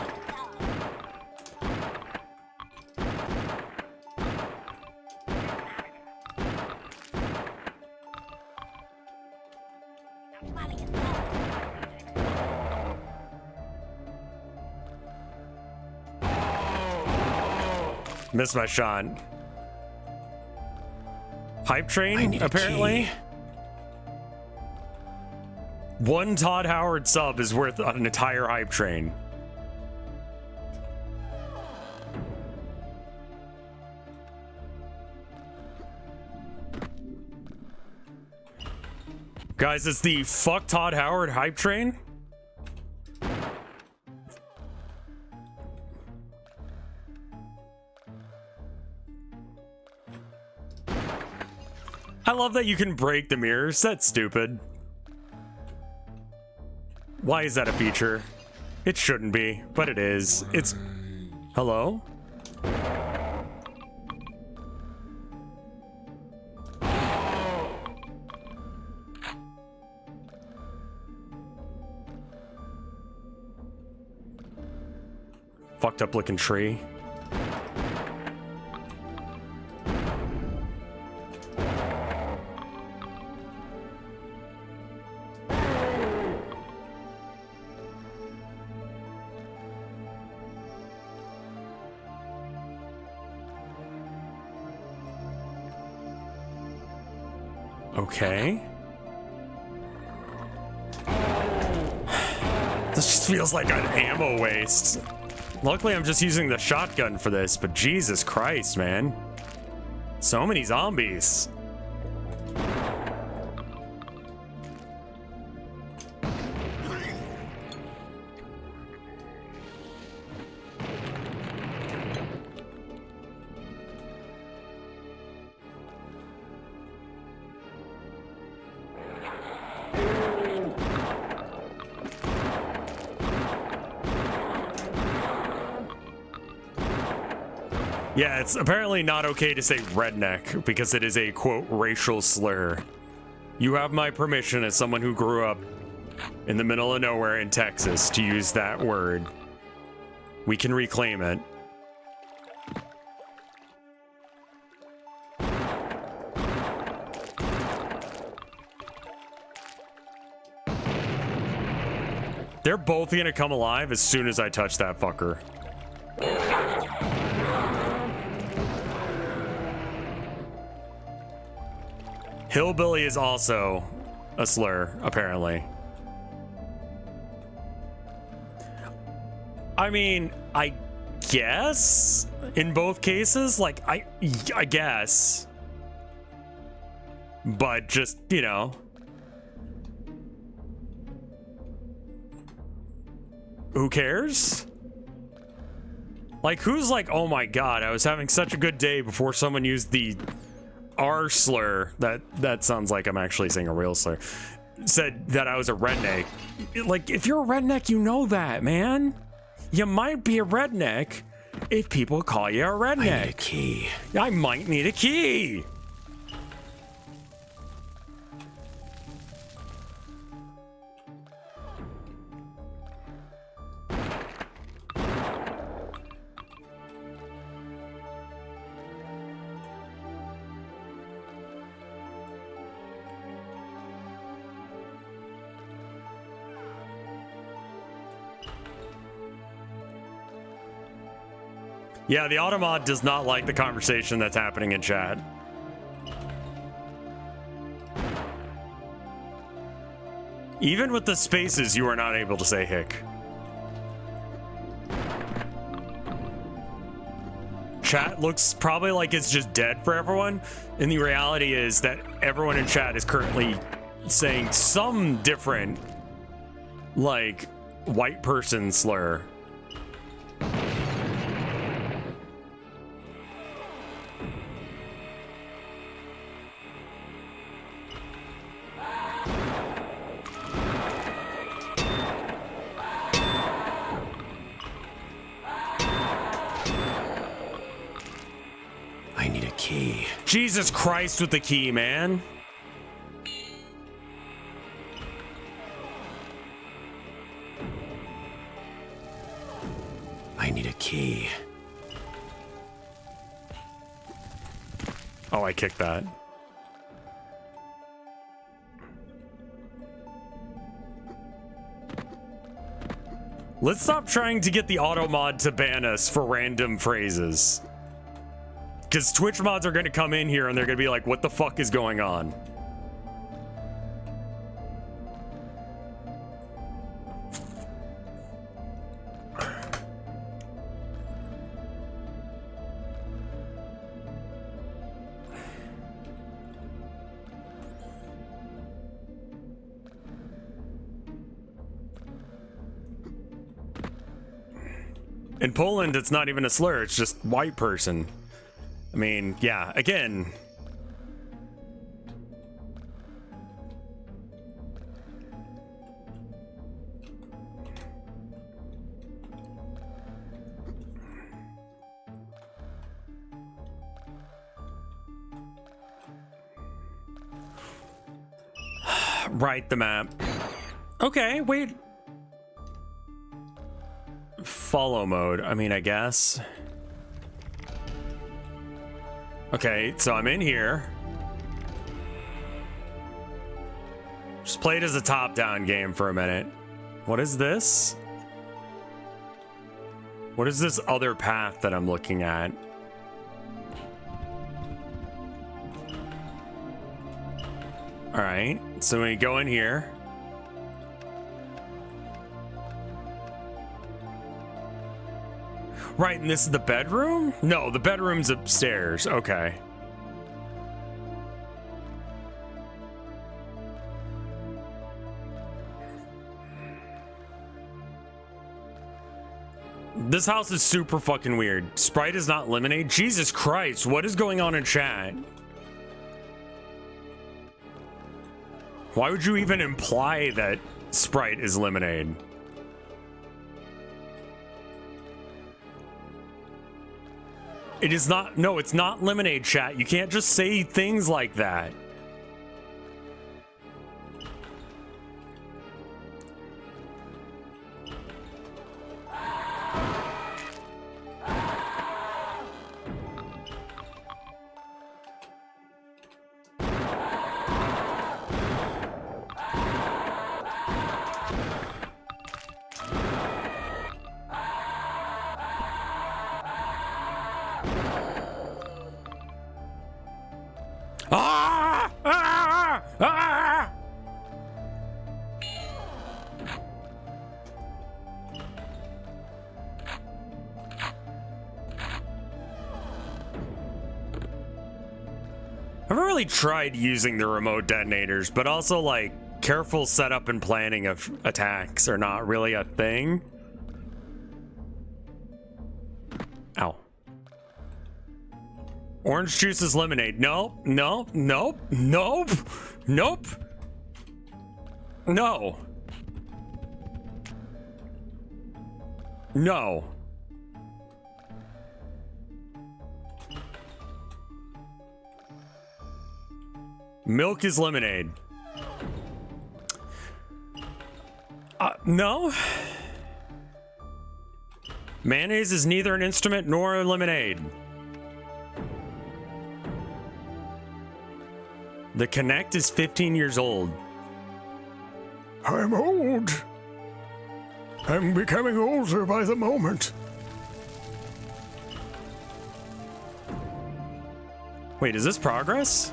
Missed my shot. Hype train, apparently. One Todd Howard sub is worth an entire hype train. Guys, it's the fuck Todd Howard hype train. I love that you can break the mirrors. That's stupid. Why is that a feature? It shouldn't be, but it is. It's... Hello? Fucked up looking tree. Okay. This just feels like an ammo waste. Luckily, I'm just using the shotgun for this, but Jesus Christ, man. So many zombies. Yeah, it's apparently not okay to say redneck because it is a, quote, racial slur. You have my permission as someone who grew up in the middle of nowhere in Texas to use that word. We can reclaim it. They're both gonna come alive as soon as I touch that fucker. Hillbilly is also a slur, apparently. I mean, I guess in both cases, like, I guess. But just, you know. Who cares? Like, who's like, oh my god, I was having such a good day before someone used the R slur, that sounds like I'm actually saying a real slur, said that I was a redneck. Like, if you're a redneck, you know that, man. You might be a redneck if people call you a redneck. I need a key. I might need a key. Yeah, the Automod does not like the conversation that's happening in chat. Even with the spaces, you are not able to say hick. Chat looks probably like it's just dead for everyone, and the reality is that everyone in chat is currently saying some different, like, white person slur. Jesus Christ with the key, man. I need a key. Oh, I kicked that. Let's stop trying to get the auto mod to ban us for random phrases. Because Twitch mods are going to come in here and they're going to be like, what the fuck is going on? In Poland, it's not even a slur, it's just white person. I mean, yeah, again. Right, the map. Okay, wait. Follow mode, I mean, I guess. Okay, so I'm in here. Just play it as a top-down game for a minute. What is this? What is this other path that I'm looking at? All right, so we go in here. Right, and this is the bedroom? No, the bedroom's upstairs. Okay. This house is super fucking weird. Sprite is not lemonade. Jesus Christ, what is going on in chat? Why would you even imply that Sprite is lemonade? It is not. No, it's not lemonade, chat. You can't just say things like that. Tried using the remote detonators, but also like careful setup and planning of attacks are not really a thing. Ow. Orange juice is lemonade. No, no, nope, nope, nope. No. No. Milk is lemonade. No. Mayonnaise is neither an instrument nor a lemonade. The Kinect is 15 years old. I'm old. I'm becoming older by the moment. Wait, is this progress?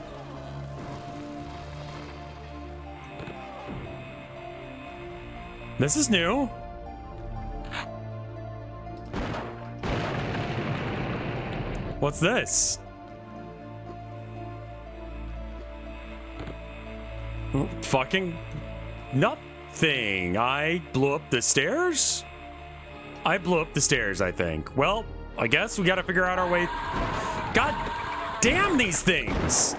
This is new. What's this? Fucking nothing. I blew up the stairs? I blew up the stairs, I think. Well, I guess we gotta figure out our way. God damn these things!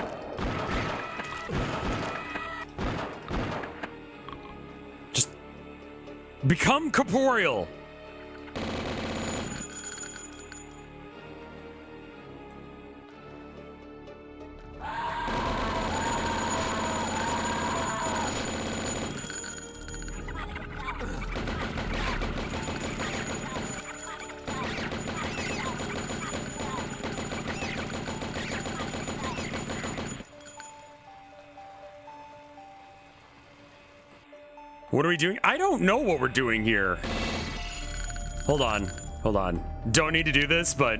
Become corporeal. What are we doing? I don't know what we're doing here. Hold on. Hold on. Don't need to do this, but...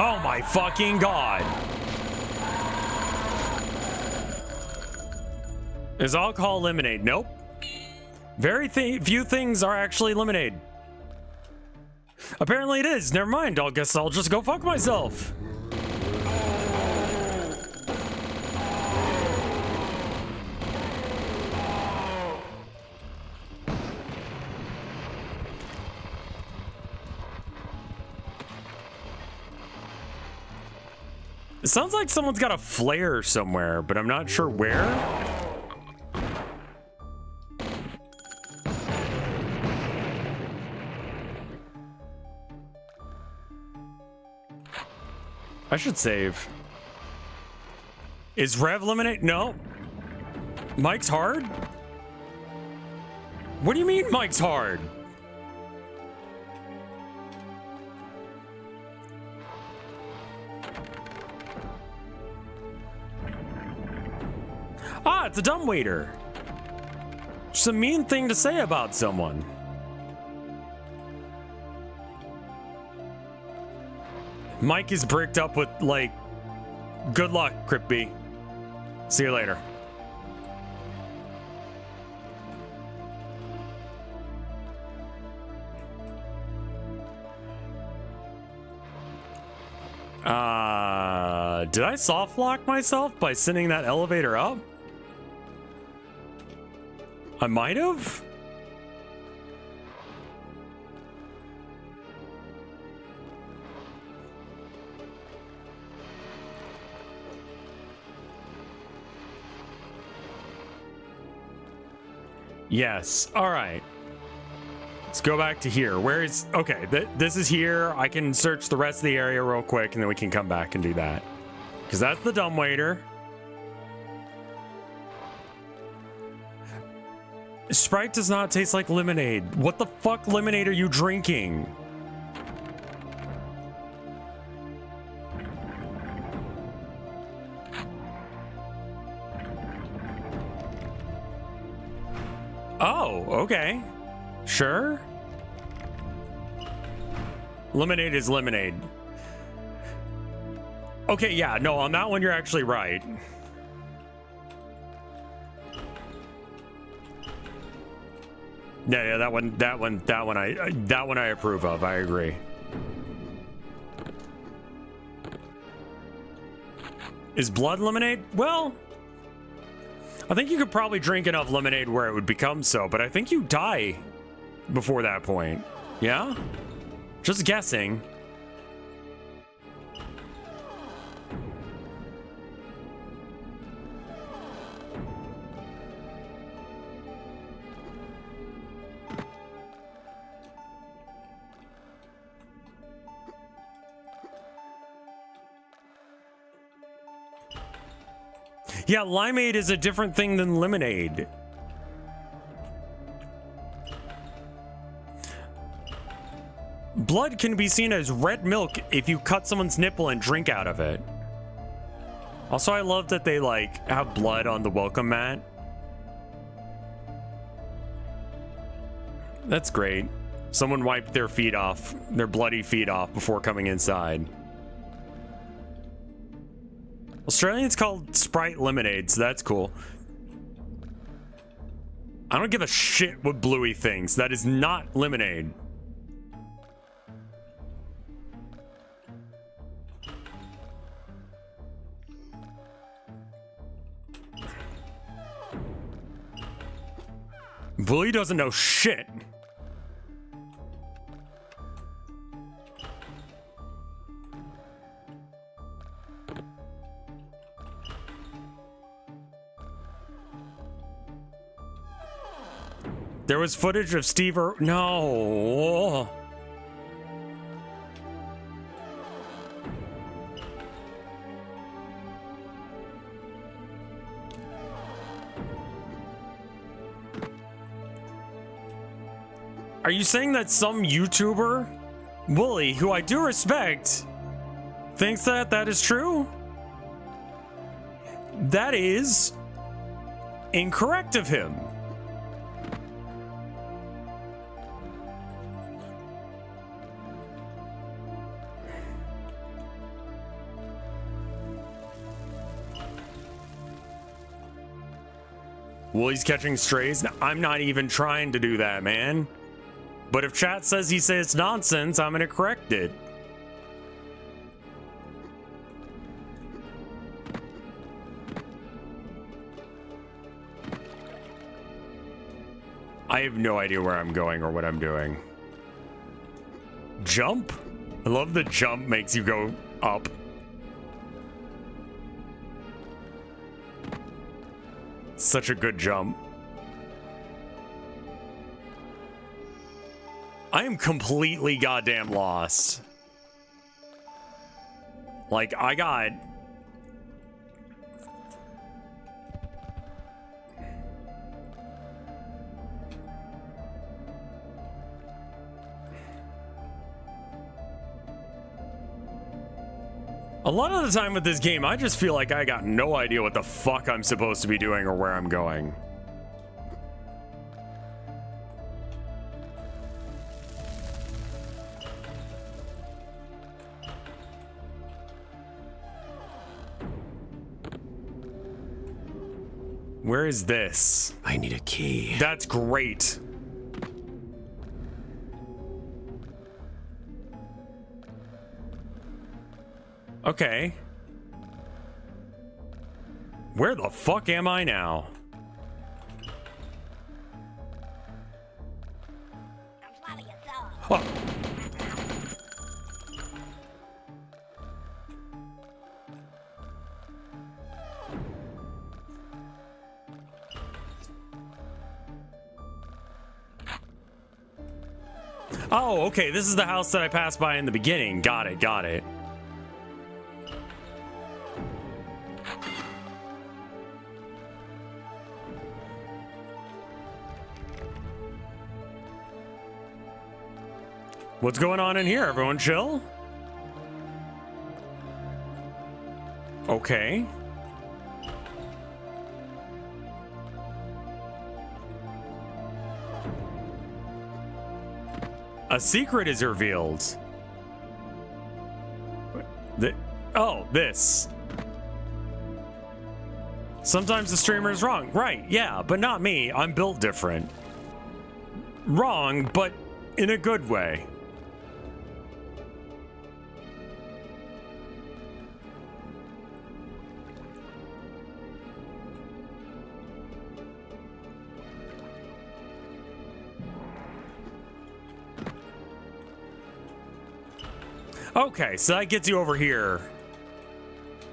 Oh my fucking god. Is alcohol lemonade? Nope. Very few things are actually lemonade. Apparently it is. Never mind. I guess I'll just go fuck myself. It sounds like someone's got a flare somewhere, but I'm not sure where. I should save. Is Rev eliminate? No. Mike's hard? What do you mean Mike's hard? Ah, it's a dumbwaiter. Just a mean thing to say about someone. Mike is bricked up with, like, good luck, Crypt-B. See you later. Did I soft lock myself by sending that elevator up? I might have? Yes. All right. Let's go back to here. Where is... Okay, this is here. I can search the rest of the area real quick, and then we can come back and do that. Because that's the dumbwaiter. Sprite does not taste like lemonade. What the fuck lemonade are you drinking? Oh, okay. Sure. Lemonade is lemonade. Okay, yeah, no, on that one you're actually right. Yeah, that one I approve of. I agree. Is blood lemonade? Well, I think you could probably drink enough lemonade where it would become so, but I think you die before that point. Yeah? Just guessing. Yeah, limeade is a different thing than lemonade. Blood can be seen as red milk if you cut someone's nipple and drink out of it. Also, I love that they, like, have blood on the welcome mat. That's great. Someone wiped their feet off, their bloody feet off before coming inside. Australians called Sprite lemonade, so that's cool. I don't give a shit what Bluey thinks. That is not lemonade. Bluey doesn't know shit. There was footage of Steve No. Are you saying that some YouTuber, Wooly, who I do respect, thinks that that is true? That is incorrect of him. Woolie's catching strays. I'm not even trying to do that, man. But if chat says he says nonsense, I'm gonna correct it. I have no idea where I'm going or what I'm doing. Jump? I love the jump makes you go up. Such a good jump. I am completely goddamn lost. Like, I got... A lot of the time with this game, I just feel like I got no idea what the fuck I'm supposed to be doing or where I'm going. Where is this? I need a key. That's great. Okay. Where the fuck am I now? Oh. Oh, okay. This is the house that I passed by in the beginning. Got it, got it. What's going on in here? Everyone chill? Okay. A secret is revealed. Oh, this. Sometimes the streamer is wrong. Right, yeah, but not me. I'm built different. Wrong, but in a good way. Okay, so that gets you over here,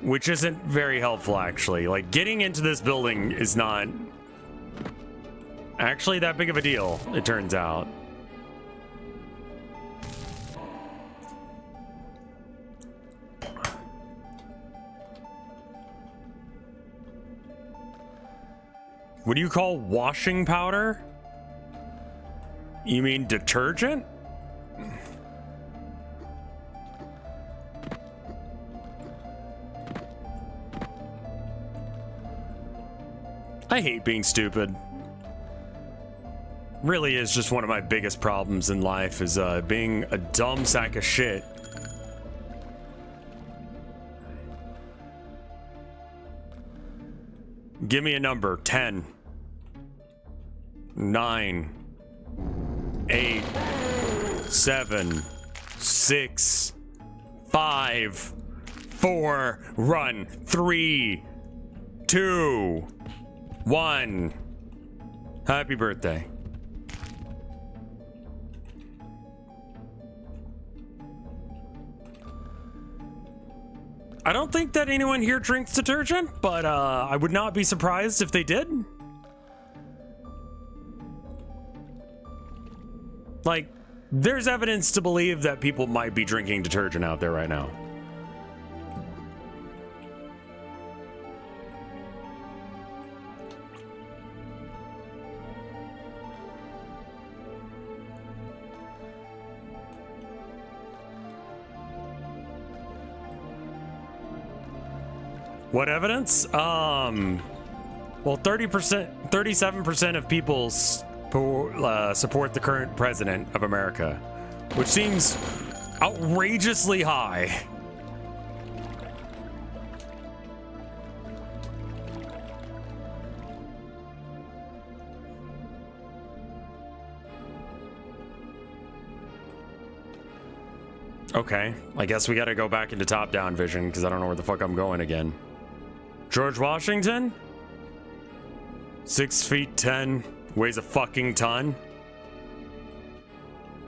which isn't very helpful, actually. Like, getting into this building is not actually that big of a deal, it turns out. What do you call washing powder? You mean detergent? I hate being stupid. Really is just one of my biggest problems in life, is being a dumb sack of shit. Give me a number. 10, 9, 8, 7, 6, 5, 4, run, 3, 2, 1. Happy birthday. I don't think that anyone here drinks detergent, but I would not be surprised if they did. Like, there's evidence to believe that people might be drinking detergent out there right now. What evidence? Well, 37% of people support the current president of America, which seems outrageously high. Okay, I guess we gotta go back into top-down vision because I don't know where the fuck I'm going again. George Washington? 6 feet 10, weighs a fucking ton.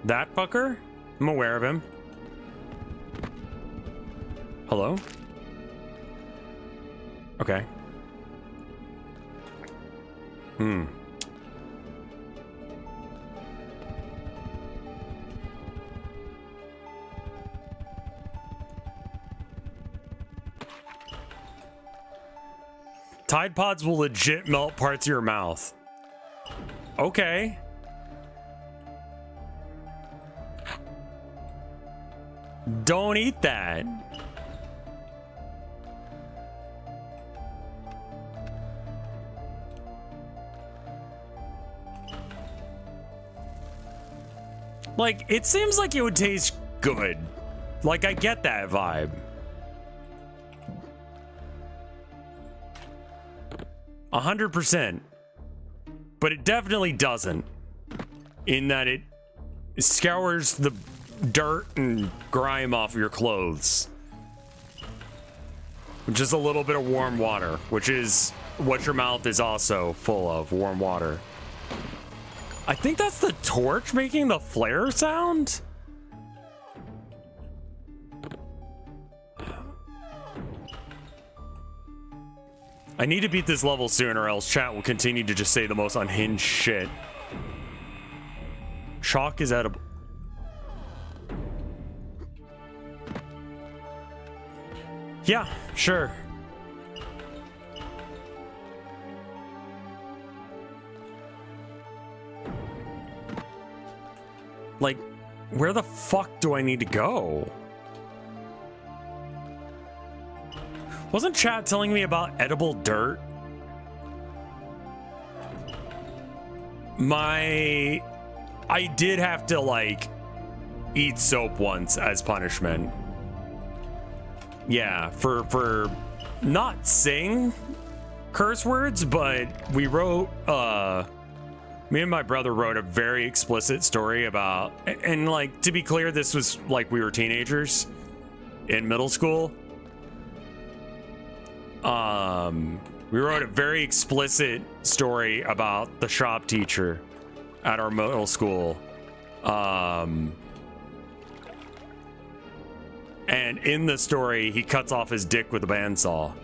That fucker? I'm aware of him. Hello? Okay. Tide Pods will legit melt parts of your mouth. Okay. Don't eat that. Like, it seems like it would taste good. Like, I get that vibe. 100%. But it definitely doesn't. In that it scours the dirt and grime off of your clothes. Just a little bit of warm water, which is what your mouth is also full of, warm water. I think that's the torch making the flare sound? I need to beat this level soon or else chat will continue to just say the most unhinged shit. Chalk is edible. Yeah, sure. Like, where the fuck do I need to go? Wasn't chat telling me about edible dirt? I did have to, like, eat soap once as punishment. Yeah, for not saying curse words, but we wrote, me and my brother wrote a very explicit story about, and like, to be clear, this was like we were teenagers in middle school. We wrote a very explicit story about the shop teacher at our middle school. And in the story, he cuts off his dick with a bandsaw.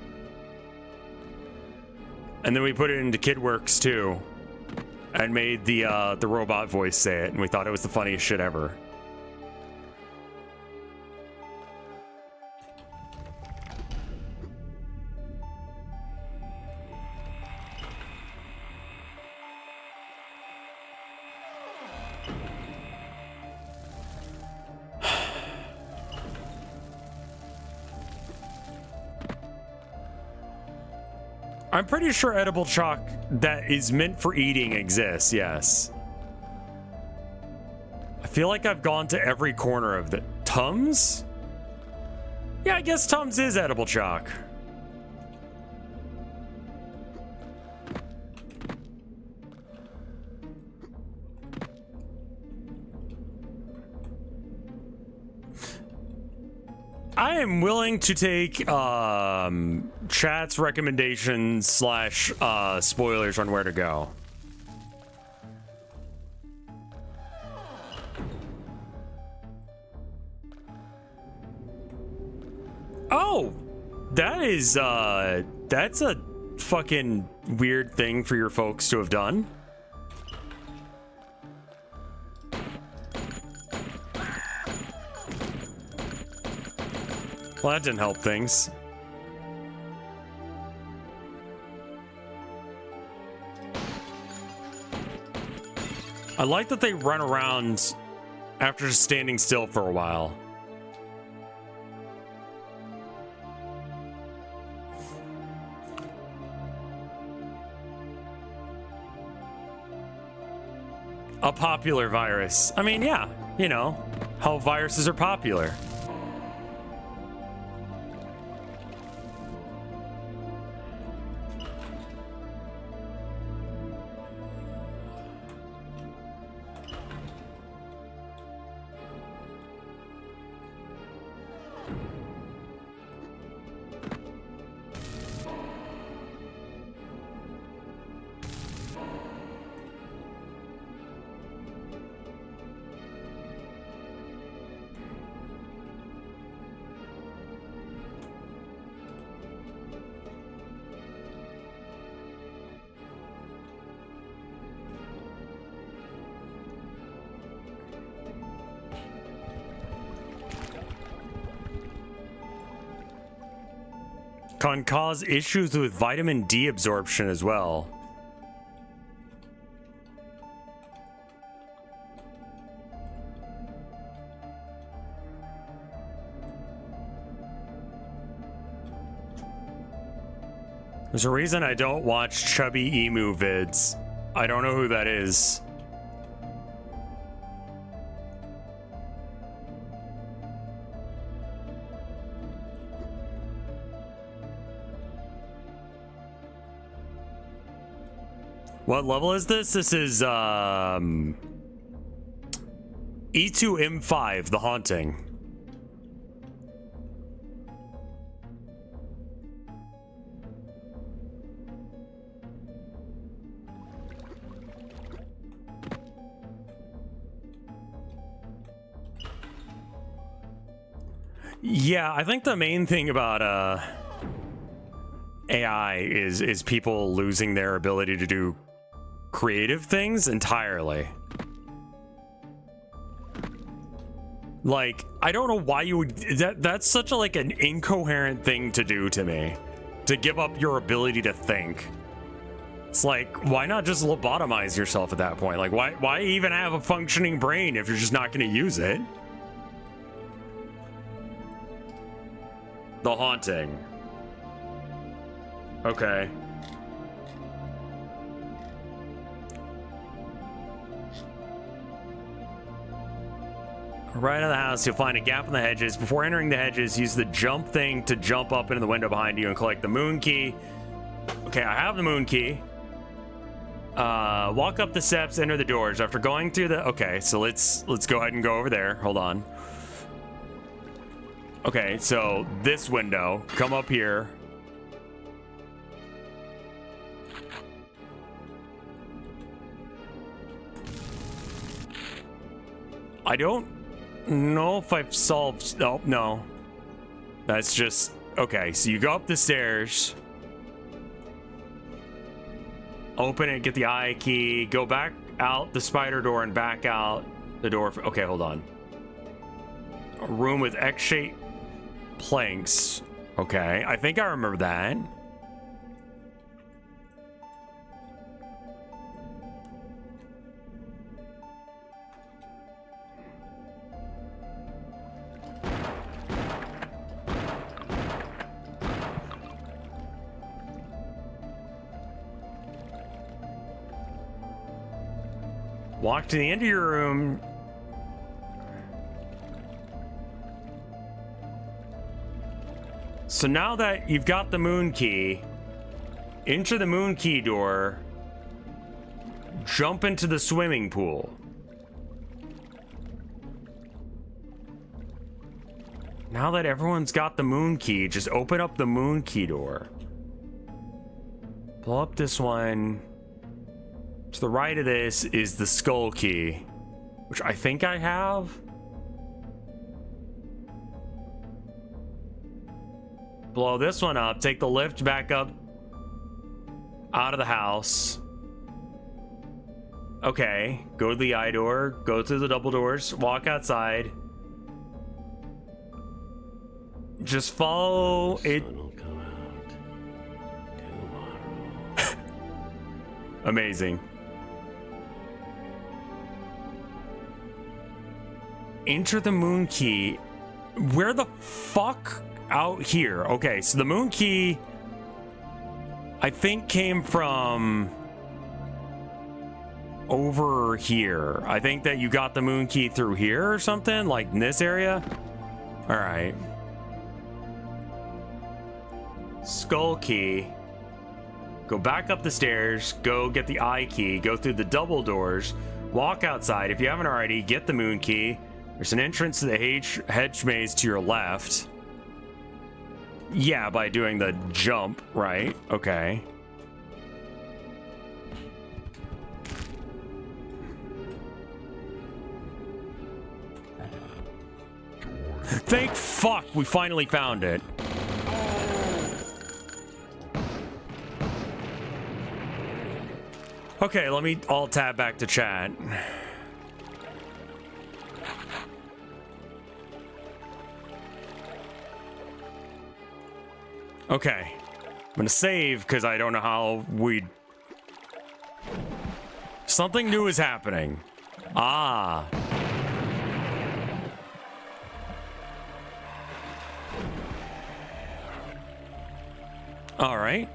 And then we put it into KidWorks too, and made the robot voice say it, and we thought it was the funniest shit ever. I'm pretty sure edible chalk that is meant for eating exists, yes. I feel like I've gone to every corner of the... Tums? Yeah, I guess Tums is edible chalk. I am willing to take chat's recommendations / spoilers on where to go. Oh, that is that's a fucking weird thing for your folks to have done. Well, that didn't help things. I like that they run around after just standing still for a while. A popular virus. I mean, yeah, you know, how viruses are popular. can cause issues with vitamin D absorption as well. There's a reason I don't watch chubby emu vids. I don't know who that is. What level is this? This is E2M5, The Haunting. Yeah, I think the main thing about AI is people losing their ability to do creative things entirely. Like, I don't know why you would that's such a like an incoherent thing to do to me, to give up your ability to think. It's like, why not just lobotomize yourself at that point? Like, why even have a functioning brain if you're just not going to use it? The Haunting. Okay. Right in the house, you'll find a gap in the hedges. Before entering the hedges, use the jump thing to jump up into the window behind you and collect the moon key. Okay, I have the moon key. Walk up the steps, enter the doors. After going through the... Okay, so let's go ahead and go over there. Hold on. Okay, so this window, come up here. I don't know if I've solved... Oh, no. That's just... Okay, so you go up the stairs. Open it, get the eye key. Go back out the spider door and back out the door. Okay, hold on. A room with X-shaped planks. Okay, I think I remember that. Walk to the end of your room. So now that you've got the moon key, enter the moon key door, jump into the swimming pool. Now that everyone's got the moon key, just open up the moon key door. Blow up this one. To the right of this is the skull key, which I think I have. Blow this one up, take the lift back up out of the house. Okay, go to the eye door, go through the double doors, walk outside. Just follow it. Sun will come out tomorrow. Amazing. Enter the moon key. Where the fuck? Out here. Okay, so the moon key I think came from over here. I think that you got the moon key through here or something, like in this area. All right. Skull key. Go back up the stairs, go get the eye key, go through the double doors, walk outside. If you haven't already, get the moon key. There's an entrance to the hedge maze to your left. Yeah, by doing the jump, right? Okay. Thank fuck, we finally found it. Okay, let me alt tab back to chat. Okay. I'm gonna save because I don't know how we... Something new is happening. Ah. All right.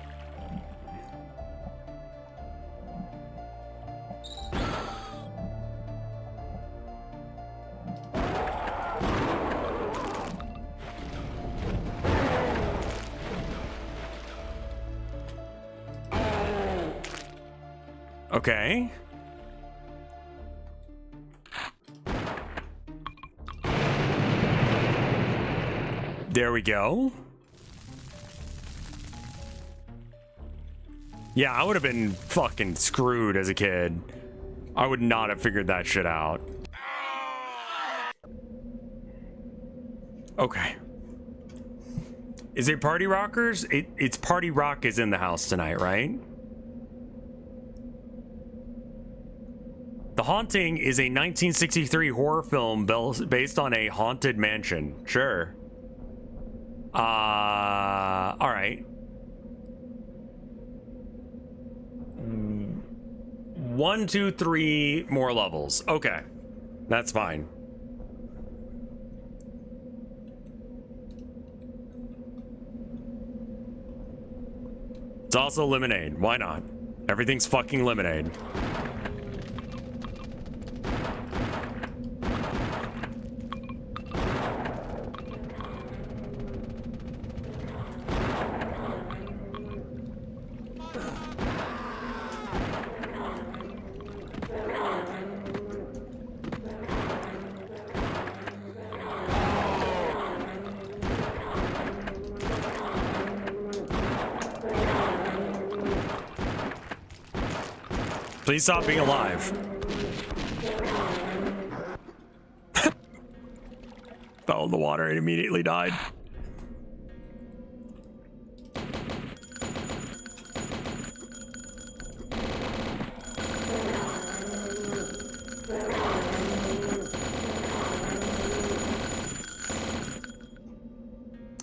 Okay. There we go. Yeah, I would have been fucking screwed as a kid. I would not have figured that shit out. Okay. Is it Party Rockers? It's Party Rock is in the house tonight, right? The Haunting is a 1963 horror film based on a haunted mansion. Sure. All right. 1, 2, 3 more levels. Okay. That's fine. It's also lemonade. Why not? Everything's fucking lemonade. Please stop being alive. Fell in the water and immediately died.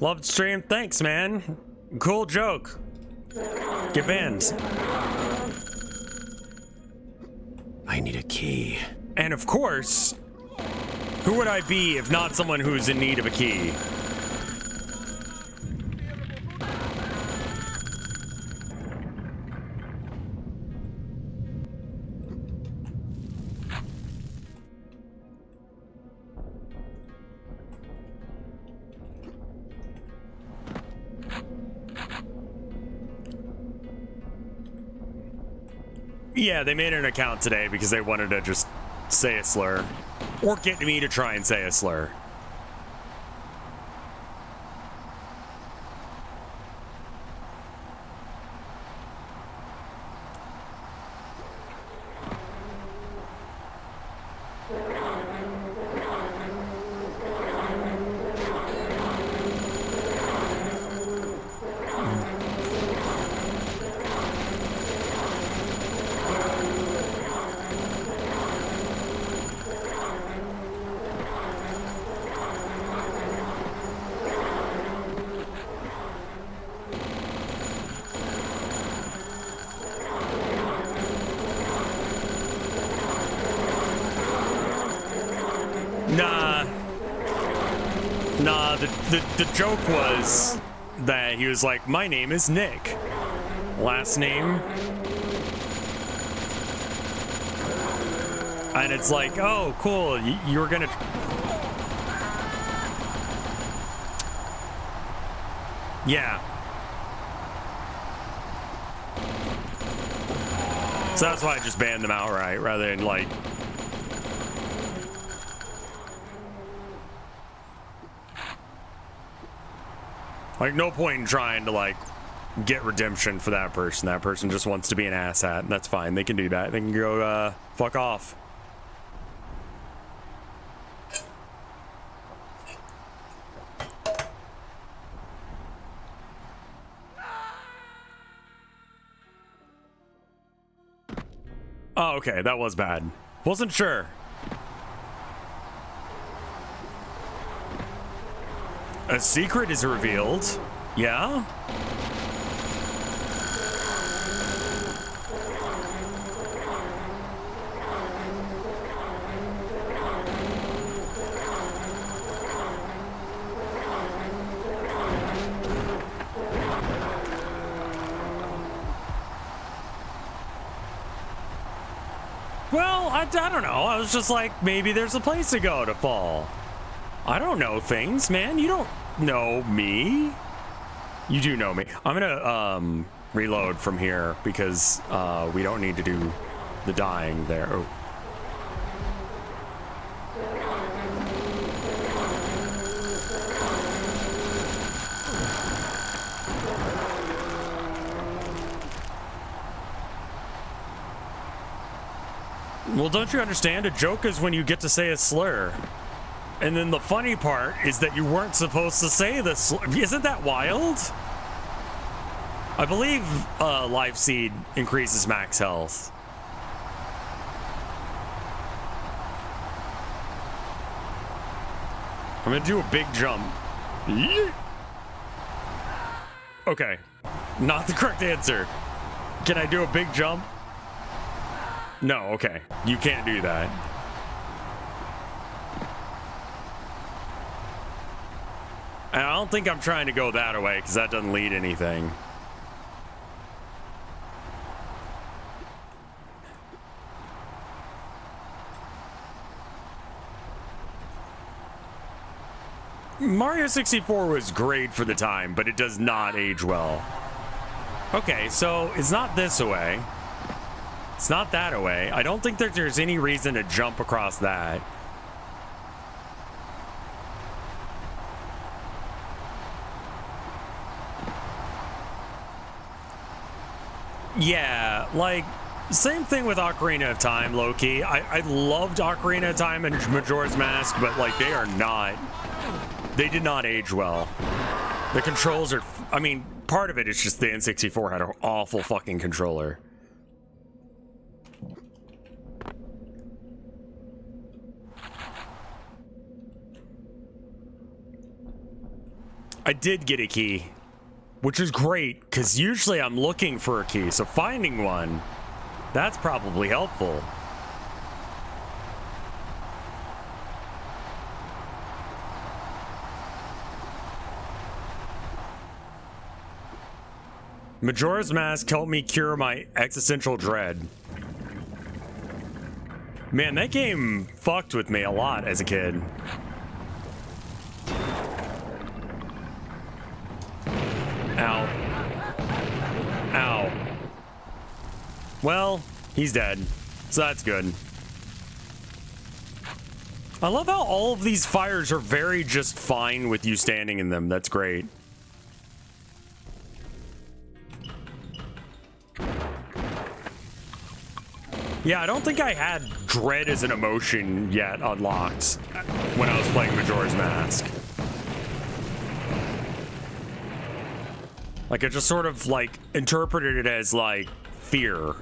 Loved stream. Thanks, man. Cool joke. Get banned. I need a key. And of course, who would I be if not someone who's in need of a key? Yeah, they made an account today because they wanted to just say a slur. Or get me to try and say a slur. The joke was that he was like, my name is Nick. Last name. And it's like, oh, cool. You were gonna... Yeah. So that's why I just banned them outright rather than like... Like, no point in trying to, like, get redemption for that person. That person just wants to be an asshat, and that's fine. They can do that. They can go, fuck off. Oh, okay. That was bad. Wasn't sure. A secret is revealed. Yeah? Well, I don't know. I was just like, maybe there's a place to go to fall. I don't know things, man. You don't know me. You do know me. I'm gonna reload from here because we don't need to do the dying there. Oh. Well, don't you understand? A joke is when you get to say a slur. And then the funny part is that you weren't supposed to say the slur. Isn't that wild? I believe Life Seed increases max health. I'm gonna do a big jump. Yeet. Okay, not the correct answer. Can I do a big jump? No, okay. You can't do that. And I don't think I'm trying to go that way because that doesn't lead anything. Mario 64 was great for the time, but it does not age well. Okay, so it's not this way. It's not that away. I don't think that there's any reason to jump across that. Yeah, like, same thing with Ocarina of Time, low-key. I loved Ocarina of Time and Majora's Mask, but, like, they are not... They did not age well. The controls are... I mean, part of it is just the N64 had an awful fucking controller. I did get a key, which is great, because usually I'm looking for a key, so finding one, that's probably helpful. Majora's Mask helped me cure my existential dread. Man, that game fucked with me a lot as a kid. Ow. Ow. Well, he's dead, so that's good. I love how all of these fires are very just fine with you standing in them. That's great. Yeah, I don't think I had dread as an emotion yet unlocked when I was playing Majora's Mask. Like, I just sort of, like, interpreted it as, like, fear.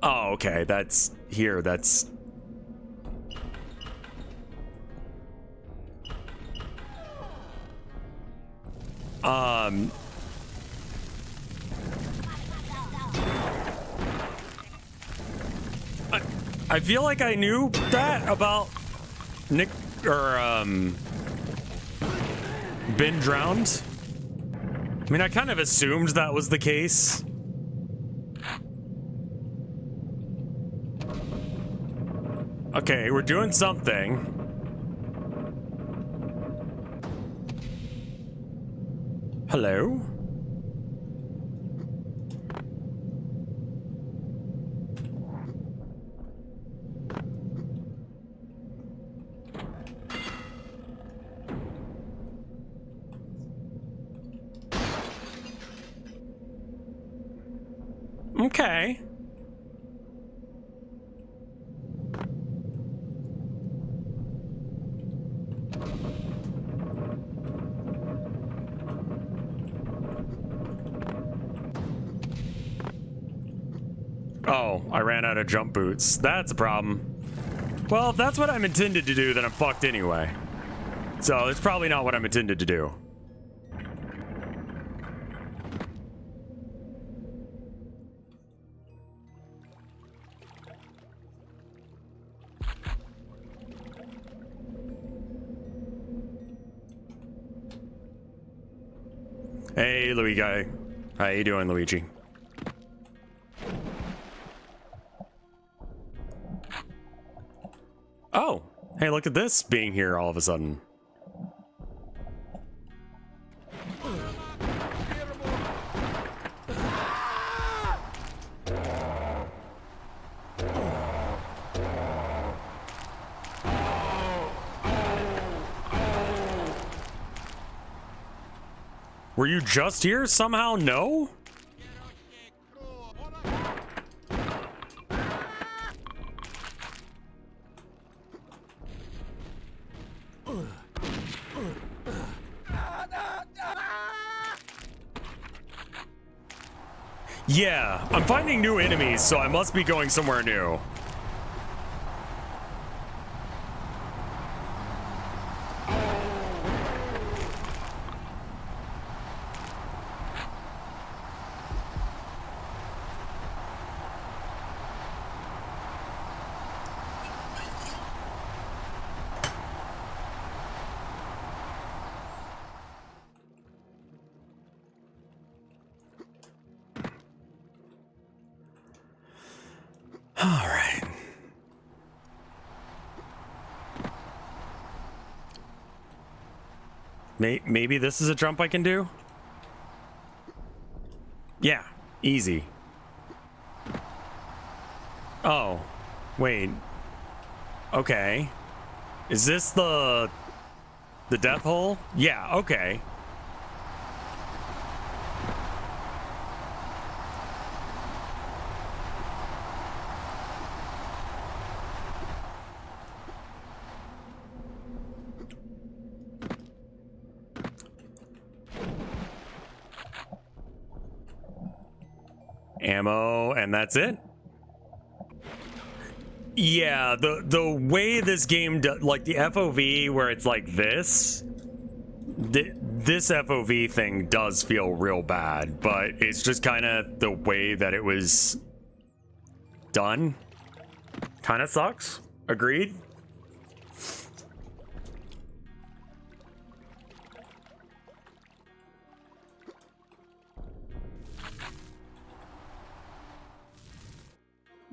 Oh, okay, that's here, that's... I feel like I knew that about Nick, or, Ben drowned. I mean, I kind of assumed that was the case. Okay, we're doing something. Hello? Okay. Oh, I ran out of jump boots. That's a problem. Well, if that's what I'm intended to do, then I'm fucked anyway. So it's probably not what I'm intended to do. Hey, Luigi guy. How you doing, Luigi? Oh, hey, look at this being here all of a sudden. Were you just here somehow? No? Yeah, I'm finding new enemies, so I must be going somewhere new. All right. Maybe this is a jump I can do? Yeah, easy. Oh, wait. Okay. Is this the death hole? Yeah, okay. Ammo, and that's it. Yeah, the way this game like the FOV where it's like this FOV thing does feel real bad, but it's just kind of the way that it was done. Kind of sucks. Agreed.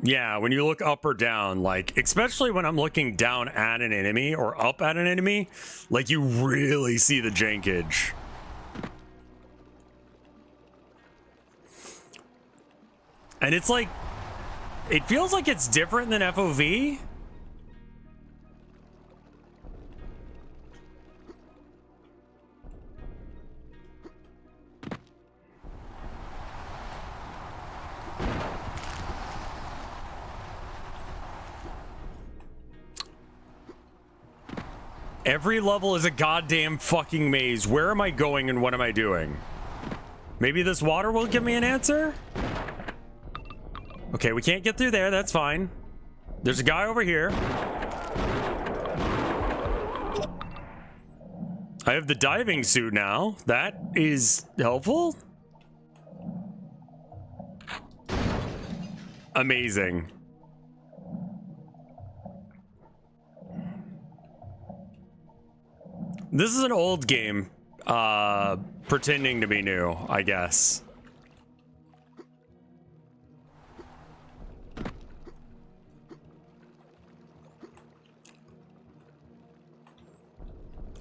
Yeah, when you look up or down, like, especially when I'm looking down at an enemy or up at an enemy, like, you really see the jankage. And it's like, it feels like it's different than FOV. Every level is a goddamn fucking maze. Where am I going and what am I doing? Maybe this water will give me an answer? Okay, we can't get through there. That's fine. There's a guy over here. I have the diving suit now. That is helpful. Amazing. This is an old game, pretending to be new, I guess.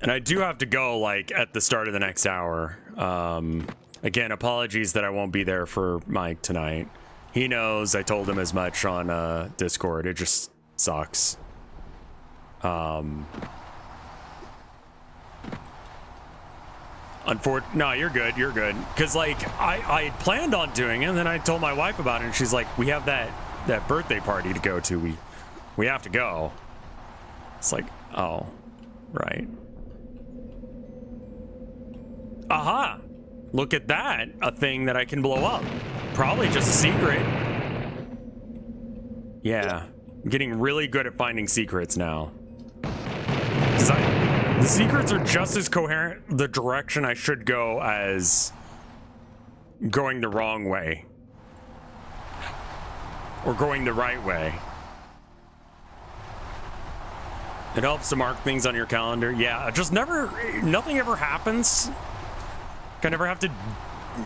And I do have to go, like, at the start of the next hour. Again, apologies that I won't be there for Mike tonight. He knows, I told him as much on Discord. It just sucks. No, you're good. You're good. Because, like, I had planned on doing it, and then I told my wife about it, and she's like, we have that birthday party to go to. We have to go. It's like, oh, right. Aha! Look at that. A thing that I can blow up. Probably just a secret. Yeah. I'm getting really good at finding secrets now. The secrets are just as coherent the direction I should go as going the wrong way. Or going the right way. It helps to mark things on your calendar. Yeah, just nothing ever happens. I never have to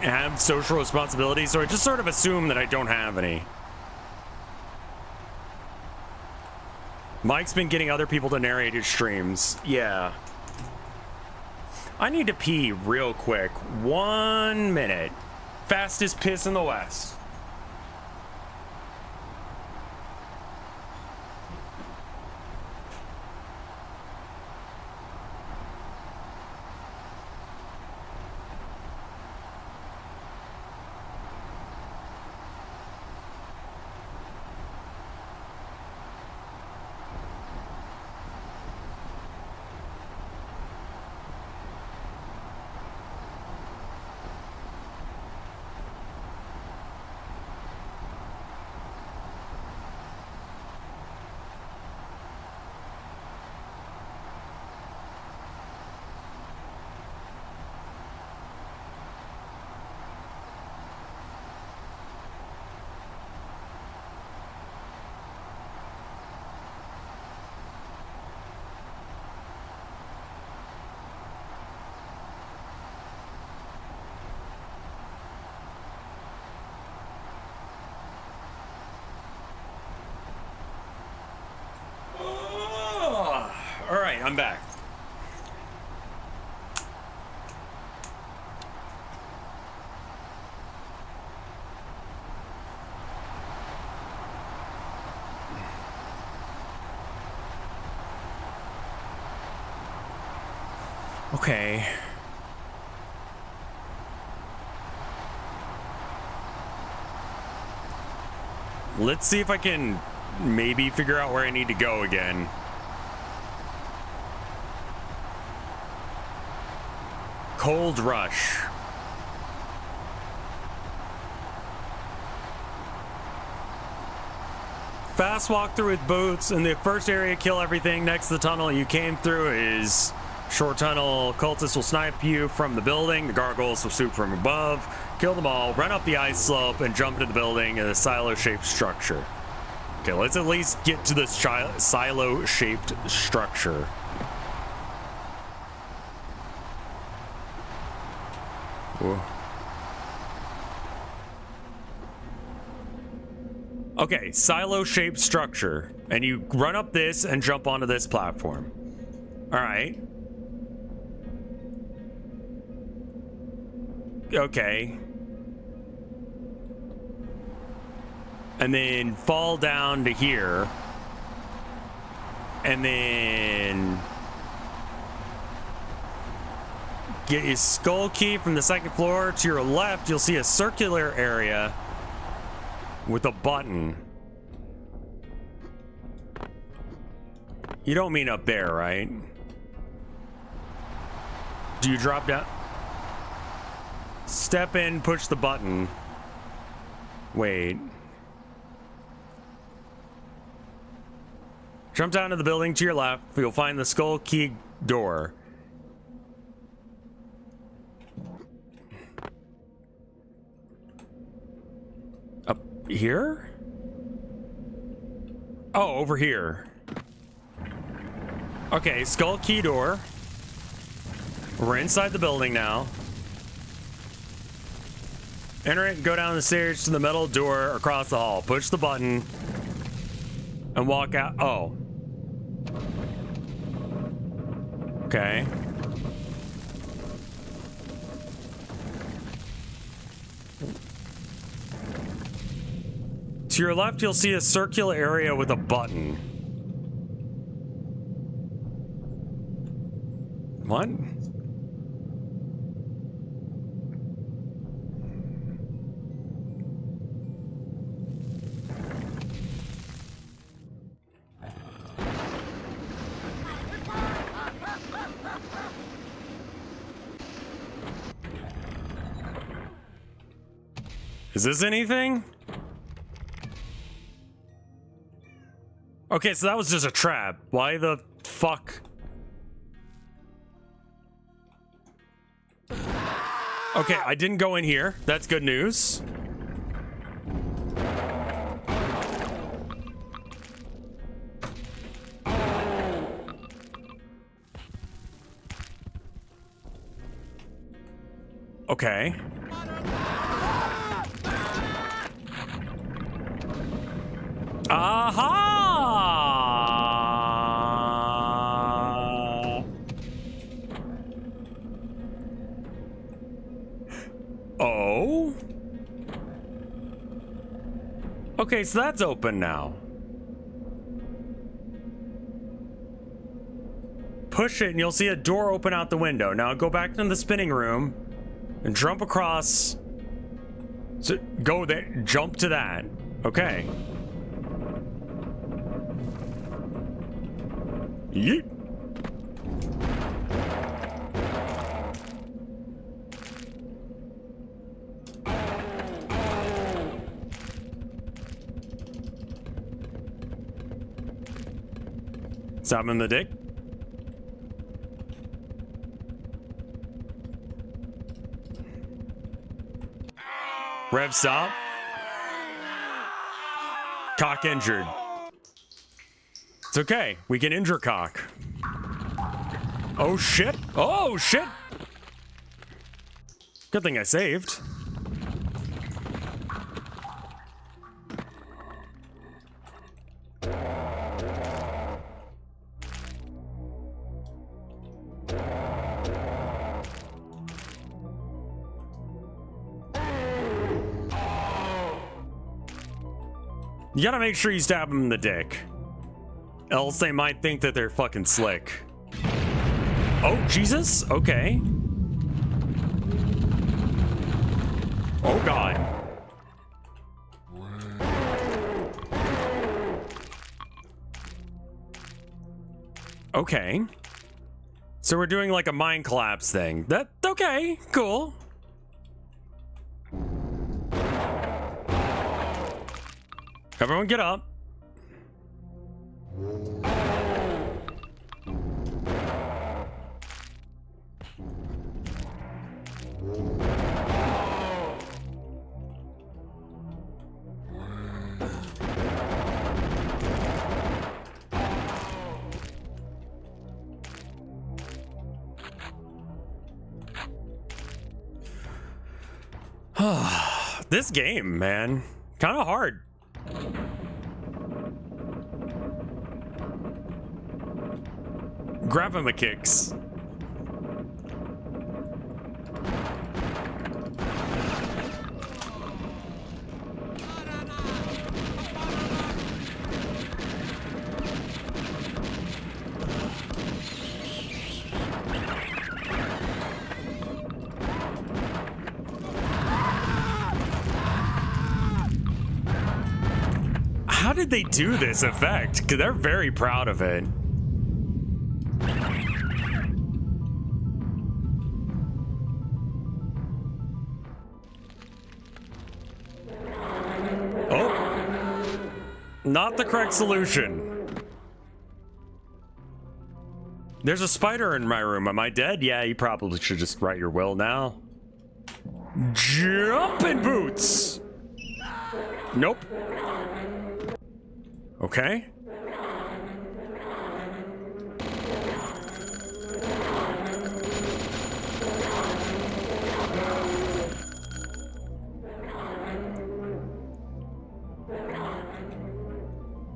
have social responsibilities, so I just sort of assume that I don't have any. Mike's been getting other people to narrate his streams. Yeah. I need to pee real quick. 1 minute. Fastest piss in the West. All right, I'm back. Okay. Let's see if I can maybe figure out where I need to go again. Cold Rush. Fast walk through with boots. In the first area, kill everything next to the tunnel you came through is short tunnel. Cultists will snipe you from the building. The gargoyles will shoot from above. Kill them all. Run up the ice slope and jump into the building in a silo-shaped structure. Okay, let's at least get to this silo-shaped structure. Whoa. Okay, silo-shaped structure. And you run up this and jump onto this platform. Alright. Okay. And then fall down to here. And then get your skull key from the second floor. To your left, you'll see a circular area with a button. You don't mean up there, right? Do you drop down? Step in, push the button. Wait. Jump down to the building to your left. You'll find the skull key door. Up here? Oh, over here. Okay, skull key door. We're inside the building now. Enter it and go down the stairs to the metal door across the hall. Push the button and walk out. Oh. Okay. To your left, you'll see a circular area with a button. What? Is this anything? Okay, so that was just a trap. Why the fuck? Okay, I didn't go in here. That's good news. Okay. Aha! Oh? Okay, so that's open now. Push it and you'll see a door open out the window. Now go back to the spinning room and jump across. So go there, jump to that. Okay. Yeet. Stab him in the dick. Rev stop. Cock injured. It's okay. We can injure cock. Oh shit. Oh shit. Good thing I saved. You gotta make sure you stab them in the dick. Else they might think that they're fucking slick. Oh, Jesus? Okay. Oh, God. Okay. So we're doing like a mind collapse thing. That, okay, cool. Everyone get up. This game, man, kind of hard. Grab him a kicks. How did they do this effect? Because they're very proud of it. Oh, not the correct solution. There's a spider in my room. Am I dead? Yeah, you probably should just write your will now. Jumping boots. Nope. Okay.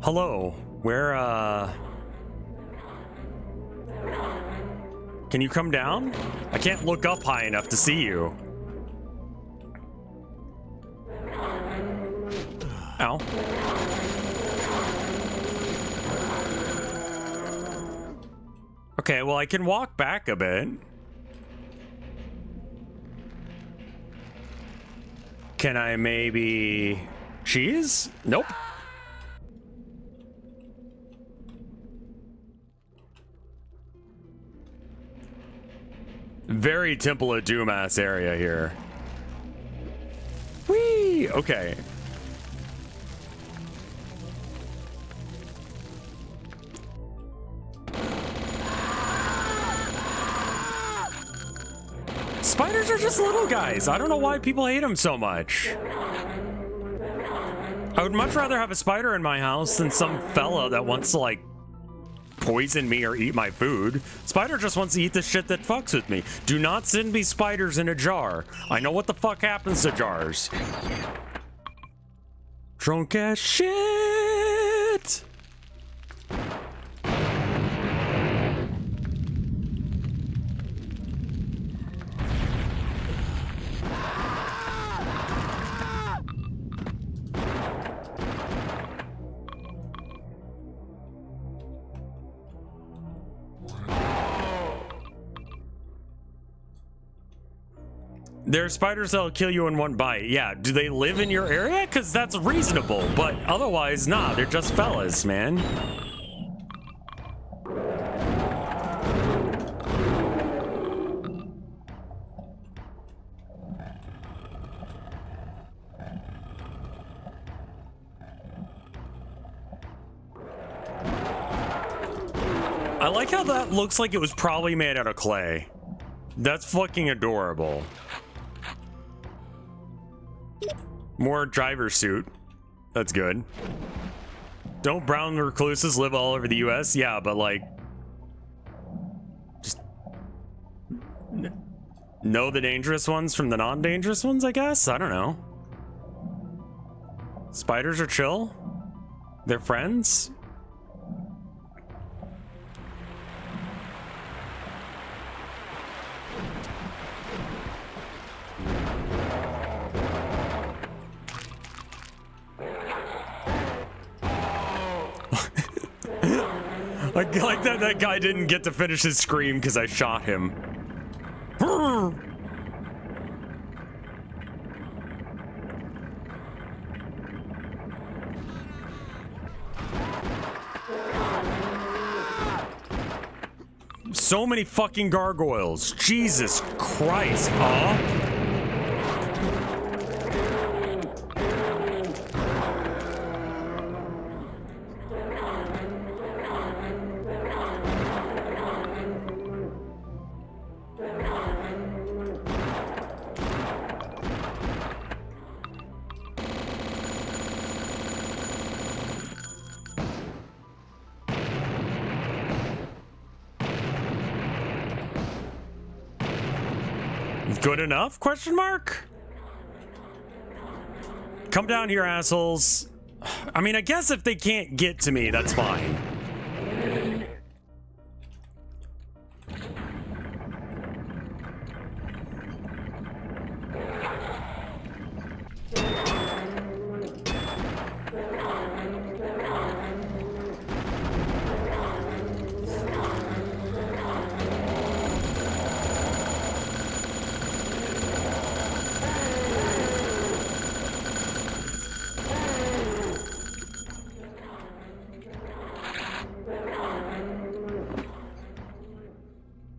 Hello. Where, can you come down? I can't look up high enough to see you. Ow. Okay, well, I can walk back a bit. Can I maybe... cheese? Nope. Very Temple of Doom ass area here. Whee! Okay. Spiders are just little guys. I don't know why people hate them so much. I would much rather have a spider in my house than some fella that wants to, like, poison me or eat my food. Spider just wants to eat the shit that fucks with me. Do not send me spiders in a jar. I know what the fuck happens to jars. Drunk as shit. There are spiders that'll kill you in one bite. Yeah, do they live in your area? Because that's reasonable, but otherwise, nah, they're just fellas, man. I like how that looks like it was probably made out of clay. That's fucking adorable. More driver suit. That's good. Don't brown recluses live all over the US? Yeah, but like... just... know the dangerous ones from the non-dangerous ones, I guess? I don't know. Spiders are chill? They're friends? I like that guy didn't get to finish his scream because I shot him. So many fucking gargoyles. Jesus Christ, huh? Good enough? Question mark? Come down here, assholes. I mean, I guess if they can't get to me, that's fine.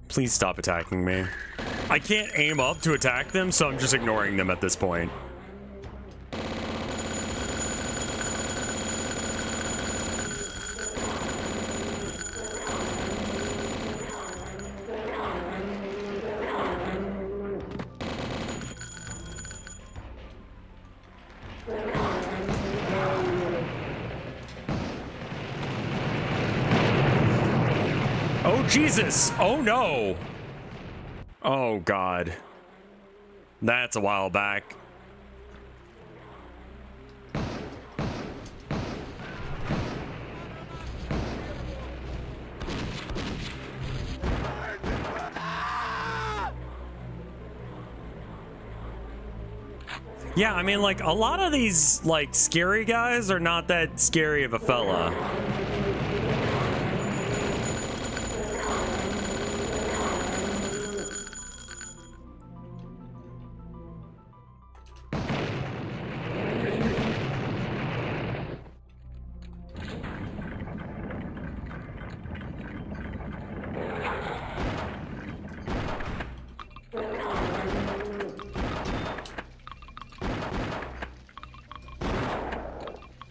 Please stop attacking me. I can't aim up to attack them, so I'm just ignoring them at this point. Jesus! Oh no! Oh god. That's a while back. Yeah, I mean, like, a lot of these, like, scary guys are not that scary of a fella.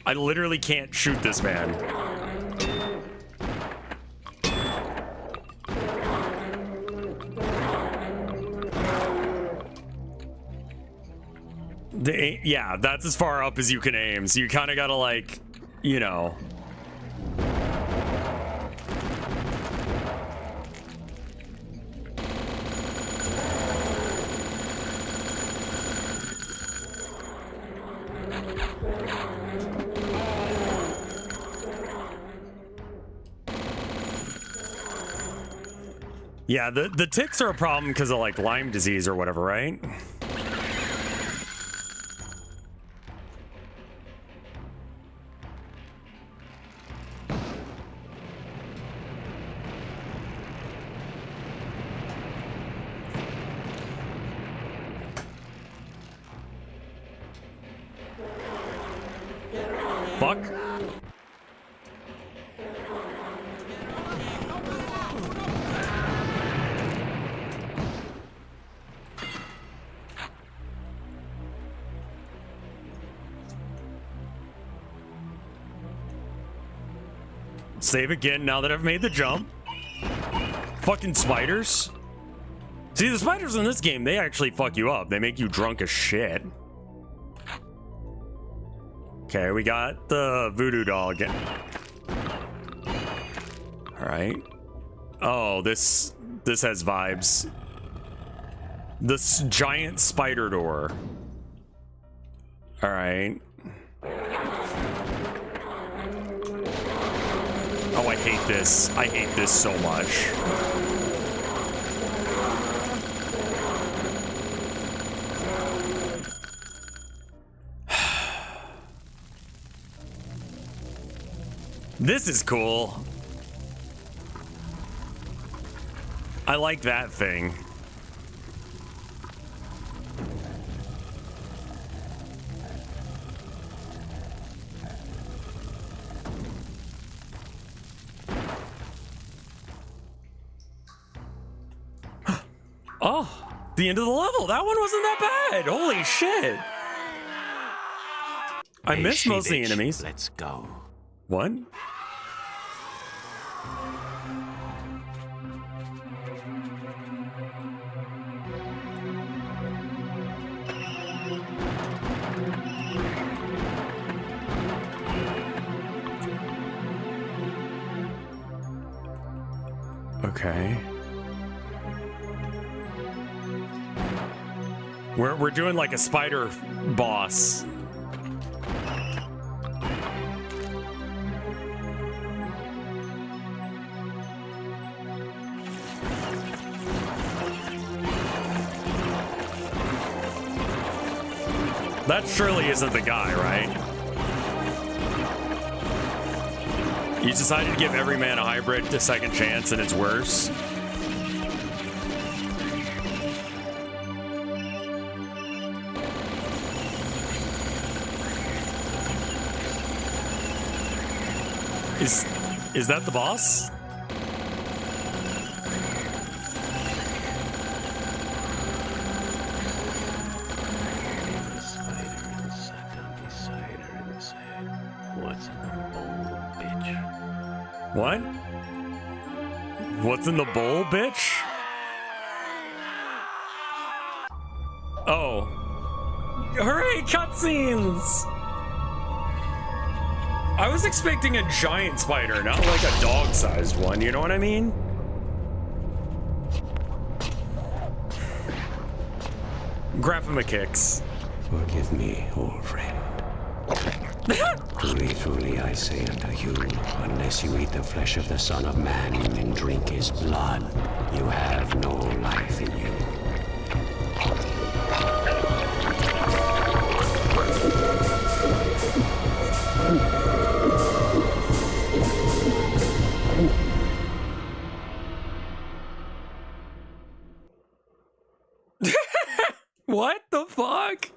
I literally can't shoot this man. Yeah, that's as far up as you can aim. So you kind of gotta like, you know. Yeah, the ticks are a problem because of like Lyme disease or whatever, right? Fuck. Save again now that I've made the jump. Fucking spiders. See, the spiders in this game, they actually fuck you up. They make you drunk as shit. Okay, we got the voodoo doll again. All right. Oh, this has vibes. This giant spider door. All right. Oh, I hate this. I hate this so much. This is cool. I like that thing. Oh, the end of the level. That one wasn't that bad. Holy shit. I missed most of the enemies. Let's go. What? Okay. We're doing like a spider boss. That surely isn't the guy, right? You decided to give every man a hybrid a second chance and it's worse. Is that the boss? What? What's in the bowl, bitch? Oh. Hooray, cutscenes! I was expecting a giant spider, not like a dog-sized one, you know what I mean? Graphema kicks. Forgive me, old friend. Truly, truly, I say unto you, unless you eat the flesh of the Son of Man and drink his blood, you have no life in you. What the fuck?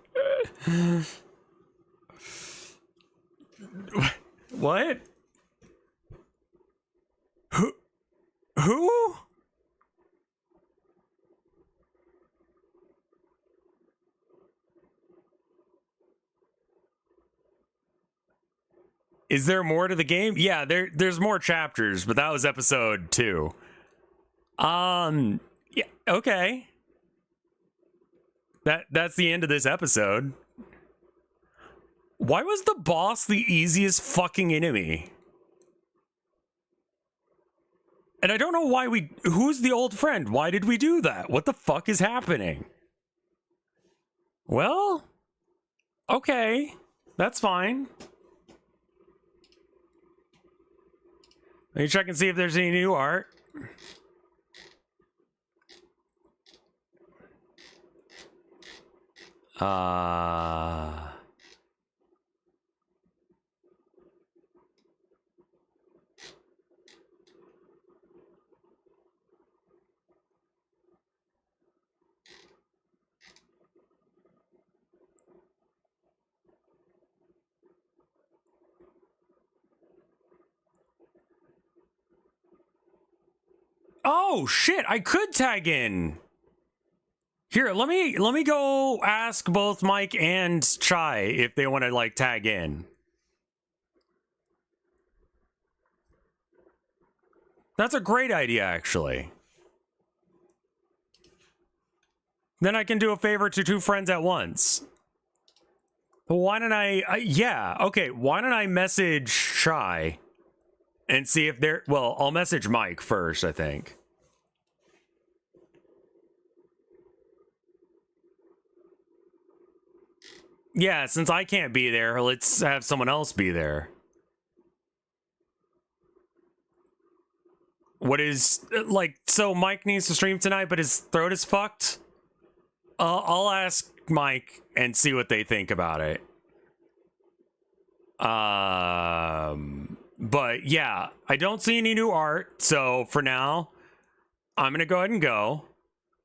What? Who? Is there more to the game? Yeah, there's more chapters, but that was episode 2. Yeah, okay. That's the end of this episode. Why was the boss the easiest fucking enemy? And I don't know why who's the old friend? Why did we do that? What the fuck is happening? Well, okay, that's fine. Let me check and see if there's any new art. Oh shit, I could tag in. Here, let me go ask both Mike and Chai if they want to like tag in. That's a great idea, actually. Then I can do a favor to two friends at once. Why don't yeah, okay, why don't I message Chai and see if they're, well, I'll message Mike first, I think. Yeah, since I can't be there, let's have someone else be there. What is, like, so Mike needs to stream tonight, but his throat is fucked? I'll ask Mike and see what they think about it. But yeah, I don't see any new art, so for now, I'm gonna go ahead and go.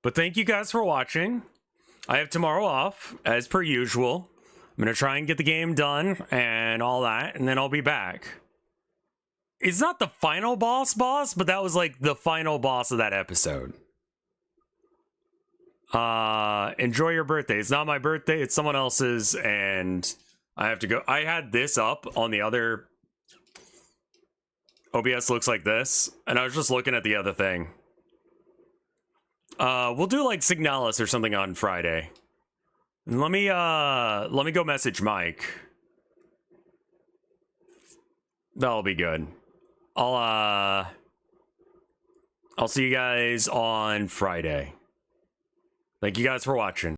But thank you guys for watching. I have tomorrow off, as per usual. I'm gonna try and get the game done and all that, and then I'll be back. It's not the final boss, but that was like the final boss of that episode. Enjoy your birthday. It's not my birthday, it's someone else's, and I have to go. I had this up on the other OBS, looks like this, and I was just looking at the other thing. We'll do like Signalis or something on Friday. Let me go message Mike. That'll be good. I'll see you guys on Friday. Thank you guys for watching.